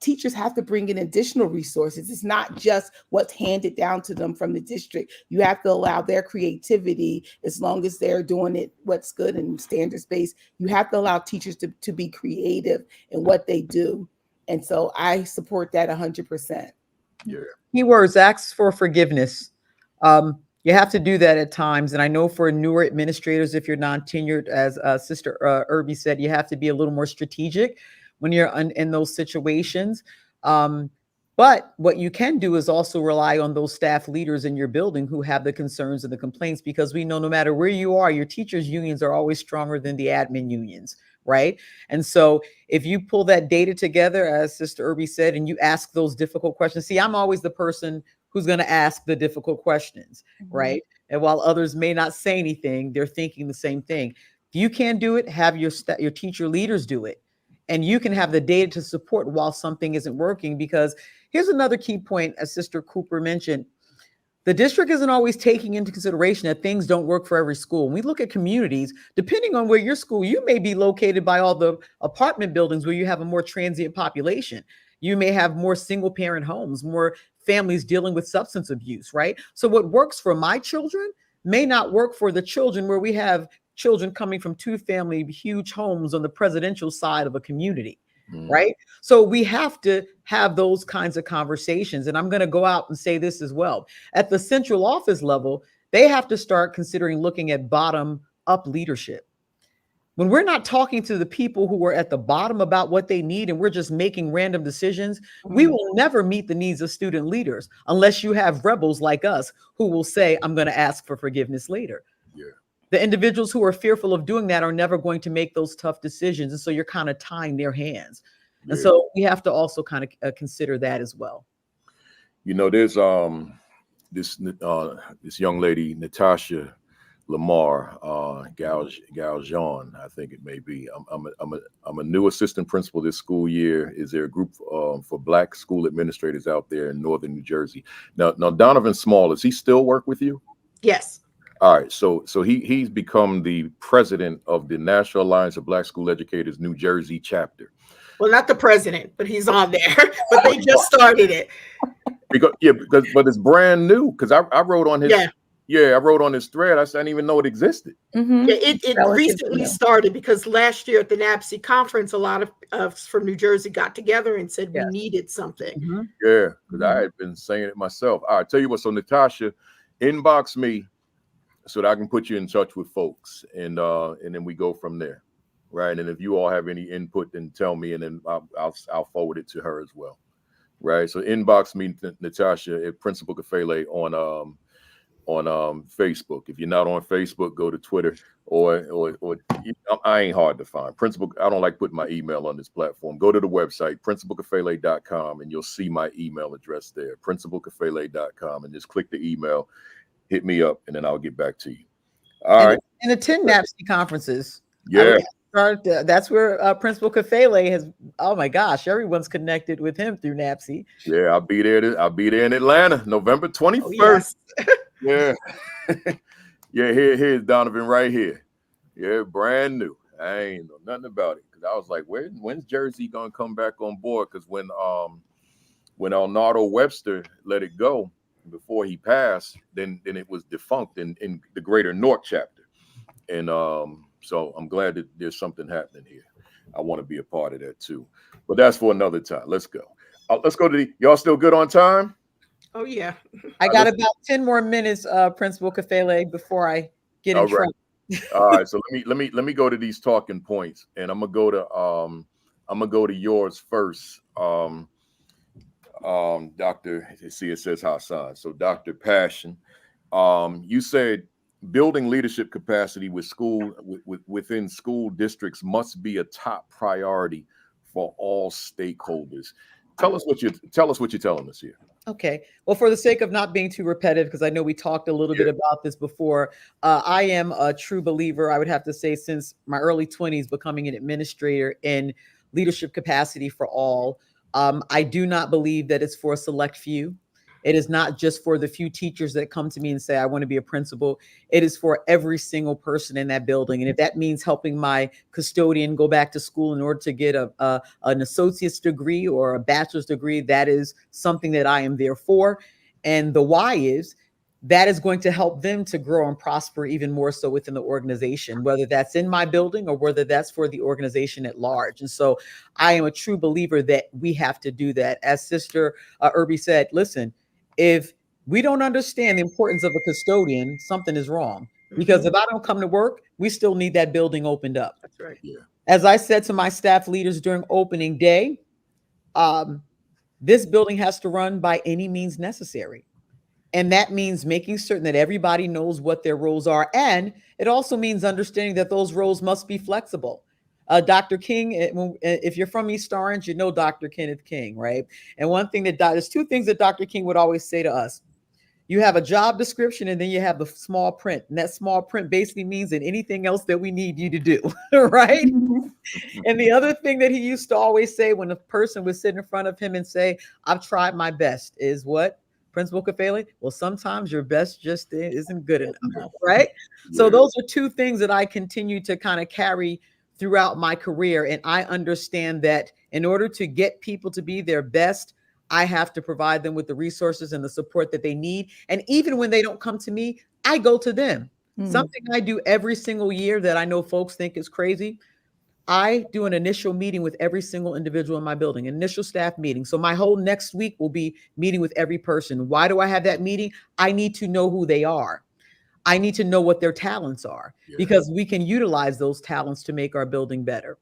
teachers have to bring in additional resources. It's not just what's handed down to them from the district. You have to allow their creativity, as long as they're doing it what's good and standards-based. You have to allow teachers to be creative in what they do. And so I support that 100%. Yeah. Keywords: ask for forgiveness. You have to do that at times. And I know for newer administrators, if you're non-tenured, as Sister Irby said, you have to be a little more strategic when you're in those situations. But what you can do is also rely on those staff leaders in your building who have the concerns and the complaints, because we know no matter where you are, your teachers' unions are always stronger than the admin unions, right? And so if you pull that data together, as Sister Irby said, and you ask those difficult questions, see, I'm always the person who's going to ask the difficult questions, right? And while others may not say anything, they're thinking the same thing. If you can't do it, have your teacher leaders do it. And you can have the data to support while something isn't working. Because here's another key point, as Sister Cooper mentioned, the district isn't always taking into consideration that things don't work for every school. When we look at communities, depending on where your school, you may be located by all the apartment buildings where you have a more transient population. You may have more single parent homes, more families dealing with substance abuse, right? So what works for my children may not work for the children where we have children coming from two-family huge homes on the presidential side of a community, right? So we have to have those kinds of conversations. And I'm going to go out and say this as well. At the central office level, they have to start considering looking at bottom-up leadership. When we're not talking to the people who are at the bottom about what they need, and we're just making random decisions, we will never meet the needs of student leaders unless you have rebels like us who will say, I'm going to ask for forgiveness later. Yeah. The individuals who are fearful of doing that are never going to make those tough decisions. And so you're kind of tying their hands. And so we have to also kind of consider that as well. There's this young lady, Natasha Lamar Galjean, I think it may be. I'm a new assistant principal this school year. Is there a group for Black school administrators out there in northern New Jersey? Now Donovan Small, does he still work with you? Yes. All right, so he's become the president of the National Alliance of Black School Educators New Jersey chapter. Well, not the president, but he's on there. But they just started it. But it's brand new, because I wrote on his I wrote on his thread. I didn't even know it existed. Mhm. Yeah, it recently started because last year at the NAPSI conference, a lot of us from New Jersey got together and said we needed something. Yeah, because I had been saying it myself. All right, tell you what. So Natasha, inbox me so that I can put you in touch with folks, and then we go from there, right? And if you all have any input, then tell me, and then I'll forward it to her as well, right? So inbox me, Natasha, at Principal Kafele on Facebook. If you're not on Facebook, go to Twitter or I ain't hard to find. Principal, I don't like putting my email on this platform. Go to the website, principalkafele.com, and you'll see my email address there, principalkafele.com, and just click the email, hit me up, and then I'll get back to you. All right. And attend NAPSI conferences. Yeah. That's where Principal Kafele has. Oh my gosh, everyone's connected with him through NAPSI. Yeah, I'll be there. I'll be there in Atlanta, November 21st. Yeah. Yeah, here's Donovan right here. Yeah, brand new. I ain't know nothing about it, because I was like, when's Jersey gonna come back on board? Because when Arnaldo Webster let it go before he passed, then it was defunct in the Greater North chapter. And so I'm glad that there's something happening here. I want to be a part of that too. But that's for another time. Let's go. Let's go to y'all still good on time? Oh yeah. I got about 10 more minutes, Principal Kafele, before I get in trouble. All right. So let me go to these talking points, and I'm gonna go to yours first. Dr. See, it says Hasan. So Dr. Passion, you said building leadership capacity within school districts must be a top priority for all stakeholders. Tell us what you're telling us here. Okay. Well, for the sake of not being too repetitive, because I know we talked a little bit about this before, I am a true believer, I would have to say, since my early 20s, becoming an administrator in leadership capacity for all. I do not believe that it's for a select few. It is not just for the few teachers that come to me and say, I want to be a principal. It is for every single person in that building. And if that means helping my custodian go back to school in order to get an associate's degree or a bachelor's degree, that is something that I am there for. And the why is that is going to help them to grow and prosper even more so within the organization, whether that's in my building or whether that's for the organization at large. And so I am a true believer that we have to do that. As Sister Irby said, listen, if we don't understand the importance of a custodian, something is wrong. Because if I don't come to work, we still need that building opened up. That's right. Yeah. As I said to my staff leaders during opening day, this building has to run by any means necessary. And that means making certain that everybody knows what their roles are. And it also means understanding that those roles must be flexible. Dr. King, if you're from East Orange, you know Dr. Kenneth King, right? And one thing there's two things that Dr. King would always say to us. You have a job description, and then you have the small print. And that small print basically means that anything else that we need you to do, right? And the other thing that he used to always say when a person would sit in front of him and say, I've tried my best, is what? Principal Kafele? Well, sometimes your best just isn't good enough, right? So those are two things that I continue to kind of carry throughout my career. And I understand that in order to get people to be their best, I have to provide them with the resources and the support that they need. And even when they don't come to me, I go to them. Something I do every single year that I know folks think is crazy. I do an initial meeting with every single individual in my building, initial staff meeting. So my whole next week will be meeting with every person. Why do I have that meeting? I need to know who they are. I need to know what their talents are, because we can utilize those talents to make our building better.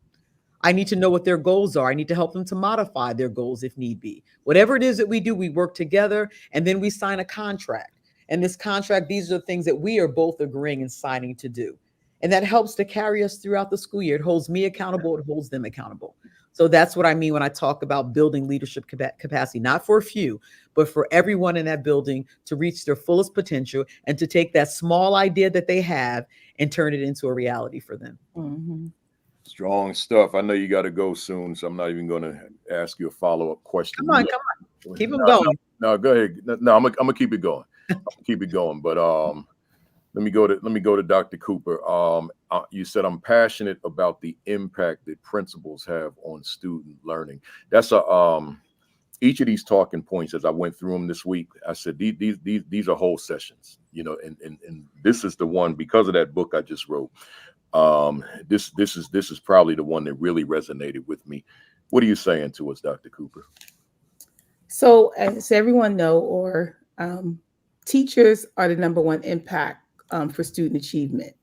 I need to know what their goals are. I need to help them to modify their goals if need be. Whatever it is that we do, we work together, and then we sign a contract. And this contract, these are the things that we are both agreeing and signing to do. And that helps to carry us throughout the school year. It holds me accountable. It holds them accountable. So that's what I mean when I talk about building leadership capacity, not for a few, but for everyone in that building to reach their fullest potential and to take that small idea that they have and turn it into a reality for them. Strong stuff. I know you got to go soon, so I'm not even going to ask you a follow-up question. Come on. Keep them going. No, go ahead. No, I'm gonna keep it going. Keep it going. But Let me go to Dr. Cooper. You said I'm passionate about the impact that principals have on student learning. That's each of these talking points, as I went through them this week, I said these are whole sessions, and this is the one, because of that book I just wrote. This is probably the one that really resonated with me. What are you saying to us, Dr. Cooper? So as everyone know, teachers are the number one impact for student achievement.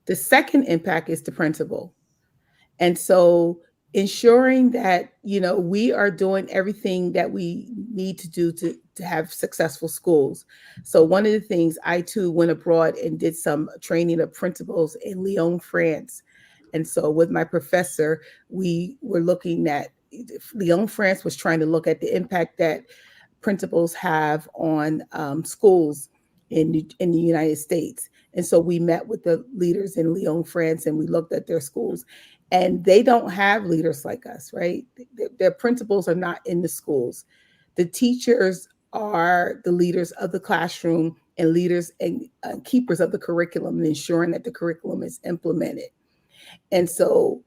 The second impact is the principal. And so ensuring that, we are doing everything that we need to do to have successful schools. So one of the things, I too went abroad and did some training of principals in Lyon, France. And so with my professor, we were looking at Lyon, France was trying to look at the impact that principals have on schools in the United States. And so we met with the leaders in Lyon, France, and we looked at their schools. And they don't have leaders like us, right? Their principals are not in the schools. The teachers are the leaders of the classroom and leaders and keepers of the curriculum, and ensuring that the curriculum is implemented. And so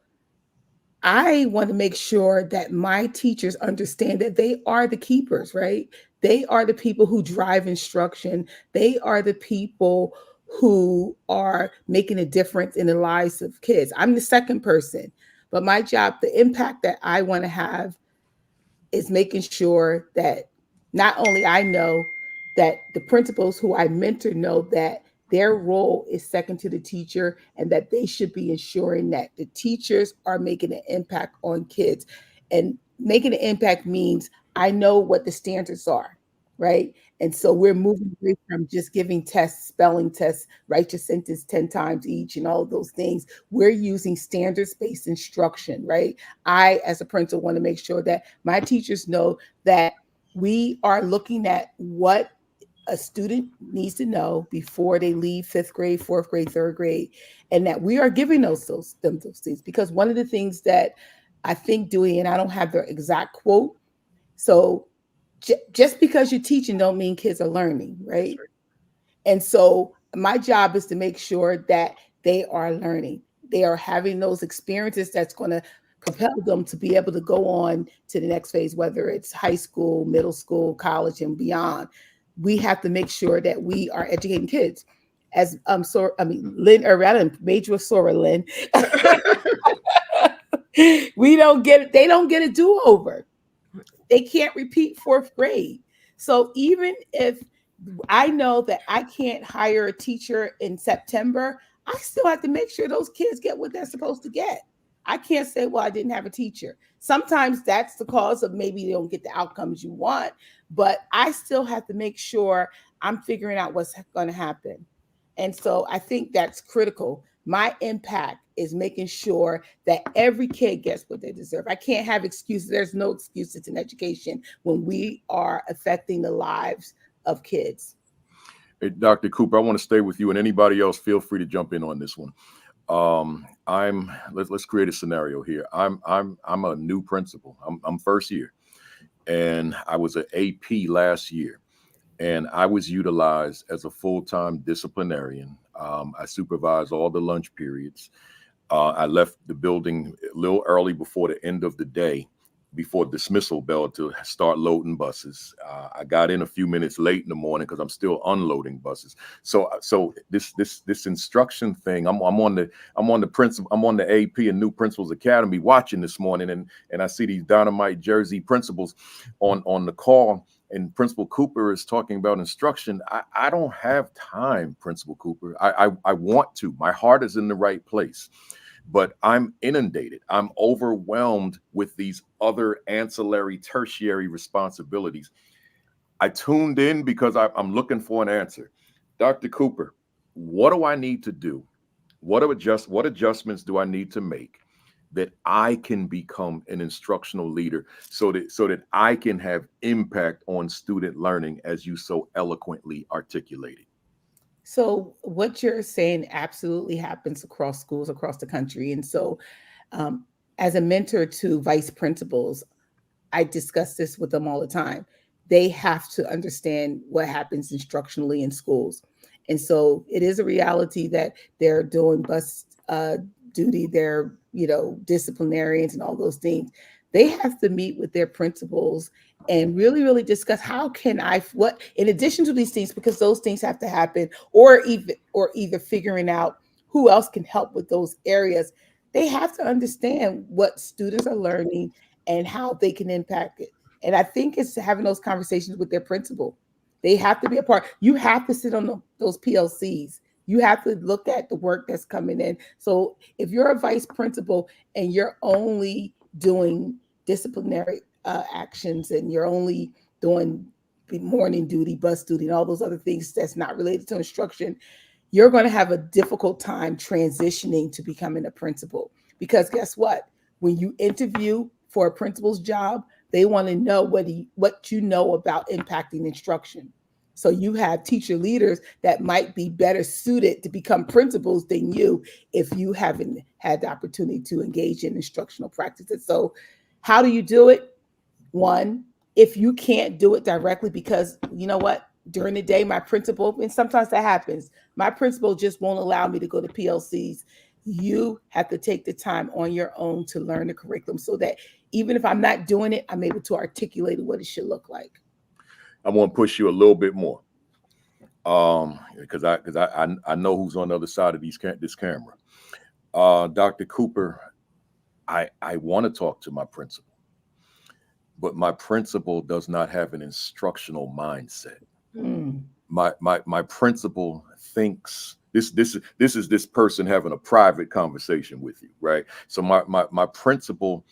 I want to make sure that my teachers understand that they are the keepers, right? They are the people who drive instruction. They are the people who are making a difference in the lives of kids. I'm the second person, but my job, the impact that I want to have is making sure that not only I know that the principals who I mentor know that their role is second to the teacher, and that they should be ensuring that the teachers are making an impact on kids. And making an impact means I know what the standards are, right? And so we're moving away from just giving tests, spelling tests, write your sentence 10 times each, and all of those things. We're using standards-based instruction, right? I, as a principal, want to make sure that my teachers know that we are looking at what a student needs to know before they leave fifth grade, fourth grade, third grade, and that we are giving them those things. Because one of the things that I think doing, and I don't have the exact quote, so just because you're teaching don't mean kids are learning, right? And so my job is to make sure that they are learning. They are having those experiences that's going to propel them to be able to go on to the next phase, whether it's high school, middle school, college, and beyond. We have to make sure that we are educating kids. As Lynn Irby, I didn't major with Sora, Lynn. They don't get a do-over. They can't repeat fourth grade. So even if I know that I can't hire a teacher in September, I still have to make sure those kids get what they're supposed to get. I can't say, well, I didn't have a teacher. Sometimes that's the cause of maybe they don't get the outcomes you want, but I still have to make sure I'm figuring out what's going to happen. And so I think that's critical. My impact is making sure that every kid gets what they deserve. I can't have excuses. There's no excuses in education when we are affecting the lives of kids. Hey, Dr. Cooper, I want to stay with you, and anybody else, feel free to jump in on this one. Let's create a scenario here. I'm a new principal. I'm first year, and I was an AP last year, and I was utilized as a full-time disciplinarian. I supervised all the lunch periods. I left the building a little early before the end of the day, before dismissal bell, to start loading buses. I got in a few minutes late in the morning because I'm still unloading buses. So this instruction thing, I'm on the AP and New Principals Academy watching this morning, and I see these dynamite Jersey principals on the call, and Principal Cooper is talking about instruction. I don't have time, Principal Cooper. I want to. My heart is in the right place, but I'm inundated. I'm overwhelmed with these other ancillary, tertiary responsibilities. I tuned in because I'm looking for an answer. Dr. Cooper, what do I need to do? What adjustments do I need to make that I can become an instructional leader so that I can have impact on student learning, as you so eloquently articulated? So what you're saying absolutely happens across schools across the country. And so as a mentor to vice principals, I discuss this with them all the time. They have to understand what happens instructionally in schools. And so it is a reality that they're doing bus duty, they're, disciplinarians and all those things. They have to meet with their principals and really, really discuss how can what, in addition to these things, because those things have to happen, or either figuring out who else can help with those areas. They have to understand what students are learning and how they can impact it. And I think it's having those conversations with their principal. They have to be a part. You have to sit on those PLCs. You have to look at the work that's coming in. So if you're a vice principal and you're only doing disciplinary actions and you're only doing morning duty, bus duty, and all those other things that's not related to instruction, you're going to have a difficult time transitioning to becoming a principal. Because guess what? When you interview for a principal's job, they want to know what you know about impacting instruction. So you have teacher leaders that might be better suited to become principals than you if you haven't had the opportunity to engage in instructional practices. So how do you do it? One, if you can't do it directly, because you know what? During the day, my principal, and sometimes that happens, my principal just won't allow me to go to PLCs. You have to take the time on your own to learn the curriculum so that even if I'm not doing it, I'm able to articulate what it should look like. I want to push you a little bit more, because I know who's on the other side of this camera. Dr. Cooper, I want to talk to my principal, but my principal does not have an instructional mindset. My principal thinks this is this person having a private conversation with you, right? So my principal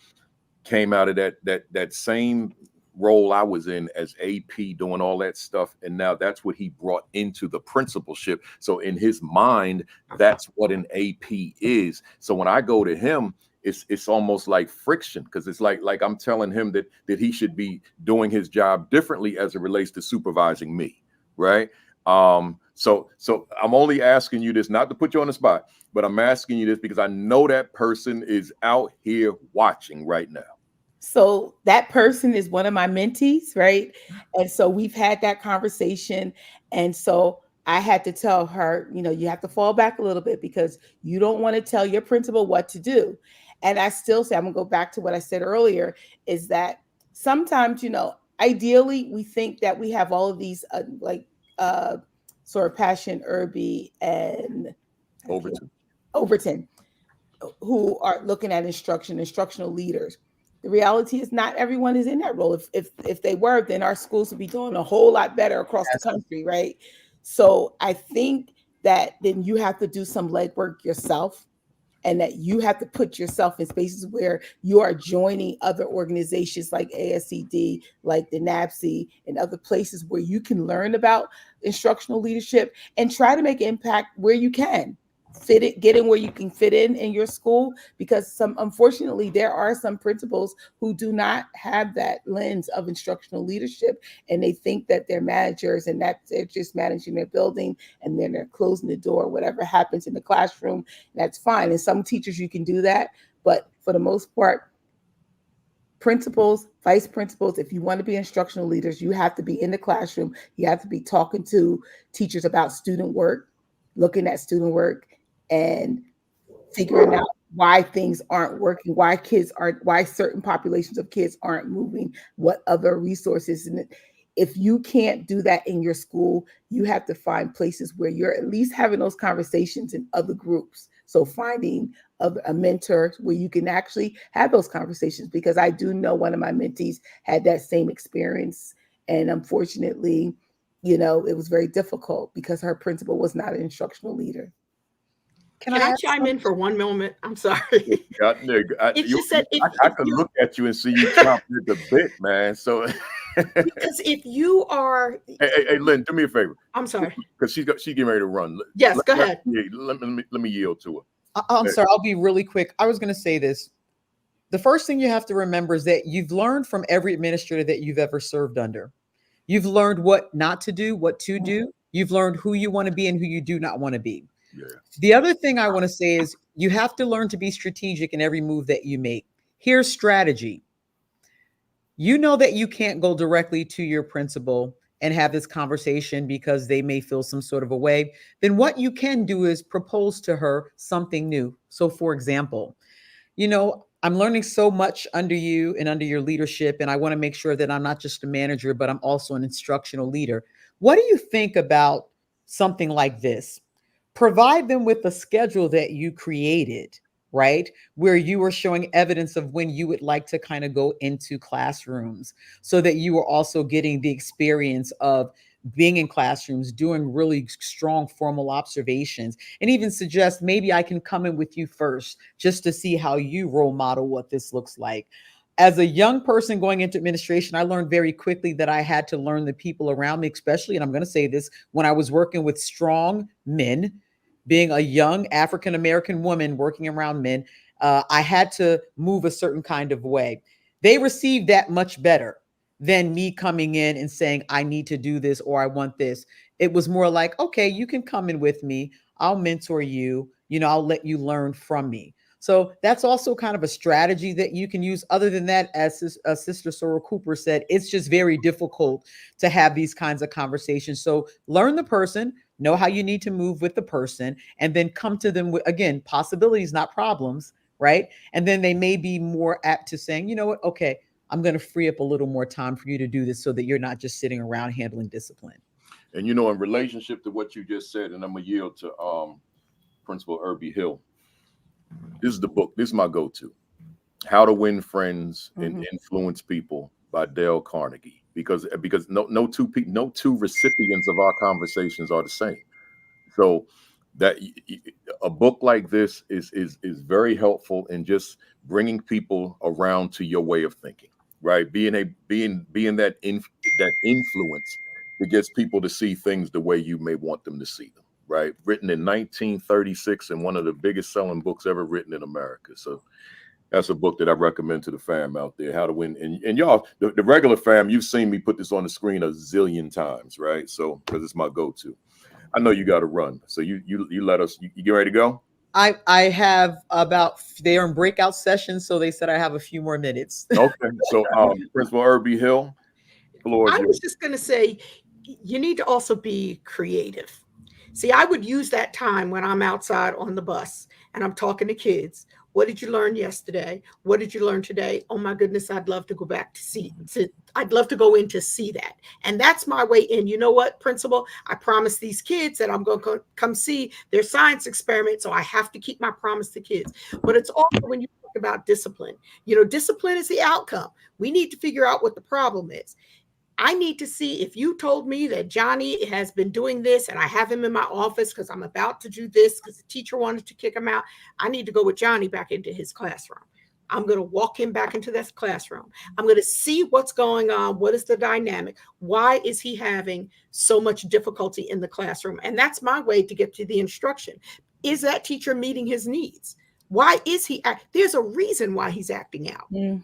came out of that same role I was in as AP, doing all that stuff, and now that's what he brought into the principalship. So in his mind, that's what an AP is. So when I go to him, it's almost like friction, because it's like I'm telling him that he should be doing his job differently as it relates to supervising me, right? So I'm only asking you this not to put you on the spot, but I'm asking you this because I know that person is out here watching right now. So that person is one of my mentees, right? And so we've had that conversation. And so I had to tell her, you have to fall back a little bit because you don't want to tell your principal what to do. And I still say, I'm going to go back to what I said earlier, is that sometimes, ideally we think that we have all of these sort of Passion, Irby, and Overton, who are looking at instructional leaders. The reality is not everyone is in that role. If they were, then our schools would be doing a whole lot better across the country, right? So I think that then you have to do some legwork yourself, and that you have to put yourself in spaces where you are joining other organizations like ASCD, like the NAPSI, and other places where you can learn about instructional leadership and try to make impact where you can. Get in where you can fit in your school, because unfortunately there are some principals who do not have that lens of instructional leadership, and they think that they're managers and that they're just managing their building, and then they're closing the door. Whatever happens in the classroom, that's fine. And some teachers, you can do that, but for the most part, principals, vice principals, if you want to be instructional leaders, you have to be in the classroom. You have to be talking to teachers about student work, looking at student work, and figuring out why things aren't working, why certain populations of kids aren't moving, what other resources. And if you can't do that in your school, you have to find places where you're at least having those conversations in other groups. So finding a mentor where you can actually have those conversations, because I do know one of my mentees had that same experience. And unfortunately, it was very difficult because her principal was not an instructional leader. Can I chime in for one moment? I'm sorry. I could look at you and see you chomping at the bit, man. So because if you are, hey, Lynn, do me a favor. I'm sorry, because she's getting ready to run. Yes, go ahead. Let me yield to her. I'm sorry. I'll be really quick. I was going to say this. The first thing you have to remember is that you've learned from every administrator that you've ever served under. You've learned what not to do, what to do. You've learned who you want to be and who you do not want to be. Yeah. The other thing I want to say is you have to learn to be strategic in every move that you make. Here's strategy. You know that you can't go directly to your principal and have this conversation because they may feel some sort of a way, then what you can do is propose to her something new. So for example, I'm learning so much under you and under your leadership, and I want to make sure that I'm not just a manager, but I'm also an instructional leader. What do you think about something like this? Provide them with a schedule that you created, right? Where you are showing evidence of when you would like to kind of go into classrooms so that you are also getting the experience of being in classrooms, doing really strong formal observations, and even suggest maybe I can come in with you first just to see how you role model what this looks like. As a young person going into administration, I learned very quickly that I had to learn the people around me, especially, and I'm going to say this, when I was working with strong men, being a young African-American woman working around men, I had to move a certain kind of way. They received that much better than me coming in and saying, I need to do this or I want this. It was more like, okay, you can come in with me. I'll mentor you. I'll let you learn from me. So that's also kind of a strategy that you can use. Other than that, as Sister Sorrel Cooper said, it's just very difficult to have these kinds of conversations. So learn the person, know how you need to move with the person, and then come to them with, again, possibilities, not problems, right? And then they may be more apt to saying, you know what, okay, I'm going to free up a little more time for you to do this so that you're not just sitting around handling discipline. And, in relationship to what you just said, and I'm going to yield to Principal Irby Hill. This is the book. This is my go-to. How to Win Friends and Influence People by Dale Carnegie. Because no two recipients of our conversations are the same. So that a book like this is very helpful in just bringing people around to your way of thinking, right? Being that influence that gets people to see things the way you may want them to see them, right? Written in 1936 and one of the biggest selling books ever written in America. So that's a book that I recommend to the fam out there, How to Win. And y'all, the regular fam, you've seen me put this on the screen a zillion times, right? So, because it's my go-to. I know you got to run. So you let us, you get ready to go? I have they're in breakout sessions. So they said I have a few more minutes. Okay. So Principal Irby Hill, floor is yours. I was just going to say, you need to also be creative. See, I would use that time when I'm outside on the bus and I'm talking to kids. What did you learn yesterday? What did you learn today? Oh my goodness, I'd love to go back to see. I'd love to go in to see that. And that's my way in. You know what, Principal? I promised these kids that I'm going to come see their science experiment. So I have to keep my promise to kids. But it's also when you talk about discipline. Discipline is the outcome. We need to figure out what the problem is. I need to see if you told me that Johnny has been doing this and I have him in my office because I'm about to do this because the teacher wanted to kick him out. I need to go with Johnny back into his classroom. I'm going to walk him back into that classroom. I'm going to see what's going on. What is the dynamic? Why is he having so much difficulty in the classroom? And that's my way to get to the instruction. Is that teacher meeting his needs? Why is he? There's a reason why he's acting out. Mm.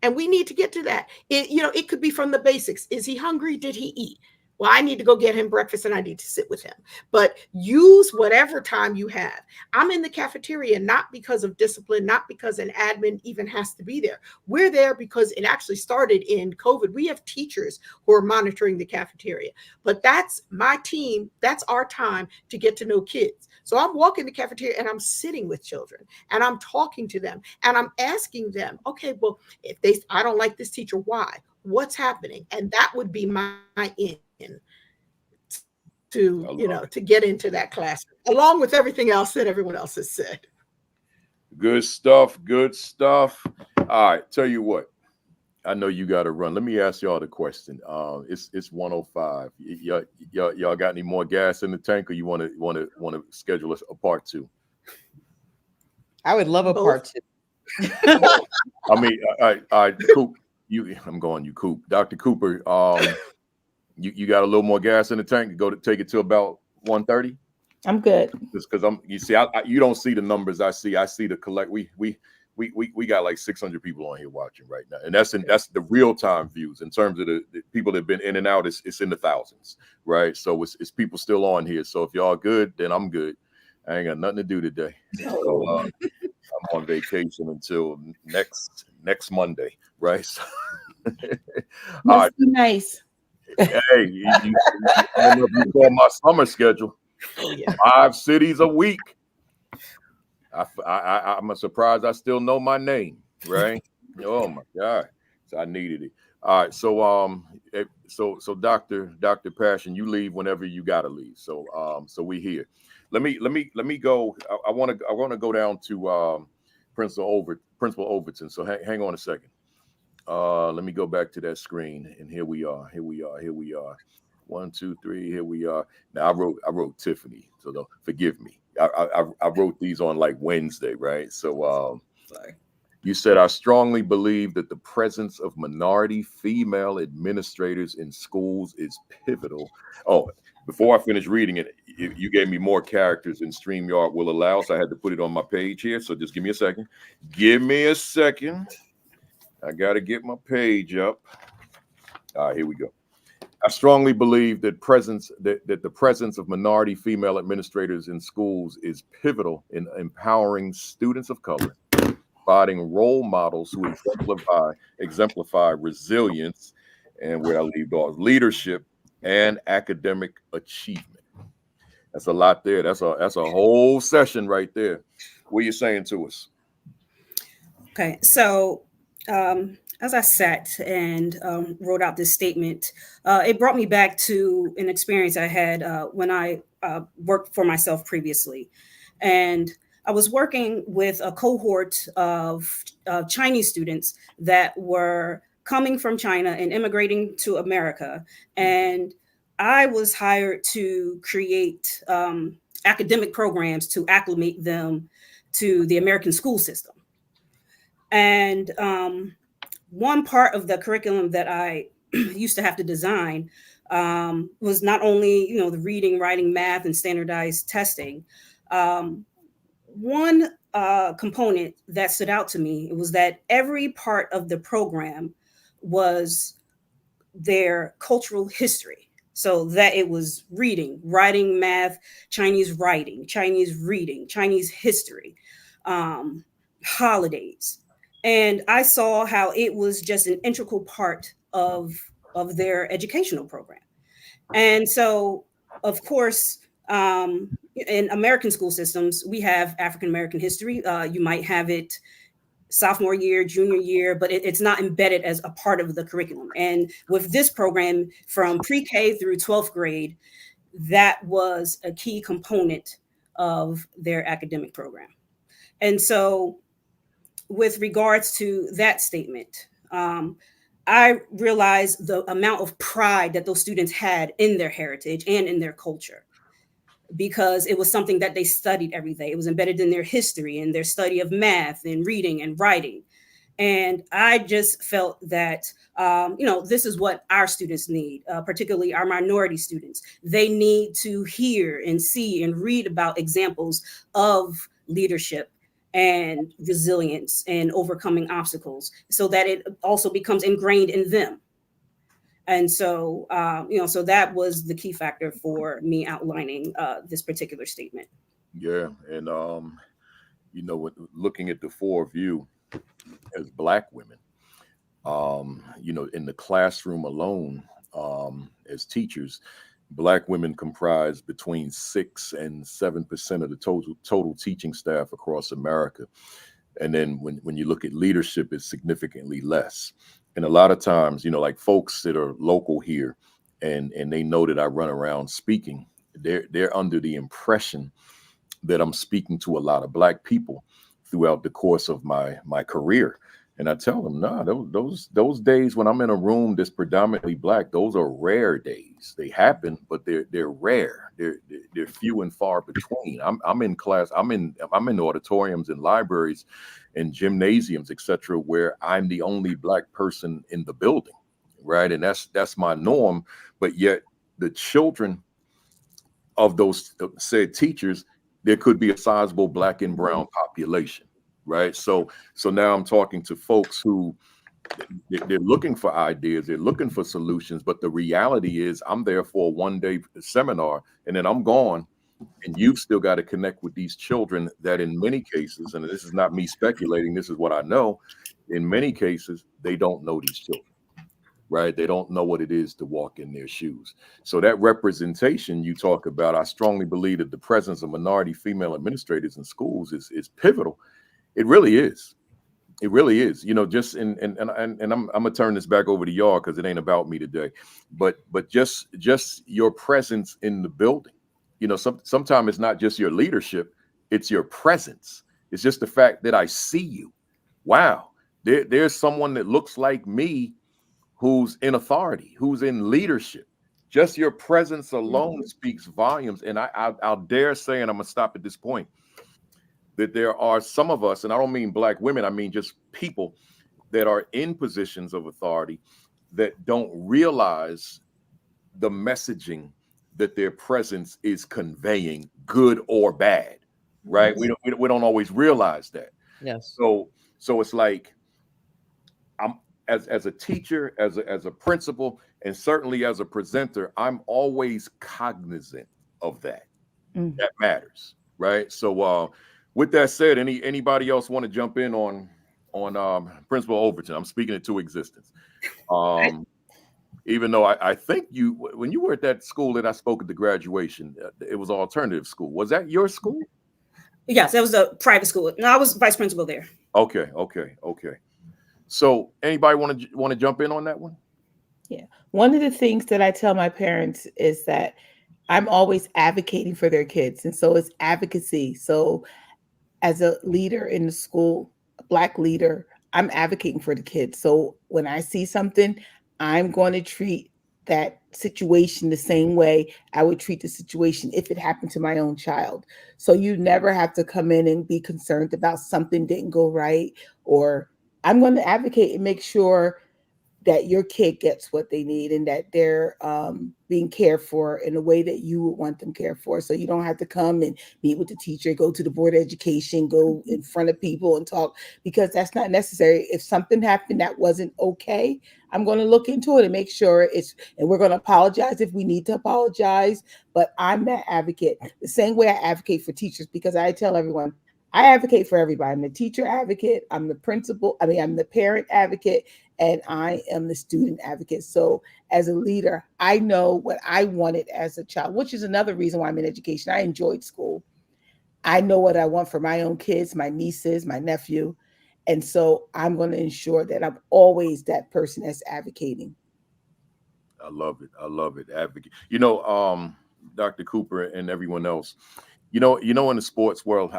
And we need to get to that. It could be from the basics. Is he hungry? Did he eat? Well, I need to go get him breakfast and I need to sit with him. But use whatever time you have. I'm in the cafeteria, not because of discipline, not because an admin even has to be there. We're there because it actually started in COVID. We have teachers who are monitoring the cafeteria. But that's my team. That's our time to get to know kids. So I'm walking the cafeteria and I'm sitting with children and I'm talking to them and I'm asking them, okay, well, if I don't like this teacher, why? What's happening? And that would be my in to get into that classroom, along with everything else that everyone else has said. Good stuff. Good stuff. All right. Tell you what, I know you got to run. Let me ask y'all the question. It's 1:05. Y'all got any more gas in the tank, or you want to schedule a part two? I would love a part two. I mean, I Coop. I'm going. You Coop. Dr. Cooper. You got a little more gas in the tank? Go to take it to about 1:30. I'm good. Just because you don't see the numbers I see. I see the collect. We got like 600 people on here watching right now, and that's the real time views. In terms of the people that have been in and out, it's in the thousands, right? So it's people still on here. So if y'all good, then I'm good. I ain't got nothing to do today. So I'm on vacation until next Monday, right? So, Must be nice. Hey, I don't know if you saw my summer schedule. Oh yeah. 5 cities a week. I'm surprised I still know my name, right? Oh my God. So I needed it. All right. So Dr. Passion, you leave whenever you gotta leave. So we here. Let me go. I want to go down to Principal Overton. So hang on a second. Let me go back to that screen, and here we are. 1, 2, 3. Here we are. Now I wrote Tiffany, so forgive me. I wrote these on like Wednesday, right? So Sorry. you said, I strongly believe that the presence of minority female administrators in schools is pivotal. Oh, before I finish reading it, you gave me more characters than StreamYard will allow, so I had to put it on my page here. So just give me a second. Give me a second. I got to get my page up. All right, here we go. I strongly believe that the presence of minority female administrators in schools is pivotal in empowering students of color, providing role models who exemplify resilience, and where I leave off, leadership and academic achievement. That's a lot there. That's a whole session right there. What are you saying to us? Okay, so as I sat and wrote out this statement, it brought me back to an experience I had when I worked for myself previously. And I was working with a cohort of Chinese students that were coming from China and immigrating to America. And I was hired to create academic programs to acclimate them to the American school system. And one part of the curriculum that I used to have to design was not only, the reading, writing, math, and standardized testing. One component that stood out to me was that every part of the program was their cultural history. So that it was reading, writing, math, Chinese writing, Chinese reading, Chinese history, holidays. And I saw how it was just an integral part of their educational program. And so, of course, in American school systems, we have African American history. You might have it sophomore year, junior year, but it's not embedded as a part of the curriculum. And with this program, from pre-K through 12th grade, that was a key component of their academic program. And so with regards to that statement, I realized the amount of pride that those students had in their heritage and in their culture, because it was something that they studied every day. It was embedded in their history and their study of math and reading and writing. And I just felt that, this is what our students need, particularly our minority students. They need to hear and see and read about examples of leadership and resilience and overcoming obstacles, so that it also becomes ingrained in them. And so, so that was the key factor for me outlining this particular statement. Yeah, and looking at the 4 of you as Black women, in the classroom alone, as teachers, Black women comprise between 6 and 7% of the total teaching staff across America. And then when you look at leadership, it's significantly less. And a lot of times, like folks that are local here and they know that I run around speaking, they're under the impression that I'm speaking to a lot of Black people throughout the course of my career. And I tell them, nah, those days when I'm in a room that's predominantly Black, those are rare days. They happen, but they're rare. They're few and far between. I'm in class. I'm in auditoriums and libraries and gymnasiums, etc., where I'm the only Black person in the building, right? And that's my norm. But yet, the children of those said teachers, there could be a sizable Black and brown population. Right. So now I'm talking to folks who they're looking for ideas, they're looking for solutions. But the reality is I'm there for a 1-day seminar and then I'm gone. And you've still got to connect with these children that in many cases, and this is not me speculating, this is what I know, in many cases, they don't know these children. right? They don't know what it is to walk in their shoes. So that representation you talk about, I strongly believe that the presence of minority female administrators in schools is pivotal. It really is. It really is. You know, just and I'm gonna turn this back over to y'all because it ain't about me today. But just your presence in the building. You know, sometimes it's not just your leadership, it's your presence. It's just the fact that I see you. Wow, there's someone that looks like me who's in authority, who's in leadership. Just your presence alone speaks volumes. And I'll dare say, and I'm gonna stop at this point, that there are some of us, and I don't mean Black women, I mean just people that are in positions of authority that don't realize the messaging that their presence is conveying, good or bad, right? Yes. We don't always realize that. Yes. So it's like, I'm as a teacher, as a principal, and certainly as a presenter, I'm always cognizant of that. Mm. That matters, right? So with that said, anybody else want to jump in on Principal Overton? I'm speaking it to existence. Even though I think you, when you were at that school that I spoke at the graduation, it was alternative school. Was that your school? Yes, that was a private school. No, I was vice principal there. Okay. So anybody want to jump in on that one? Yeah. One of the things that I tell my parents is that I'm always advocating for their kids. And so it's advocacy. So as a leader in the school, a Black leader, I'm advocating for the kids. So when I see something, I'm going to treat that situation the same way I would treat the situation if it happened to my own child. So you never have to come in and be concerned about something didn't go right, or I'm going to advocate and make sure that your kid gets what they need and that they're being cared for in a way that you would want them cared for. So you don't have to come and meet with the teacher, go to the board of education, go in front of people and talk, because that's not necessary. If something happened that wasn't okay, I'm going to look into it and make sure and we're going to apologize if we need to apologize. But I'm that advocate the same way I advocate for teachers, because I tell everyone, I advocate for everybody. I'm the teacher advocate. I'm the I'm the parent advocate, and I am the student advocate. So as a leader, I know what I wanted as a child, which is another reason why I'm in education. I enjoyed school. I know what I want for my own kids, my nieces, my nephew. And so I'm going to ensure that I'm always that person that's advocating. I love it. Advocate. Dr. Cooper and everyone else, in the sports world,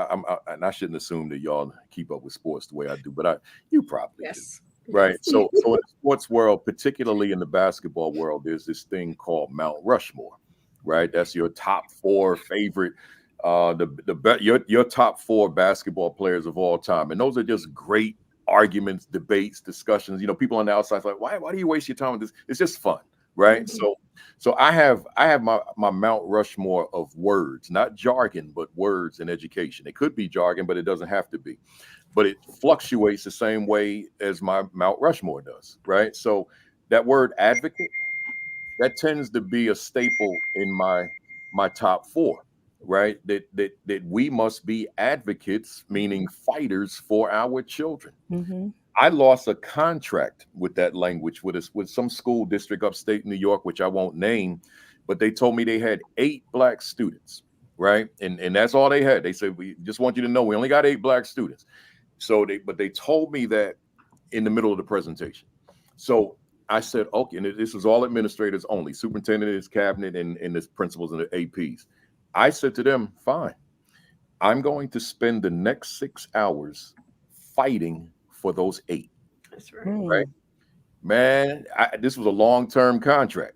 and I shouldn't assume that y'all keep up with sports the way I do, but you probably do. Yes. Right. So in the sports world, particularly in the basketball world, there's this thing called Mount Rushmore, right? That's your top 4 favorite, your top 4 basketball players of all time. And those are just great arguments, debates, discussions. People on the outside like, why do you waste your time with this? It's just fun, right? Mhm. So I have my Mount Rushmore of words, not jargon, but words in education. It could be jargon, but it doesn't have to be. But it fluctuates the same way as my Mount Rushmore does, right? So that word advocate, that tends to be a staple in my top 4, right? That we must be advocates, meaning fighters for our children. Mm-hmm. I lost a contract with that language with some school district upstate New York, which I won't name, but they told me they had 8 Black students, right? And that's all they had. They said, we just want you to know we only got 8 Black students. But they told me that in the middle of the presentation. So I said, okay, and this was all administrators only, superintendent, his cabinet, and the principals and the APs. I said to them, fine, I'm going to spend the next 6 hours fighting for those 8. That's right. Right. Man, this was a long-term contract.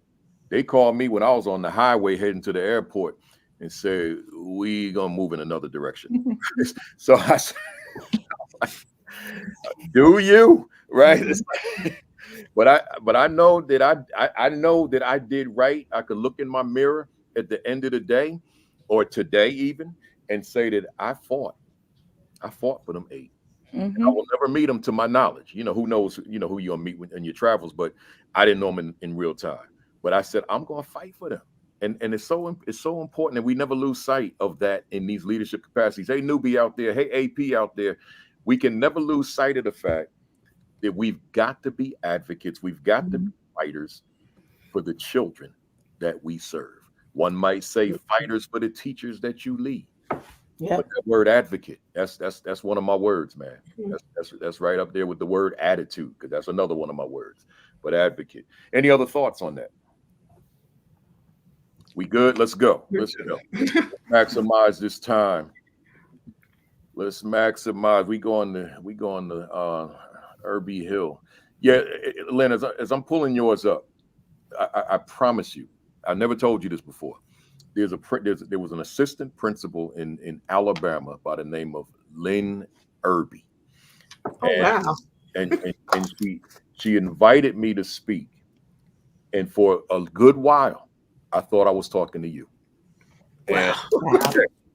They called me when I was on the highway heading to the airport and said, we gonna move in another direction. So I said, do you? Right. But I know that I know that I did right. I could look in my mirror at the end of the day or today even and say that I fought for them 8. Mm-hmm. I will never meet them to my knowledge. Who knows, who you'll meet in your travels, but I didn't know them in real time. But I said, I'm going to fight for them. And it's so important that we never lose sight of that in these leadership capacities. Hey, newbie out there. Hey, AP out there. We can never lose sight of the fact that we've got to be advocates. We've got to be fighters for the children that we serve. One might say fighters for the teachers that you lead. Yeah. But that word advocate, that's one of my words, man. That's right up there with the word attitude, because that's another one of my words. But advocate. Any other thoughts on that? We good? Let's go. Let's go. Maximize this time. Let's maximize. We going to Irby Hill. Yeah, Lynn, as I'm pulling yours up, I promise you, I never told you this before. There was an assistant principal in Alabama by the name of Lynn Irby. Wow. And she invited me to speak. And for a good while, I thought I was talking to you. Wow.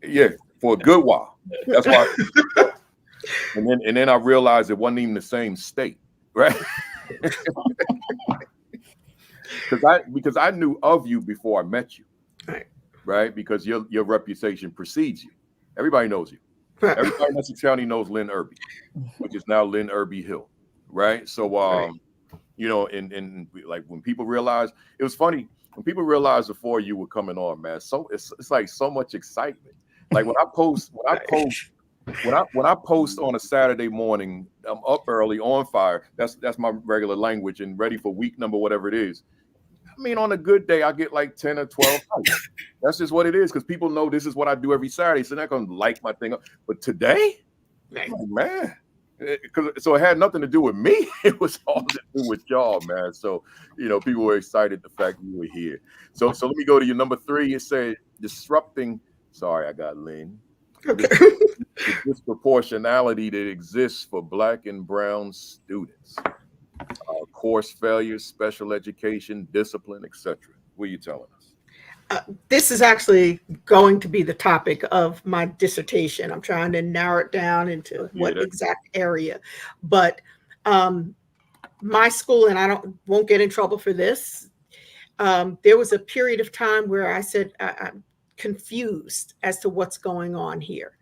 Yeah, for a good while. That's why. And then I realized it wasn't even the same state, right? Because I knew of you before I met you. Right? Because your reputation precedes you. Everybody knows you. Everybody in Essex County knows Lynn Irby, which is now Lynn Irby Hill. Right? So you know, and like when people realize, it was funny when people realized before you were coming on, man. So it's like so much excitement. Like when I post on a Saturday morning, I'm up early on fire. That's my regular language and ready for week number, whatever it is. I mean, on a good day, I get like 10 or 12 likes. That's just what it is, because people know this is what I do every Saturday, so they're not going to like my thing. But today, man, so it had nothing to do with me. It was all to do with y'all, man. So, you know, people were excited the fact you were here. So let me go to your number 3. It said disrupting. Sorry, I got Lynn. Okay. The disproportionality that exists for Black and brown students. Course failures, special education, discipline, etc. What are you telling us? This is actually going to be the topic of my dissertation. I'm trying to narrow it down into what exact area. But my school, and I won't get in trouble for this, there was a period of time where I said I'm confused as to what's going on here.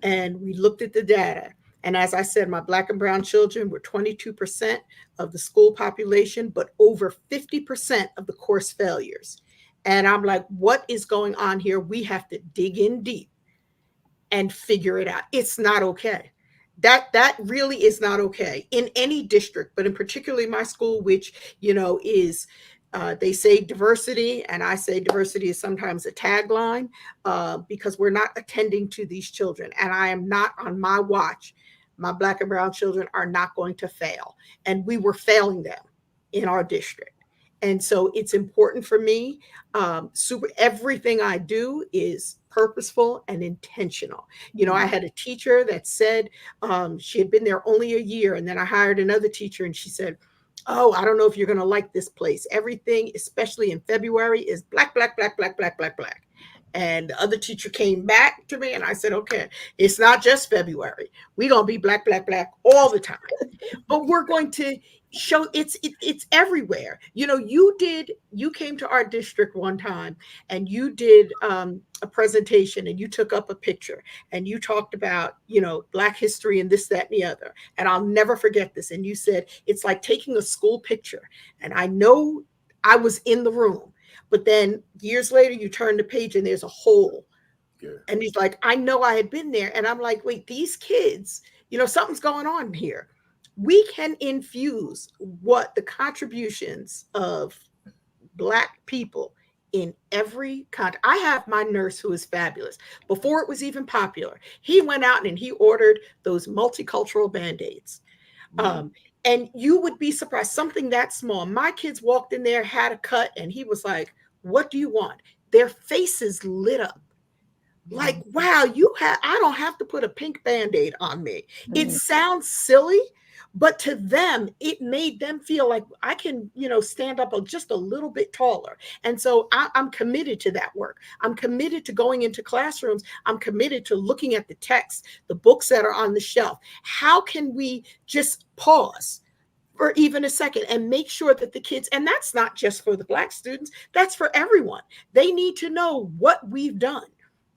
And we looked at the data. And as I said, my Black and brown children were 22% of the school population, but over 50% of the course failures. And I'm like, what is going on here? We have to dig in deep and figure it out. It's not okay. That really is not okay in any district, but in particularly my school, which, you know, is they say diversity, and I say diversity is sometimes a tagline because we're not attending to these children. And I am not on my watch. My Black and brown children are not going to fail. And we were failing them in our district. And so it's important for me. Everything I do is purposeful and intentional. You know, I had a teacher that said she had been there only a year. And then I hired another teacher and she said, oh, I don't know if you're going to like this place. Everything, especially in February, is black, black, black, black, black, black, black. And the other teacher came back to me and I said, okay, it's not just February. We're going to be black, black, black all the time. But we're going to show it's everywhere. You know, you came to our district one time and you did a presentation and you took up a picture and you talked about, you know, Black history and this, that, and the other. And I'll never forget this. And you said, it's like taking a school picture. And I know I was in the room. But then years later, you turn the page and there's a hole. Yeah. And he's like, I know I had been there. And I'm like, wait, these kids, you know, something's going on here. We can infuse what the contributions of Black people in every context. I have my nurse who is fabulous. Before it was even popular, he went out and he ordered those multicultural Band-Aids. Mm-hmm. And you would be surprised, something that small. My kids walked in there, had a cut, and he was like, what do you want? Their faces lit up. Like, wow, I don't have to put a pink Band-Aid on me. It sounds silly, but to them, it made them feel like I can, you know, stand up just a little bit taller. And so I'm committed to that work. I'm committed to going into classrooms. I'm committed to looking at the text, the books that are on the shelf. How can we just pause for even a second and make sure that the kids, and that's not just for the Black students, that's for everyone. They need to know what we've done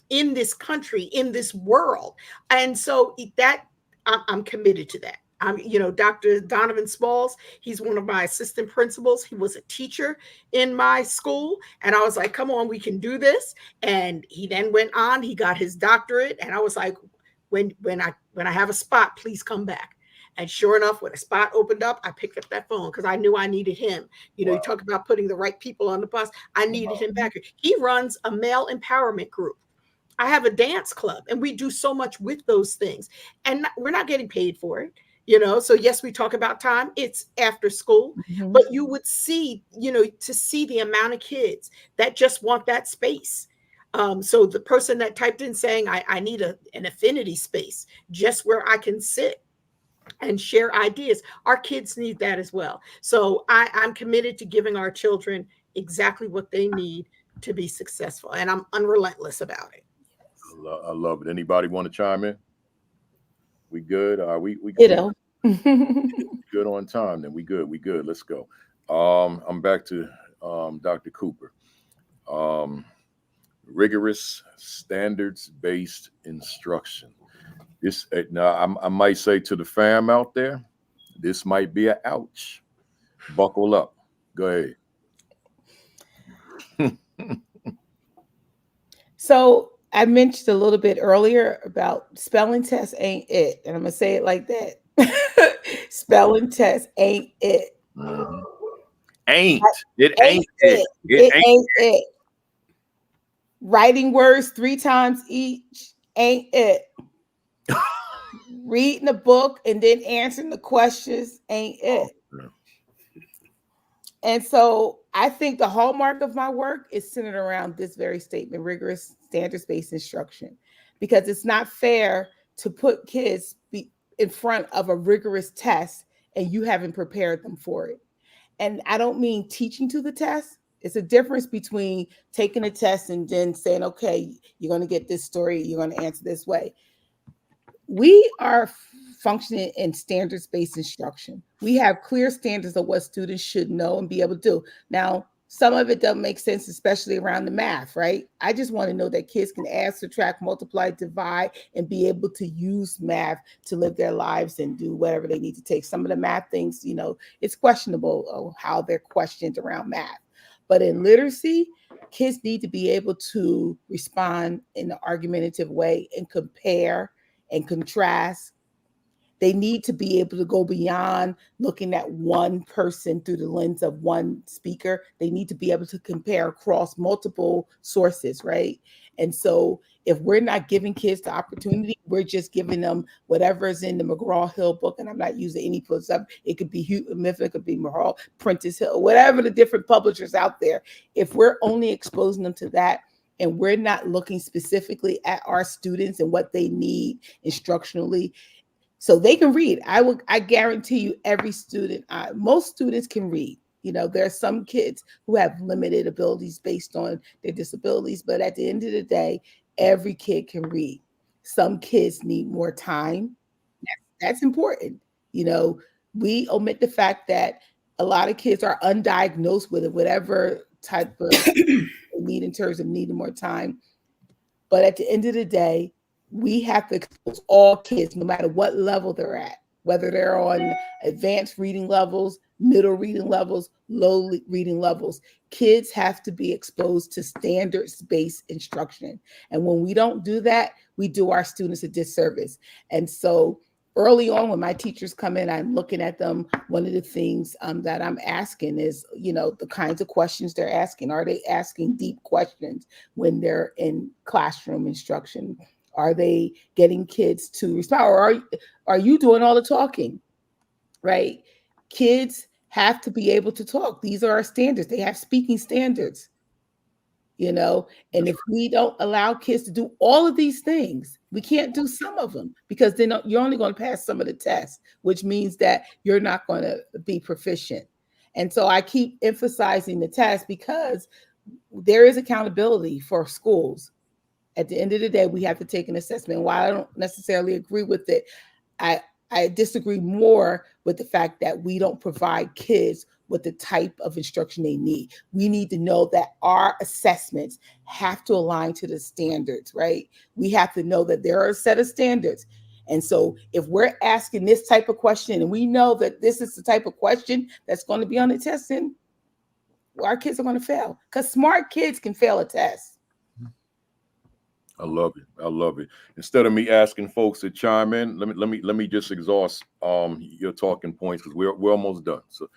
in this country, in this world. And so that I'm committed to that. Dr. Donovan Smalls, he's one of my assistant principals. He was a teacher in my school. And I was like, come on, we can do this. And he then went on, he got his doctorate. And I was like, when I have a spot, please come back. And sure enough, when a spot opened up, I picked up that phone because I knew I needed him. You talk about putting the right people on the bus. I needed him back here. He runs a male empowerment group. I have a dance club, and we do so much with those things. And we're not getting paid for it. So yes, we talk about time. It's after school, but you would see, to see the amount of kids that just want that space. So the person that typed in saying, I need an affinity space just where I can sit and share ideas. Our kids need that as well. So I'm committed to giving our children exactly what they need to be successful. And I'm unrelentless about it. I love it. Anybody want to chime in? We good? Are we Ditto. good on time? Then we good. Let's go. I'm back to Dr. Cooper. Rigorous standards-based instruction. This now I might say to the fam out there, this might be an ouch. Buckle up. Go ahead. So I mentioned a little bit earlier about spelling tests ain't it. And I'm going to say it like that. Spelling tests ain't it. Mm-hmm. Ain't it. It ain't it. Writing words 3 times each ain't it. Reading a book and then answering the questions ain't it. And so I think the hallmark of my work is centered around this very statement: rigorous standards-based instruction, because it's not fair to put kids in front of a rigorous test and you haven't prepared them for it. And I don't mean teaching to the test. It's a difference between taking a test and then saying, okay, you're going to get this story, you're going to answer this way. We are functioning in standards-based instruction. We have clear standards of what students should know and be able to do. Now, some of it doesn't make sense, especially around the math, right? I just want to know that kids can add, subtract, multiply, divide, and be able to use math to live their lives and do whatever they need to take. Some of the math things, it's questionable how they're questioned around math. But in literacy, kids need to be able to respond in an argumentative way and compare and contrast. They need to be able to go beyond looking at one person through the lens of one speaker. They need to be able to compare across multiple sources, right? And so if we're not giving kids the opportunity, we're just giving them whatever is in the McGraw-Hill book, and I'm not using any plus up. It could be Houghton Mifflin, it could be McGraw, Prentice Hill, whatever the different publishers out there. If we're only exposing them to that, and we're not looking specifically at our students and what they need instructionally, so they can read. I guarantee you every student, most students can read. There are some kids who have limited abilities based on their disabilities, but at the end of the day, every kid can read. Some kids need more time. That's important. We omit the fact that a lot of kids are undiagnosed with whatever type of need in terms of needing more time. But at the end of the day, we have to expose all kids, no matter what level they're at, whether they're on advanced reading levels, middle reading levels, low reading levels. Kids have to be exposed to standards-based instruction. And when we don't do that, we do our students a disservice. And so early on, when my teachers come in, I'm looking at them. One of the things that I'm asking is, the kinds of questions they're asking. Are they asking deep questions when they're in classroom instruction? Are they getting kids to respond? Or are you doing all the talking, right? Kids have to be able to talk. These are our standards. They have speaking standards, and if we don't allow kids to do all of these things, we can't do some of them, because then you're only going to pass some of the tests, which means that you're not going to be proficient. And so I keep emphasizing the test because there is accountability for schools. At the end of the day, we have to take an assessment. While I don't necessarily agree with it, I disagree more with the fact that we don't provide kids with the type of instruction they need. We need to know that our assessments have to align to the standards, right? We have to know that there are a set of standards. And so if we're asking this type of question and we know that this is the type of question that's going to be on the test, then our kids are going to fail, because smart kids can fail a test. I love it. I love it. Instead of me asking folks to chime in, let me just exhaust your talking points, because we're almost done. So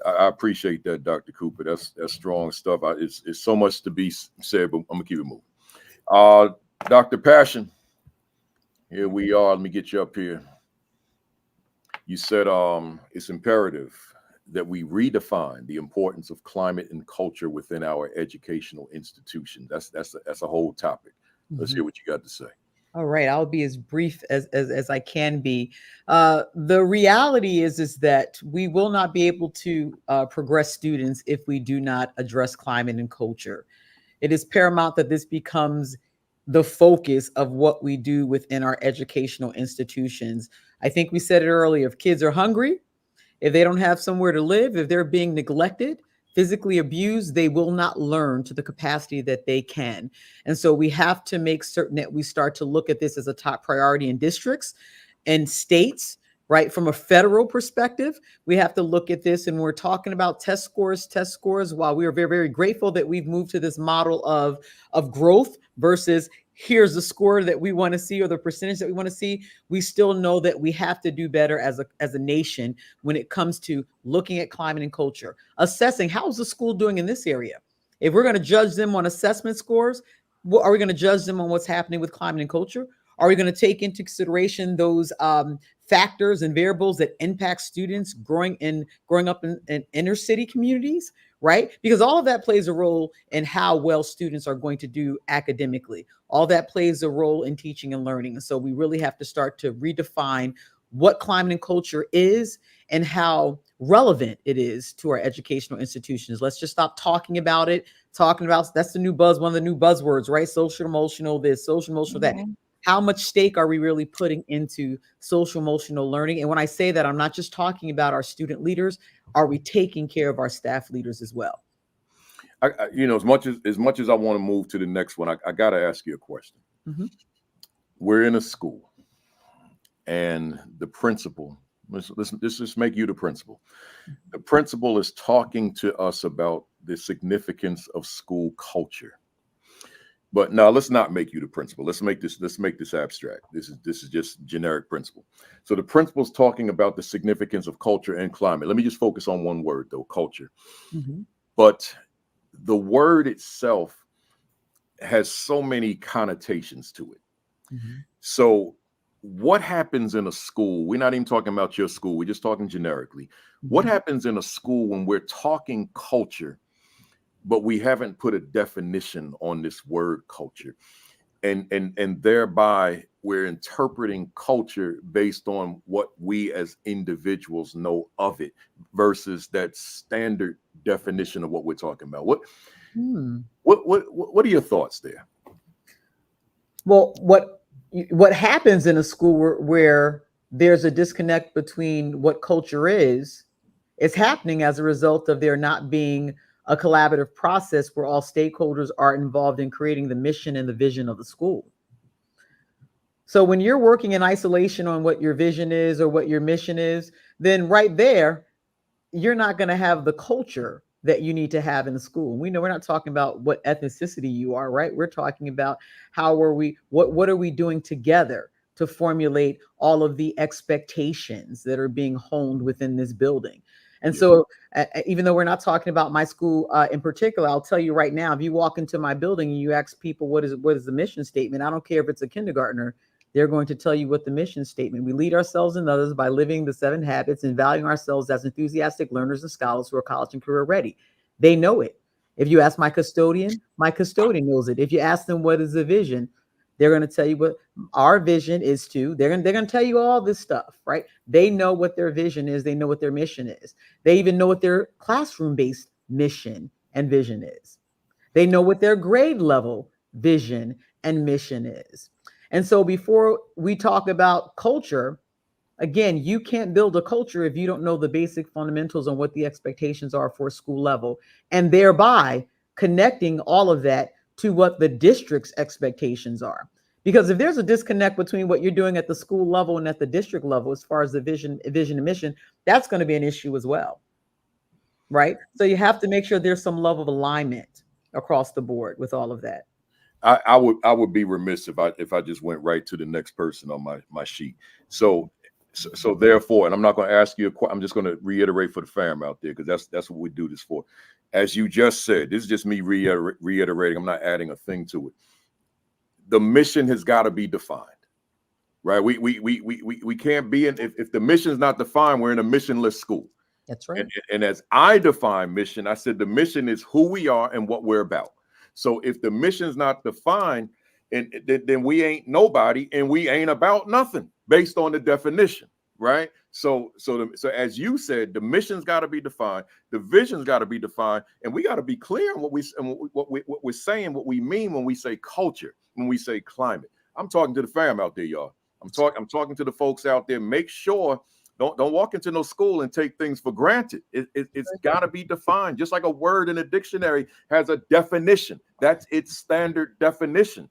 I appreciate that, Dr. Cooper. That's strong stuff. It's so much to be said, but I'm gonna keep it moving. Dr. Passion, here we are. Let me get you up here. You said it's imperative that we redefine the importance of climate and culture within our educational institution. That's a whole topic. Let's hear what you got to say. All right, I'll be as brief as I can be. The reality is that we will not be able to progress students if we do not address climate and culture. It is paramount that this becomes the focus of what we do within our educational institutions. I think we said it earlier, if kids are hungry, if they don't have somewhere to live, if they're being neglected, physically abused, they will not learn to the capacity that they can. And so we have to make certain that we start to look at this as a top priority in districts and states, right? From a federal perspective, we have to look at this, and we're talking about test scores. While we are very, very grateful that we've moved to this model of growth versus here's the score that we want to see or the percentage that we want to see, we still know that we have to do better as a nation when it comes to looking at climate and culture, assessing how is the school doing in this area. If we're going to judge them on assessment scores, are we going to judge them on what's happening with climate and culture? Are we going to take into consideration those factors and variables that impact students growing up in inner city communities, right? Because all of that plays a role in how well students are going to do academically. All that plays a role in teaching and learning. And so we really have to start to redefine what climate and culture is and how relevant it is to our educational institutions. Let's just stop talking about it, that's the new buzz, one of the new buzzwords, right? Social emotional this, social emotional that. How much stake are we really putting into social emotional learning? And when I say that, I'm not just talking about our student leaders. Are we taking care of our staff leaders as well? As much as I want to move to the next one, I got to ask you a question. We're in a school, and the principal, let's just make you the principal. The principal is talking to us about the significance of school culture. But now let's not make you the principal. Let's make this abstract. This is just generic principal. So the principal's talking about the significance of culture and climate. Let me just focus on one word though, culture. But the word itself has so many connotations to it. So what happens in a school? We're not even talking about your school. We're just talking generically. What happens in a school when we're talking culture, but we haven't put a definition on this word culture, and thereby we're interpreting culture based on what we as individuals know of it versus that standard definition of what we're talking about. What are your thoughts there? Well, what happens in a school where there's a disconnect between what culture is happening as a result of there not being a collaborative process where all stakeholders are involved in creating the mission and the vision of the school. So when you're working in isolation on what your vision is or what your mission is, then right there, you're not going to have the culture that you need to have in the school. We know we're not talking about what ethnicity you are, right? We're talking about what are we doing together to formulate all of the expectations that are being honed within this building. And so even though we're not talking about my school in particular, I'll tell you right now, if you walk into my building and you ask people what is the mission statement, I don't care if it's a kindergartner, they're going to tell you what the mission statement. We lead ourselves and others by living the 7 habits and valuing ourselves as enthusiastic learners and scholars who are college and career ready. They know it. If you ask my custodian knows it. If you ask them what is the vision, they're going to tell you what our vision is to. They're going to tell you all this stuff, right? They know what their vision is. They know what their mission is. They even know what their classroom-based mission and vision is. They know what their grade level vision and mission is. And so before we talk about culture, again, you can't build a culture if you don't know the basic fundamentals on what the expectations are for school level, and thereby connecting all of that to what the district's expectations are. Because if there's a disconnect between what you're doing at the school level and at the district level, as far as the vision and mission, that's going to be an issue as well. Right. So you have to make sure there's some level of alignment across the board with all of that. I would be remiss if I just went right to the next person on my sheet. So therefore, and I'm not going to ask you I'm just going to reiterate for the fam out there, because that's what we do this for. As you just said, this is just me reiterating. I'm not adding a thing to it. The mission has got to be defined, right? We can't be in, if the mission is not defined, we're in a missionless school. That's right. And as I define mission, I said the mission is who we are and what we're about. So if the mission is not defined, then we ain't nobody and we ain't about nothing based on the definition, right? So as you said, the mission's got to be defined, the vision's got to be defined, and we got to be clear on what we're saying, what we mean when we say culture, when we say climate. I'm talking to the fam out there, y'all. I'm talking to the folks out there. Make sure don't walk into no school and take things for granted. It's got to be defined, just like a word in a dictionary has a definition. That's its standard definition.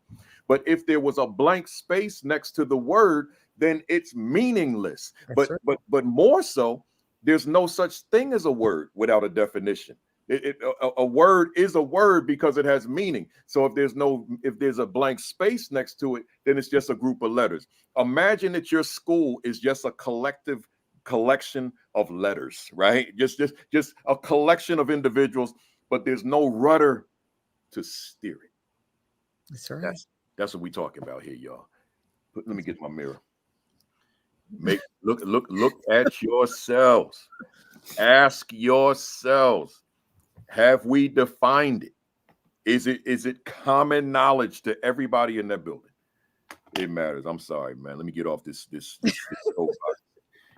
But if there was a blank space next to the word, then it's meaningless. But more so, there's no such thing as a word without a definition. A word is a word because it has meaning. So if there's a blank space next to it, then it's just a group of letters. Imagine that your school is just a collection of letters, right? Just a collection of individuals, but there's no rudder to steer it. That's right. That's what we talking about here, y'all. Let me get my mirror. Look at yourselves. Ask yourselves, have we defined it? Is it common knowledge to everybody in that building? It matters. I'm sorry, man. Let me get off this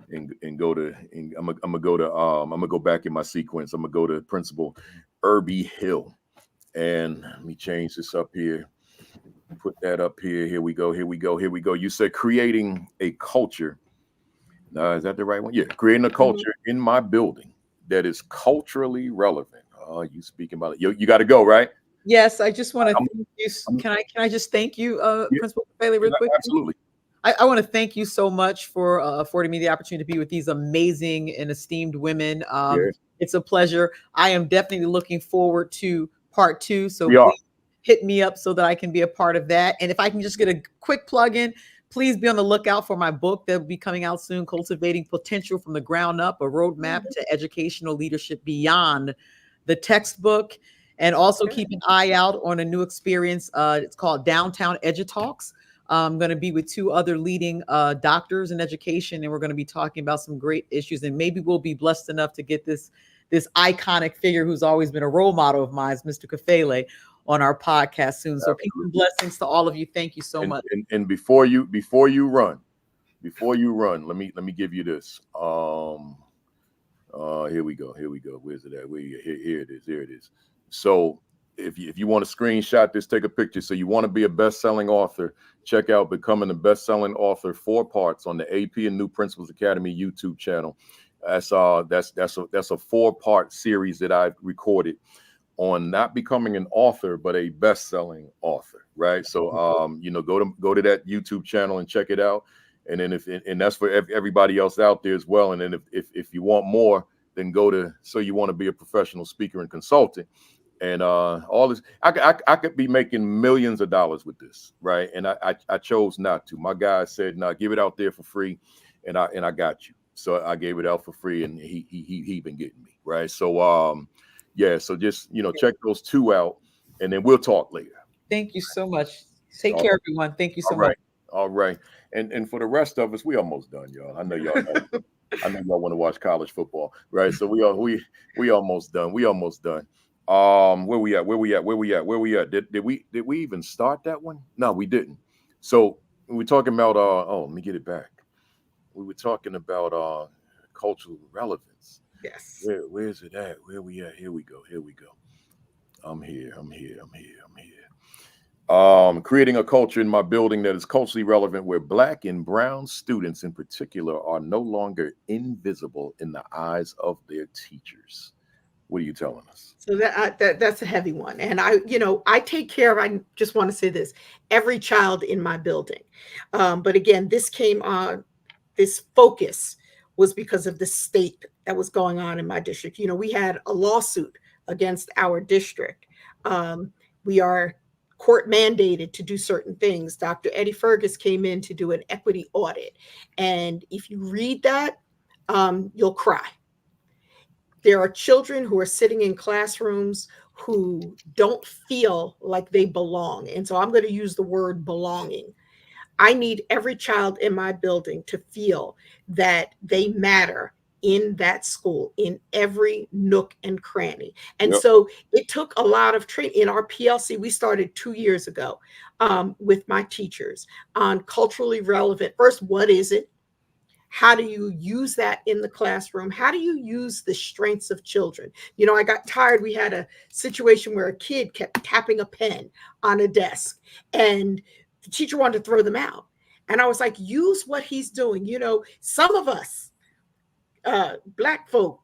and go to. I'm gonna go back in my sequence. I'm gonna go to Principal Irby Hill, and let me change this up here. Put that up here. Here we go. You said creating a culture. Is that the right one? Yeah, creating a culture in my building that is culturally relevant. Oh, you speaking about it? You got to go, right? Yes, I just want to thank you. Can I just thank you, Principal Kafele, real quick? Absolutely. I want to thank you so much for affording me the opportunity to be with these amazing and esteemed women. Yes. It's a pleasure. I am definitely looking forward to part 2. So We are. hit me up so that I can be a part of that. And if I can just get a quick plug in, please be on the lookout for my book that will be coming out soon, Cultivating Potential from the Ground Up, a roadmap to educational leadership beyond the textbook. And also keep an eye out on a new experience. It's called Downtown Edutalks. I'm going to be with 2 other leading doctors in education, and we're going to be talking about some great issues. And maybe we'll be blessed enough to get this iconic figure who's always been a role model of mine, Mr. Kafele, on our podcast soon. So peace and blessings to all of you. Thank you so much. And before you run, let me give you this. Here we go. Where's it at? Here it is. So if you want to screenshot this, take a picture. So you want to be a best-selling author, check out Becoming a Best-Selling Author 4 parts on the AP and New Principles Academy YouTube channel. That's a 4-part series that I've recorded on not becoming an author, but a best-selling author, right? So, go to that YouTube channel and check it out. And then and that's for everybody else out there as well. And then if you want more, then go to So You Want to Be a Professional Speaker and Consultant. And all this, I could be making millions of dollars with this, right? And I chose not to. My guy said, "No, give it out there for free," and I got you. So I gave it out for free, and he been getting me, right? So yeah, so just check those 2 out, and then we'll talk later. Thank you so much. Take care, everyone. Thank you so much. All right. And for the rest of us, we almost done, y'all. I know y'all know. I know y'all want to watch college football, right? So we almost done. Where we at? Did we even start that one? No, we didn't. So we're talking about let me get it back. We were talking about cultural relevance. Yes. Where's it at? Where we at? Here we go. I'm here. Creating a culture in my building that is culturally relevant, where Black and brown students in particular are no longer invisible in the eyes of their teachers. What are you telling us? So that's a heavy one. And I take care of, I just want to say this, every child in my building. But again, this focus was because of the state that was going on in my district. We had a lawsuit against our district. We are court mandated to do certain things. Dr. Eddie Fergus came in to do an equity audit. And if you read that, you'll cry. There are children who are sitting in classrooms who don't feel like they belong. And so I'm going to use the word belonging. I need every child in my building to feel that they matter in that school, in every nook and cranny. And so it took a lot of training. In our PLC, we started 2 years ago with my teachers on culturally relevant. First, what is it? How do you use that in the classroom? How do you use the strengths of children? I got tired. We had a situation where a kid kept tapping a pen on a desk and the teacher wanted to throw them out. And I was like, use what he's doing. Some of us, Black folk,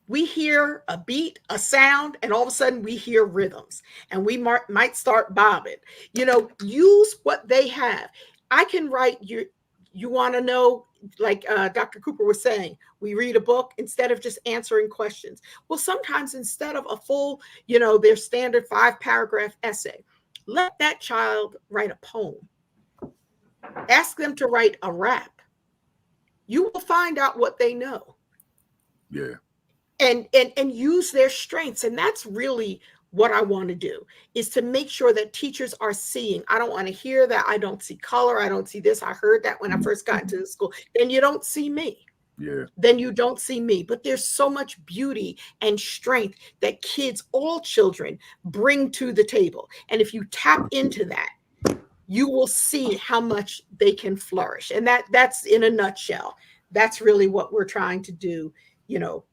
we hear a beat, a sound, and all of a sudden we hear rhythms and we might start bobbing. Use what they have. I can write you want to know, like Dr. Cooper was saying, we read a book instead of just answering questions. Well, sometimes instead of a full, their standard 5-paragraph essay, let that child write a poem. Ask them to write a rap. You will find out what they know. Yeah. And use their strengths. And that's really what I want to do, is to make sure that teachers are seeing. I don't want to hear that I don't see color. I don't see this. I heard that when I first got into the school. Then you don't see me. Yeah. Then you don't see me. But there's so much beauty and strength that kids, all children, bring to the table. And if you tap into that, you will see how much they can flourish. And that's in a nutshell. That's really what we're trying to do,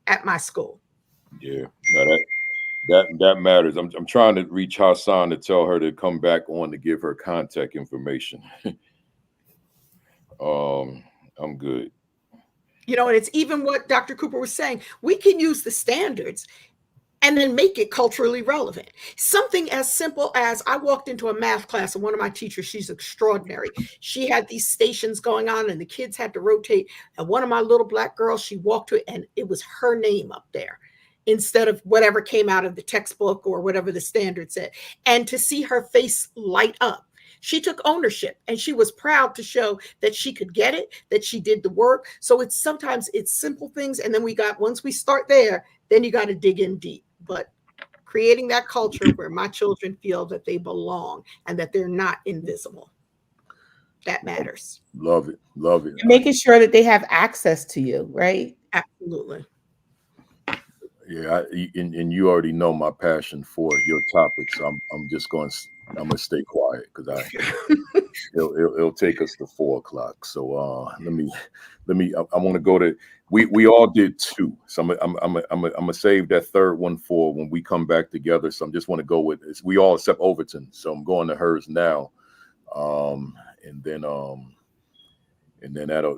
at my school. Yeah. No, that matters. I'm trying to reach Hasan to tell her to come back on to give her contact information. I'm good. And it's even what Dr. Cooper was saying. We can use the standards and then make it culturally relevant. Something as simple as, I walked into a math class and one of my teachers, she's extraordinary. She had these stations going on and the kids had to rotate. And one of my little Black girls, she walked to it and it was her name up there instead of whatever came out of the textbook or whatever the standard said. And to see her face light up, she took ownership and she was proud to show that she could get it, that she did the work. So sometimes it's simple things. And then once we start there, then you got to dig in deep. But creating that culture where my children feel that they belong and that they're not invisible, that matters. Love it. Love it. And making sure that they have access to you, right? Absolutely. Yeah, and you already know my passion for your topic, so I'm just going to stay quiet because it'll take us to 4 o'clock. So let me I want to go to. We all did 2, so I'm gonna save that third one for when we come back together. So I just want to go with this. We all except Overton, so I'm going to hers now, and then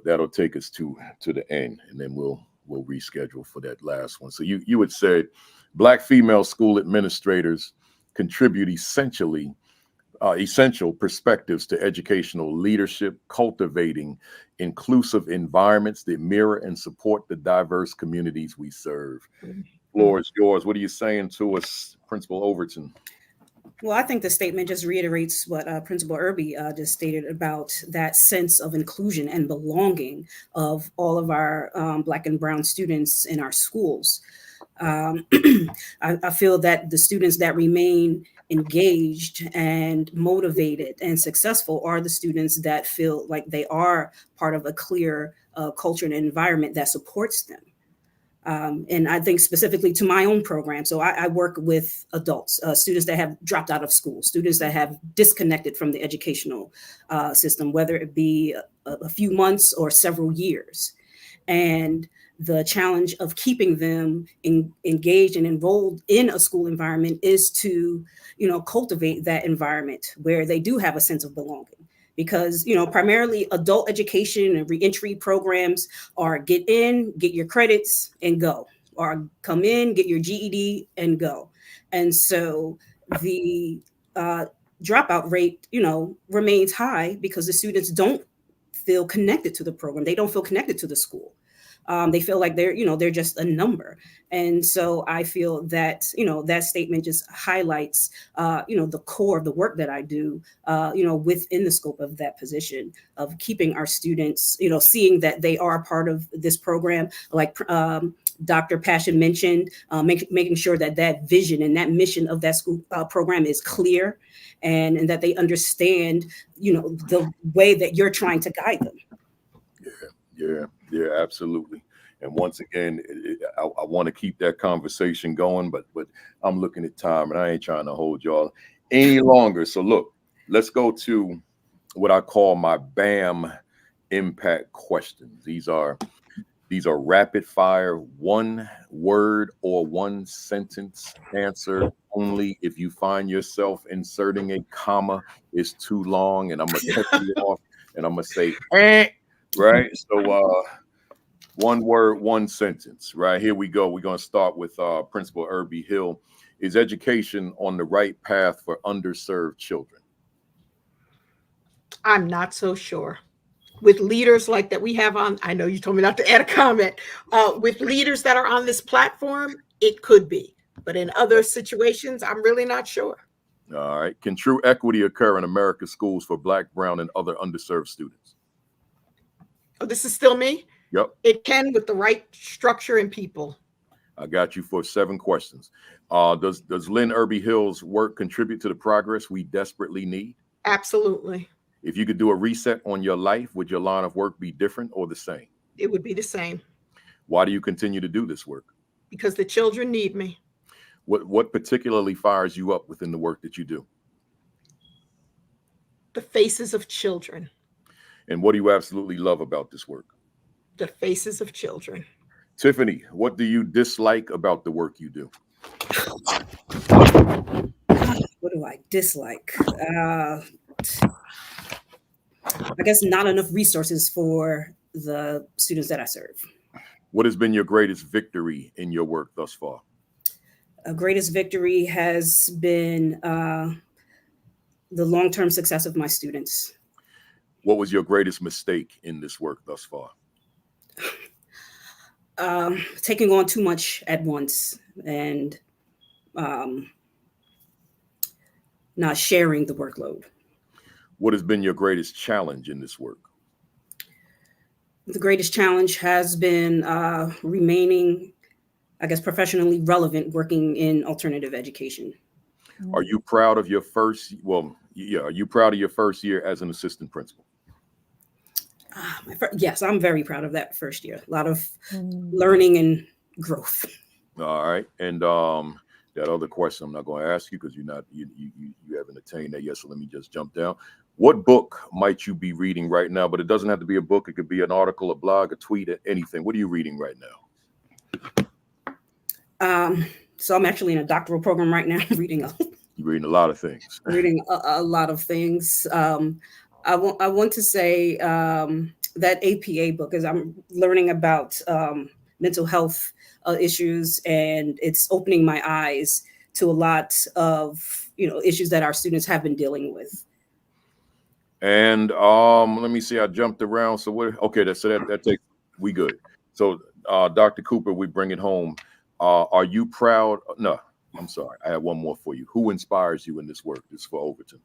that'll take us to the end, and then we'll reschedule for that last one. So you had said Black female school administrators contribute essential perspectives to educational leadership, cultivating inclusive environments that mirror and support the diverse communities we serve. Floor is yours. What are you saying to us, Principal Overton? Well, I think the statement just reiterates what Principal Irby just stated about that sense of inclusion and belonging of all of our Black and Brown students in our schools. I feel that the students that remain engaged and motivated and successful are the students that feel like they are part of a clear culture and environment that supports them. And I think specifically to my own program. So I work with adults, students that have dropped out of school, students that have disconnected from the educational system, whether it be a few months or several years. And the challenge of keeping them engaged and enrolled in a school environment is to, cultivate that environment where they do have a sense of belonging. Because, primarily adult education and reentry programs are get in, get your credits, and go. are come in, get your GED, and go. And so the dropout rate, remains high because the students don't feel connected to the program. They don't feel connected to the school. They feel like they're just a number. And so I feel that, that statement just highlights, the core of the work that I do, within the scope of that position of keeping our students, seeing that they are part of this program, like Dr. Passion mentioned, making sure that that vision and that mission of that school program is clear, and that they understand, the way that you're trying to guide them. Yeah, absolutely. And once again, I want to keep that conversation going, but I'm looking at time and I ain't trying to hold y'all any longer. So look, let's go to what I call my BAM impact questions. These are rapid fire, one word or one sentence answer only. If you find yourself inserting a comma, it's too long, and I'm gonna cut you off and I'm gonna say, right? So one word, one sentence, right? Here we go. We're gonna start with Principal Irby Hill. Is education on the right path for underserved children? I'm not so sure. With leaders like that we have on, I know you told me not to add a comment, with leaders that are on this platform, it could be. But in other situations, I'm really not sure. All right. Can true equity occur in America's schools for Black, brown, and other underserved students? Oh, this is still me? Yep. It can, with the right structure and people. I got you for 7 questions. Does Lynn Irby Hill's work contribute to the progress we desperately need? Absolutely. If you could do a reset on your life, would your line of work be different or the same? It would be the same. Why do you continue to do this work? Because the children need me. What particularly fires you up within the work that you do? The faces of children. And what do you absolutely love about this work? The faces of children. Tiffany, what do you dislike about the work you do? What do I dislike? I guess not enough resources for the students that I serve. What has been your greatest victory in your work thus far? Greatest victory has been the long-term success of my students. What was your greatest mistake in this work thus far? Taking on too much at once and not sharing the workload. What has been your greatest challenge in this work? The greatest challenge has been remaining, I guess, professionally relevant working in alternative education. Are you proud of your first, are you proud of your first year as an assistant principal? Yes, I'm very proud of that first year. A lot of learning and growth. All right. And that other question I'm not going to ask you because you haven't attained that yet. So let me just jump down. What book might you be reading right now? But it doesn't have to be a book. It could be an article, a blog, a tweet, anything. What are you reading right now? So I'm actually in a doctoral program right now, reading You're reading a lot of things. Reading a lot of things. I want to say that APA book, as I'm learning about mental health issues, and it's opening my eyes to a lot of issues that our students have been dealing with. And let me see. I jumped around. So what? Okay, that takes. We good. So Dr. Cooper, we bring it home. Are you proud? No, I'm sorry. I have one more for you. Who inspires you in this work? This is for Overton.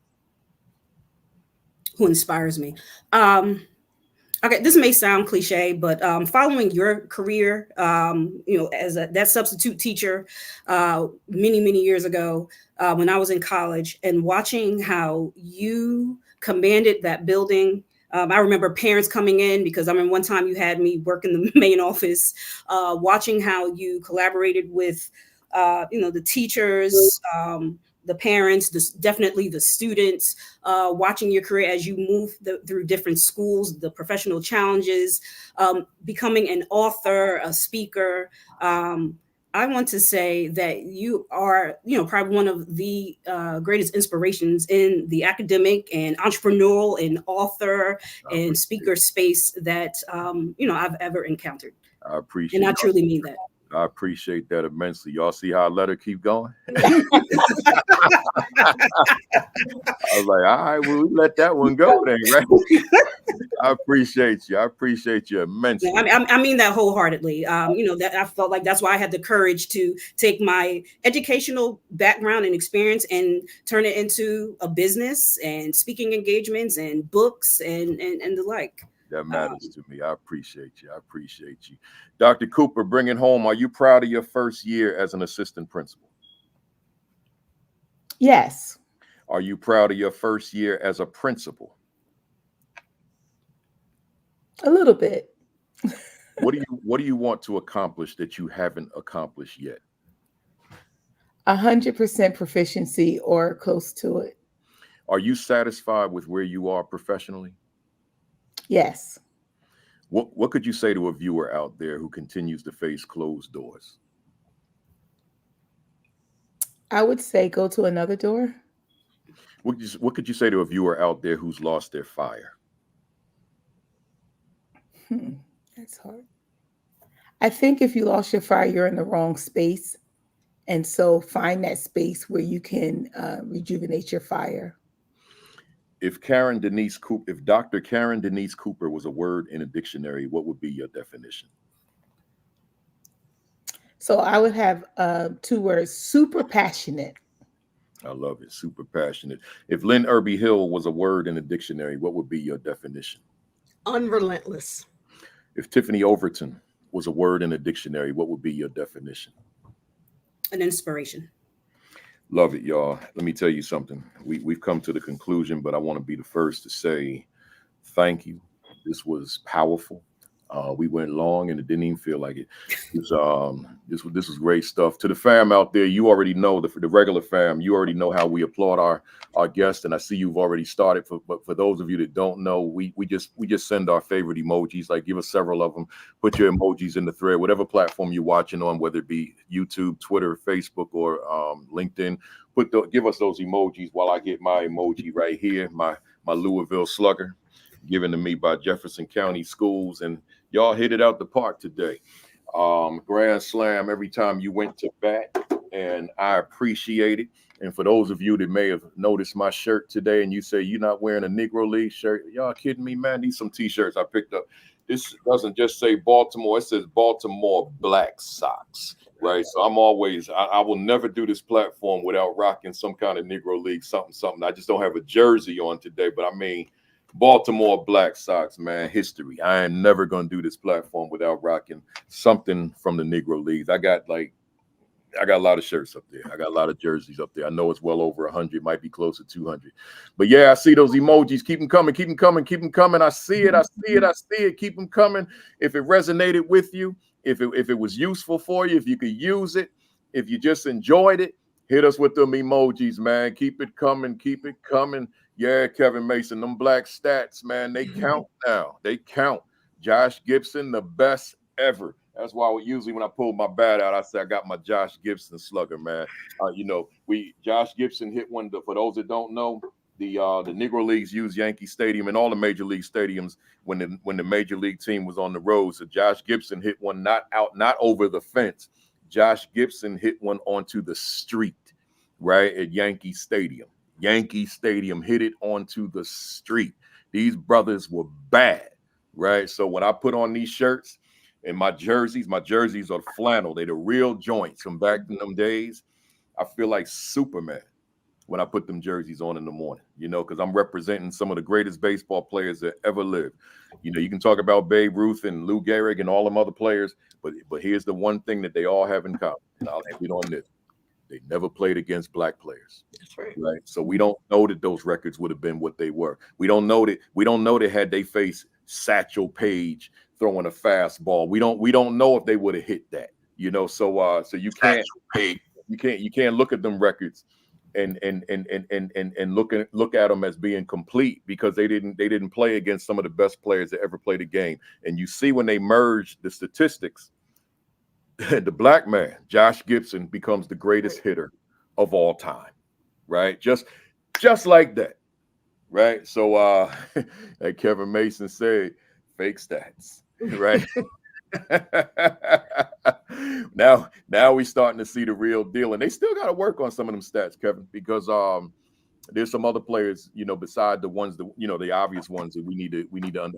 Who inspires me? Okay, this may sound cliche, but following your career, as that substitute teacher many years ago when I was in college, and watching how you commanded that building. I remember parents coming in because I remember one time you had me work in the main office, watching how you collaborated with, the teachers, the parents, definitely the students, watching your career as you move through different schools, the professional challenges, becoming an author, a speaker. I want to say that you are, probably one of the greatest inspirations in the academic and entrepreneurial and author and speaker space that, I've ever encountered. I appreciate it. And I truly mean that. I appreciate that immensely. Y'all see how I let her keep going? I was like, all right, well, we let that one go then, right? I appreciate you. I appreciate you immensely. I mean that wholeheartedly. That I felt like that's why I had the courage to take my educational background and experience and turn it into a business and speaking engagements and books and the like. That matters to me. I appreciate you. I appreciate you. Dr. Cooper, bring it home. Are you proud of your first year as an assistant principal? Yes. Are you proud of your first year as a principal? A little bit. What do you want to accomplish that you haven't accomplished yet? 100% proficiency or close to it. Are you satisfied with where you are professionally? Yes. What could you say to a viewer out there who continues to face closed doors? I would say go to another door. What could you say to a viewer out there who's lost their fire? That's hard. I think if you lost your fire, you're in the wrong space. And so find that space where you can rejuvenate your fire. If Dr. Caryn Denise Cooper was a word in a dictionary, what would be your definition? So I would have 2 words: super passionate. I love it. Super passionate. If Lynn Irby Hill was a word in a dictionary, what would be your definition? Unrelentless. If Tiffany Overton was a word in a dictionary, what would be your definition? An inspiration. Love it, y'all. Let me tell you something. We've come to the conclusion, but I want to be the first to say thank you. This was powerful. We went long and it didn't even feel like it. This was great stuff. To the fam out there, you already know, the regular fam, you already know how we applaud our guests, and I see you've already started. But for those of you that don't know, we just send our favorite emojis. Like, give us several of them. Put your emojis in the thread, whatever platform you're watching on, whether it be YouTube, Twitter, Facebook, or LinkedIn. Give us those emojis while I get my emoji right here, my Louisville Slugger, given to me by Jefferson County Schools. And y'all hit it out the park today. Grand slam every time you went to bat, and I appreciate it. And for those of you that may have noticed my shirt today and you say you're not wearing a Negro League shirt, y'all kidding me, man? These some t-shirts I picked up. This doesn't just say Baltimore, it says Baltimore Black Sox, right? So I will never do this platform without rocking some kind of Negro League something. I just don't have a jersey on today, but I mean, Baltimore Black Sox, man, history. I am never going to do this platform without rocking something from the Negro Leagues. I got a lot of shirts up there. I got a lot of jerseys up there. I know it's well over 100, might be close to 200. But yeah, I see those emojis. Keep them coming, keep them coming, keep them coming. I see it. Keep them coming. If it resonated with you, if it was useful for you, if you could use it, if you just enjoyed it, hit us with them emojis, man. Keep it coming, keep it coming. Yeah, Kevin Mason, them black stats, man, they count now. They count. Josh Gibson, the best ever. That's why usually when I pull my bat out, I say I got my Josh Gibson slugger, man. Josh Gibson hit one. For those that don't know, the Negro Leagues use Yankee Stadium and all the major league stadiums when the major league team was on the road. So Josh Gibson hit one not over the fence. Josh Gibson hit one onto the street, right at Yankee Stadium. Yankee Stadium, hit it onto the street. These brothers were bad, right? So when I put on these shirts and my jerseys are flannel. They the real joints from back in them days. I feel like Superman when I put them jerseys on in the morning, because I'm representing some of the greatest baseball players that ever lived. You can talk about Babe Ruth and Lou Gehrig and all them other players, but here's the one thing that they all have in common, and I'll end it on this. They never played against black players. That's right. Right. So we don't know that those records would have been what they were. We don't know that had they faced Satchel Paige throwing a fastball. We don't know if they would have hit that. So you can't look at them records and look at them as being complete because they didn't play against some of the best players that ever played the game. And you see when they merge the statistics, the black man, Josh Gibson, becomes the greatest hitter of all time, right? Just like that, right? So like Kevin Mason said, fake stats, right? Now we starting to see the real deal, and they still got to work on some of them stats, Kevin, because there's some other players, beside the ones that the obvious ones that we need to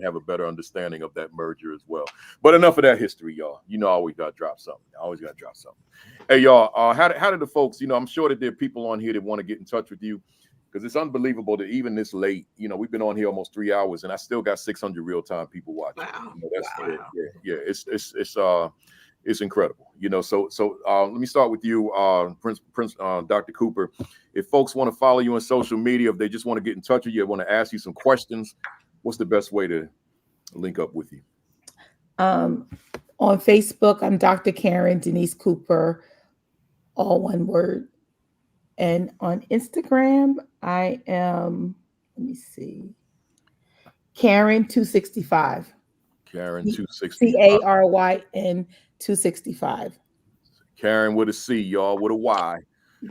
have a better understanding of that merger as well. But enough of that history, y'all. I always got to drop something. Hey, y'all, how did the folks? I'm sure that there are people on here that want to get in touch with you, because it's unbelievable that even this late, we've been on here almost 3 hours, and I still got 600 real-time people watching. Wow. It's incredible. So let me start with you, Dr. Cooper. If folks want to follow you on social media, if they just want to get in touch with you, want to ask you some questions, what's the best way to link up with you? On Facebook, I'm Dr. Caryn Denise Cooper, all one word. And on Instagram, I am, let me see, Caryn265. Caryn265. Caryn 265. Caryn with a C, y'all, with a Y.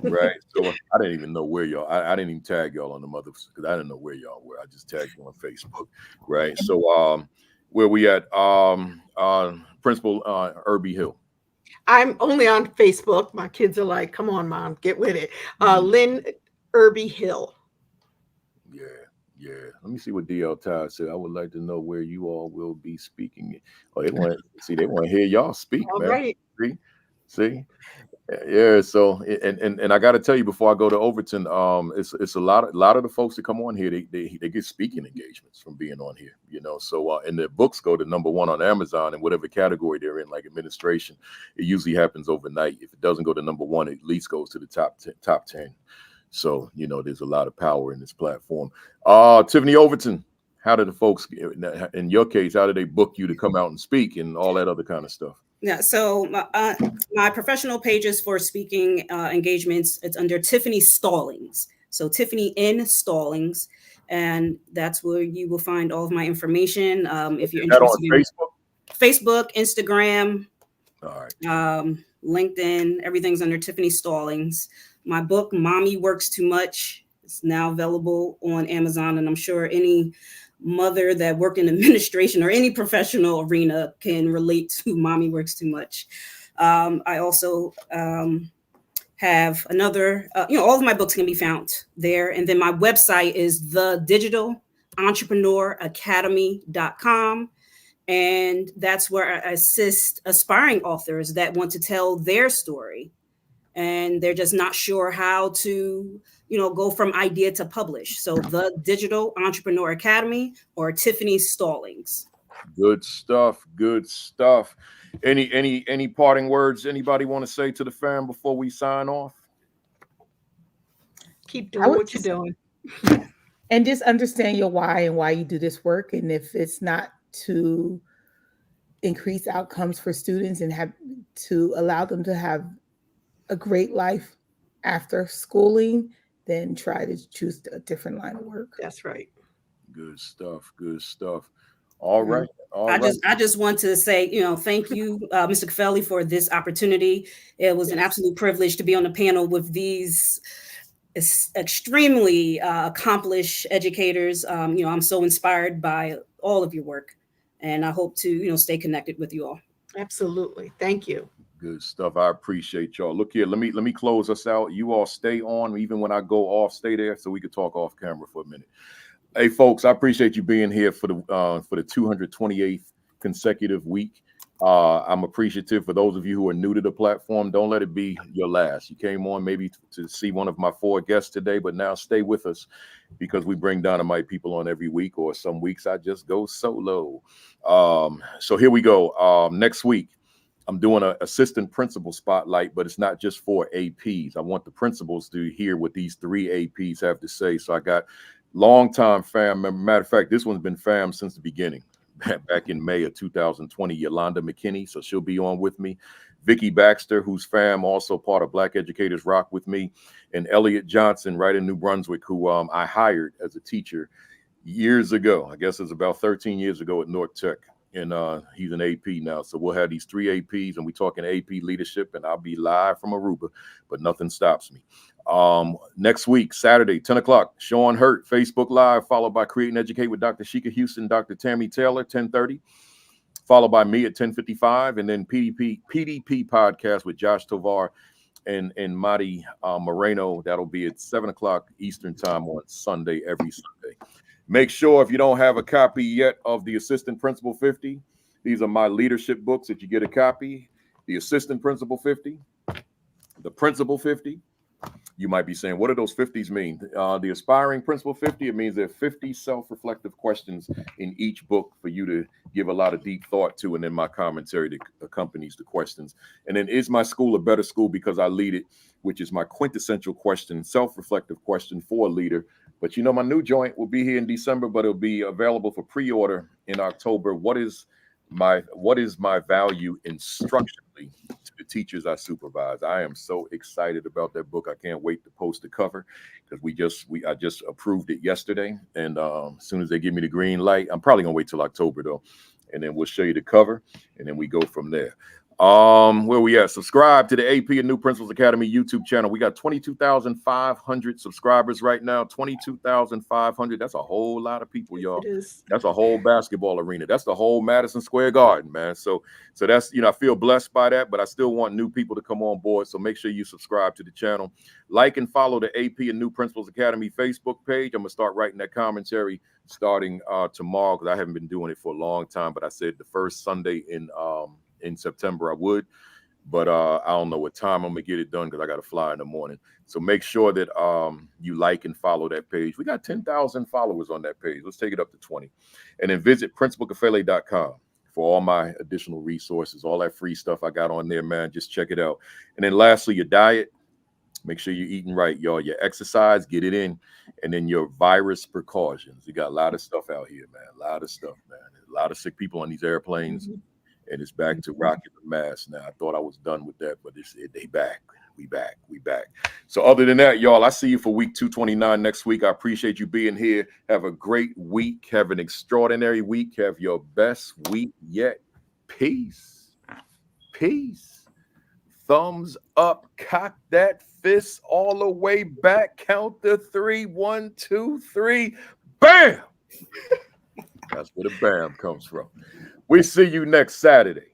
Right. So I didn't even know where y'all, I didn't even tag y'all on the mother, because I didn't know where y'all were. I just tagged you on Facebook. Right. So where we at? Principal Irby Hill. I'm only on Facebook. My kids are like, come on, Mom, get with it. Lynn Irby Hill. Yeah. Let me see what DL Ty said. I would like to know where you all will be speaking. Oh, they want to hear y'all speak, All man. right. See? Yeah. So, and I got to tell you before I go to Overton, it's a lot of the folks that come on here, they get speaking engagements from being on here, So, and their books go to #1 on Amazon in whatever category they're in, like administration. It usually happens overnight. If it doesn't go to #1, it at least goes to the top 10. So, there's a lot of power in this platform. Tiffany Overton, how did the folks, in your case, how did they book you to come out and speak and all that other kind of stuff? Yeah, so my professional pages for speaking engagements, it's under Tiffany Stallings. So Tiffany N Stallings, and that's where you will find all of my information. If you're interested in Facebook, Instagram, all right. LinkedIn, everything's under Tiffany Stallings. My book, Mommy Works Too Much, is now available on Amazon, and I'm sure any mother that worked in administration or any professional arena can relate to Mommy Works Too Much. I also have another, all of my books can be found there. And then my website is thedigitalentrepreneuracademy.com. And that's where I assist aspiring authors that want to tell their story. And they're just not sure how to, go from idea to publish. So the Digital Entrepreneur Academy or Tiffany Stallings. Good stuff. Any parting words anybody want to say to the fam before we sign off? Keep doing what you're doing. And just understand your why and why you do this work. And if it's not to increase outcomes for students and have to allow them to have a great life after schooling, then try to choose a different line of work. That's right. Good stuff. All right. I just want to say, thank you, Mr. Kafele, for this opportunity. It was an absolute privilege to be on the panel with these extremely accomplished educators. I'm so inspired by all of your work, and I hope to, stay connected with you all. Absolutely. Thank you. Good stuff. I appreciate y'all. Look here, let me close us out. You all stay on, even when I go off, stay there so we could talk off camera for a minute. Hey, folks, I appreciate you being here for the 228th consecutive week. I'm appreciative for those of you who are new to the platform. Don't let it be your last. You came on maybe to see one of my 4 guests today, but now stay with us because we bring dynamite people on every week, or some weeks I just go solo. So here we go. Next week, I'm doing an assistant principal spotlight, but it's not just for APs. I want the principals to hear what these 3 APs have to say. So I got longtime fam member. Matter of fact, this one's been fam since the beginning, back in May of 2020, Yolanda McKinney. So she'll be on with me. Vicky Baxter, who's fam, also part of Black Educators Rock with me. And Elliot Johnson, right in New Brunswick, who I hired as a teacher years ago. I guess it's about 13 years ago at North Tech. And he's an AP now. So we'll have these 3 APs, and we're talking AP leadership, and I'll be live from Aruba, but nothing stops me. Next week, Saturday, 10 o'clock, Sean Hurt, Facebook Live, followed by Create and Educate with Dr. Sheikah Houston, Dr. Tammy Taylor, 10:30. followed by me at 10:55, and then PDP podcast with Josh Tovar and Madi Moreno. That'll be at 7 o'clock Eastern time on Sunday, every Sunday. Make sure if you don't have a copy yet of the Assistant Principal 50, these are my leadership books that you get a copy. The Assistant Principal 50, the Principal 50. You might be saying, what do those 50s mean? The Aspiring Principal 50, it means there are 50 self-reflective questions in each book for you to give a lot of deep thought to, and then my commentary that accompanies the questions. And then, is my school a better school because I lead it, which is my quintessential question, self-reflective question for a leader. But you know, my new joint will be here in December, but it'll be available for pre-order in October. What is my value instructionally to the teachers I supervise? I am so excited about that book. I can't wait to post the cover, because I just approved it yesterday, and as soon as they give me the green light, I'm probably gonna wait till October though, and then we'll show you the cover, and then we go from there. Where we at? Subscribe to the AP and New Principals Academy YouTube channel. We got 22,500 subscribers right now. 22,500. That's a whole lot of people, y'all. It is. That's a whole basketball arena. That's the whole Madison Square Garden, man. So that's, I feel blessed by that, but I still want new people to come on board. So make sure you subscribe to the channel. Like and follow the AP and New Principals Academy Facebook page. I'm gonna start writing that commentary starting tomorrow, because I haven't been doing it for a long time. But I said the first Sunday in September I would, but I don't know what time I'm gonna get it done, because I got to fly in the morning. So make sure that you like and follow that page. We got 10,000 followers on that page. Let's take it up to 20. And then visit principalkafele.com for all my additional resources, all that free stuff I got on there, man. Just check it out. And then lastly, your diet. Make sure you're eating right, y'all. Your exercise, get it in. And then your virus precautions. You got a lot of stuff out here, man. A lot of stuff, man. A lot of sick people on these airplanes. Mm-hmm. And it's back to rocking the mask now. I thought I was done with that, but they back. We back. So other than that, y'all, I see you for week 229 next week. I appreciate you being here. Have a great week. Have an extraordinary week. Have your best week yet. Peace. Thumbs up. Cock that fist all the way back. Count to 3. 1, 2, 3. Bam! That's where the bam comes from. We see you next Saturday.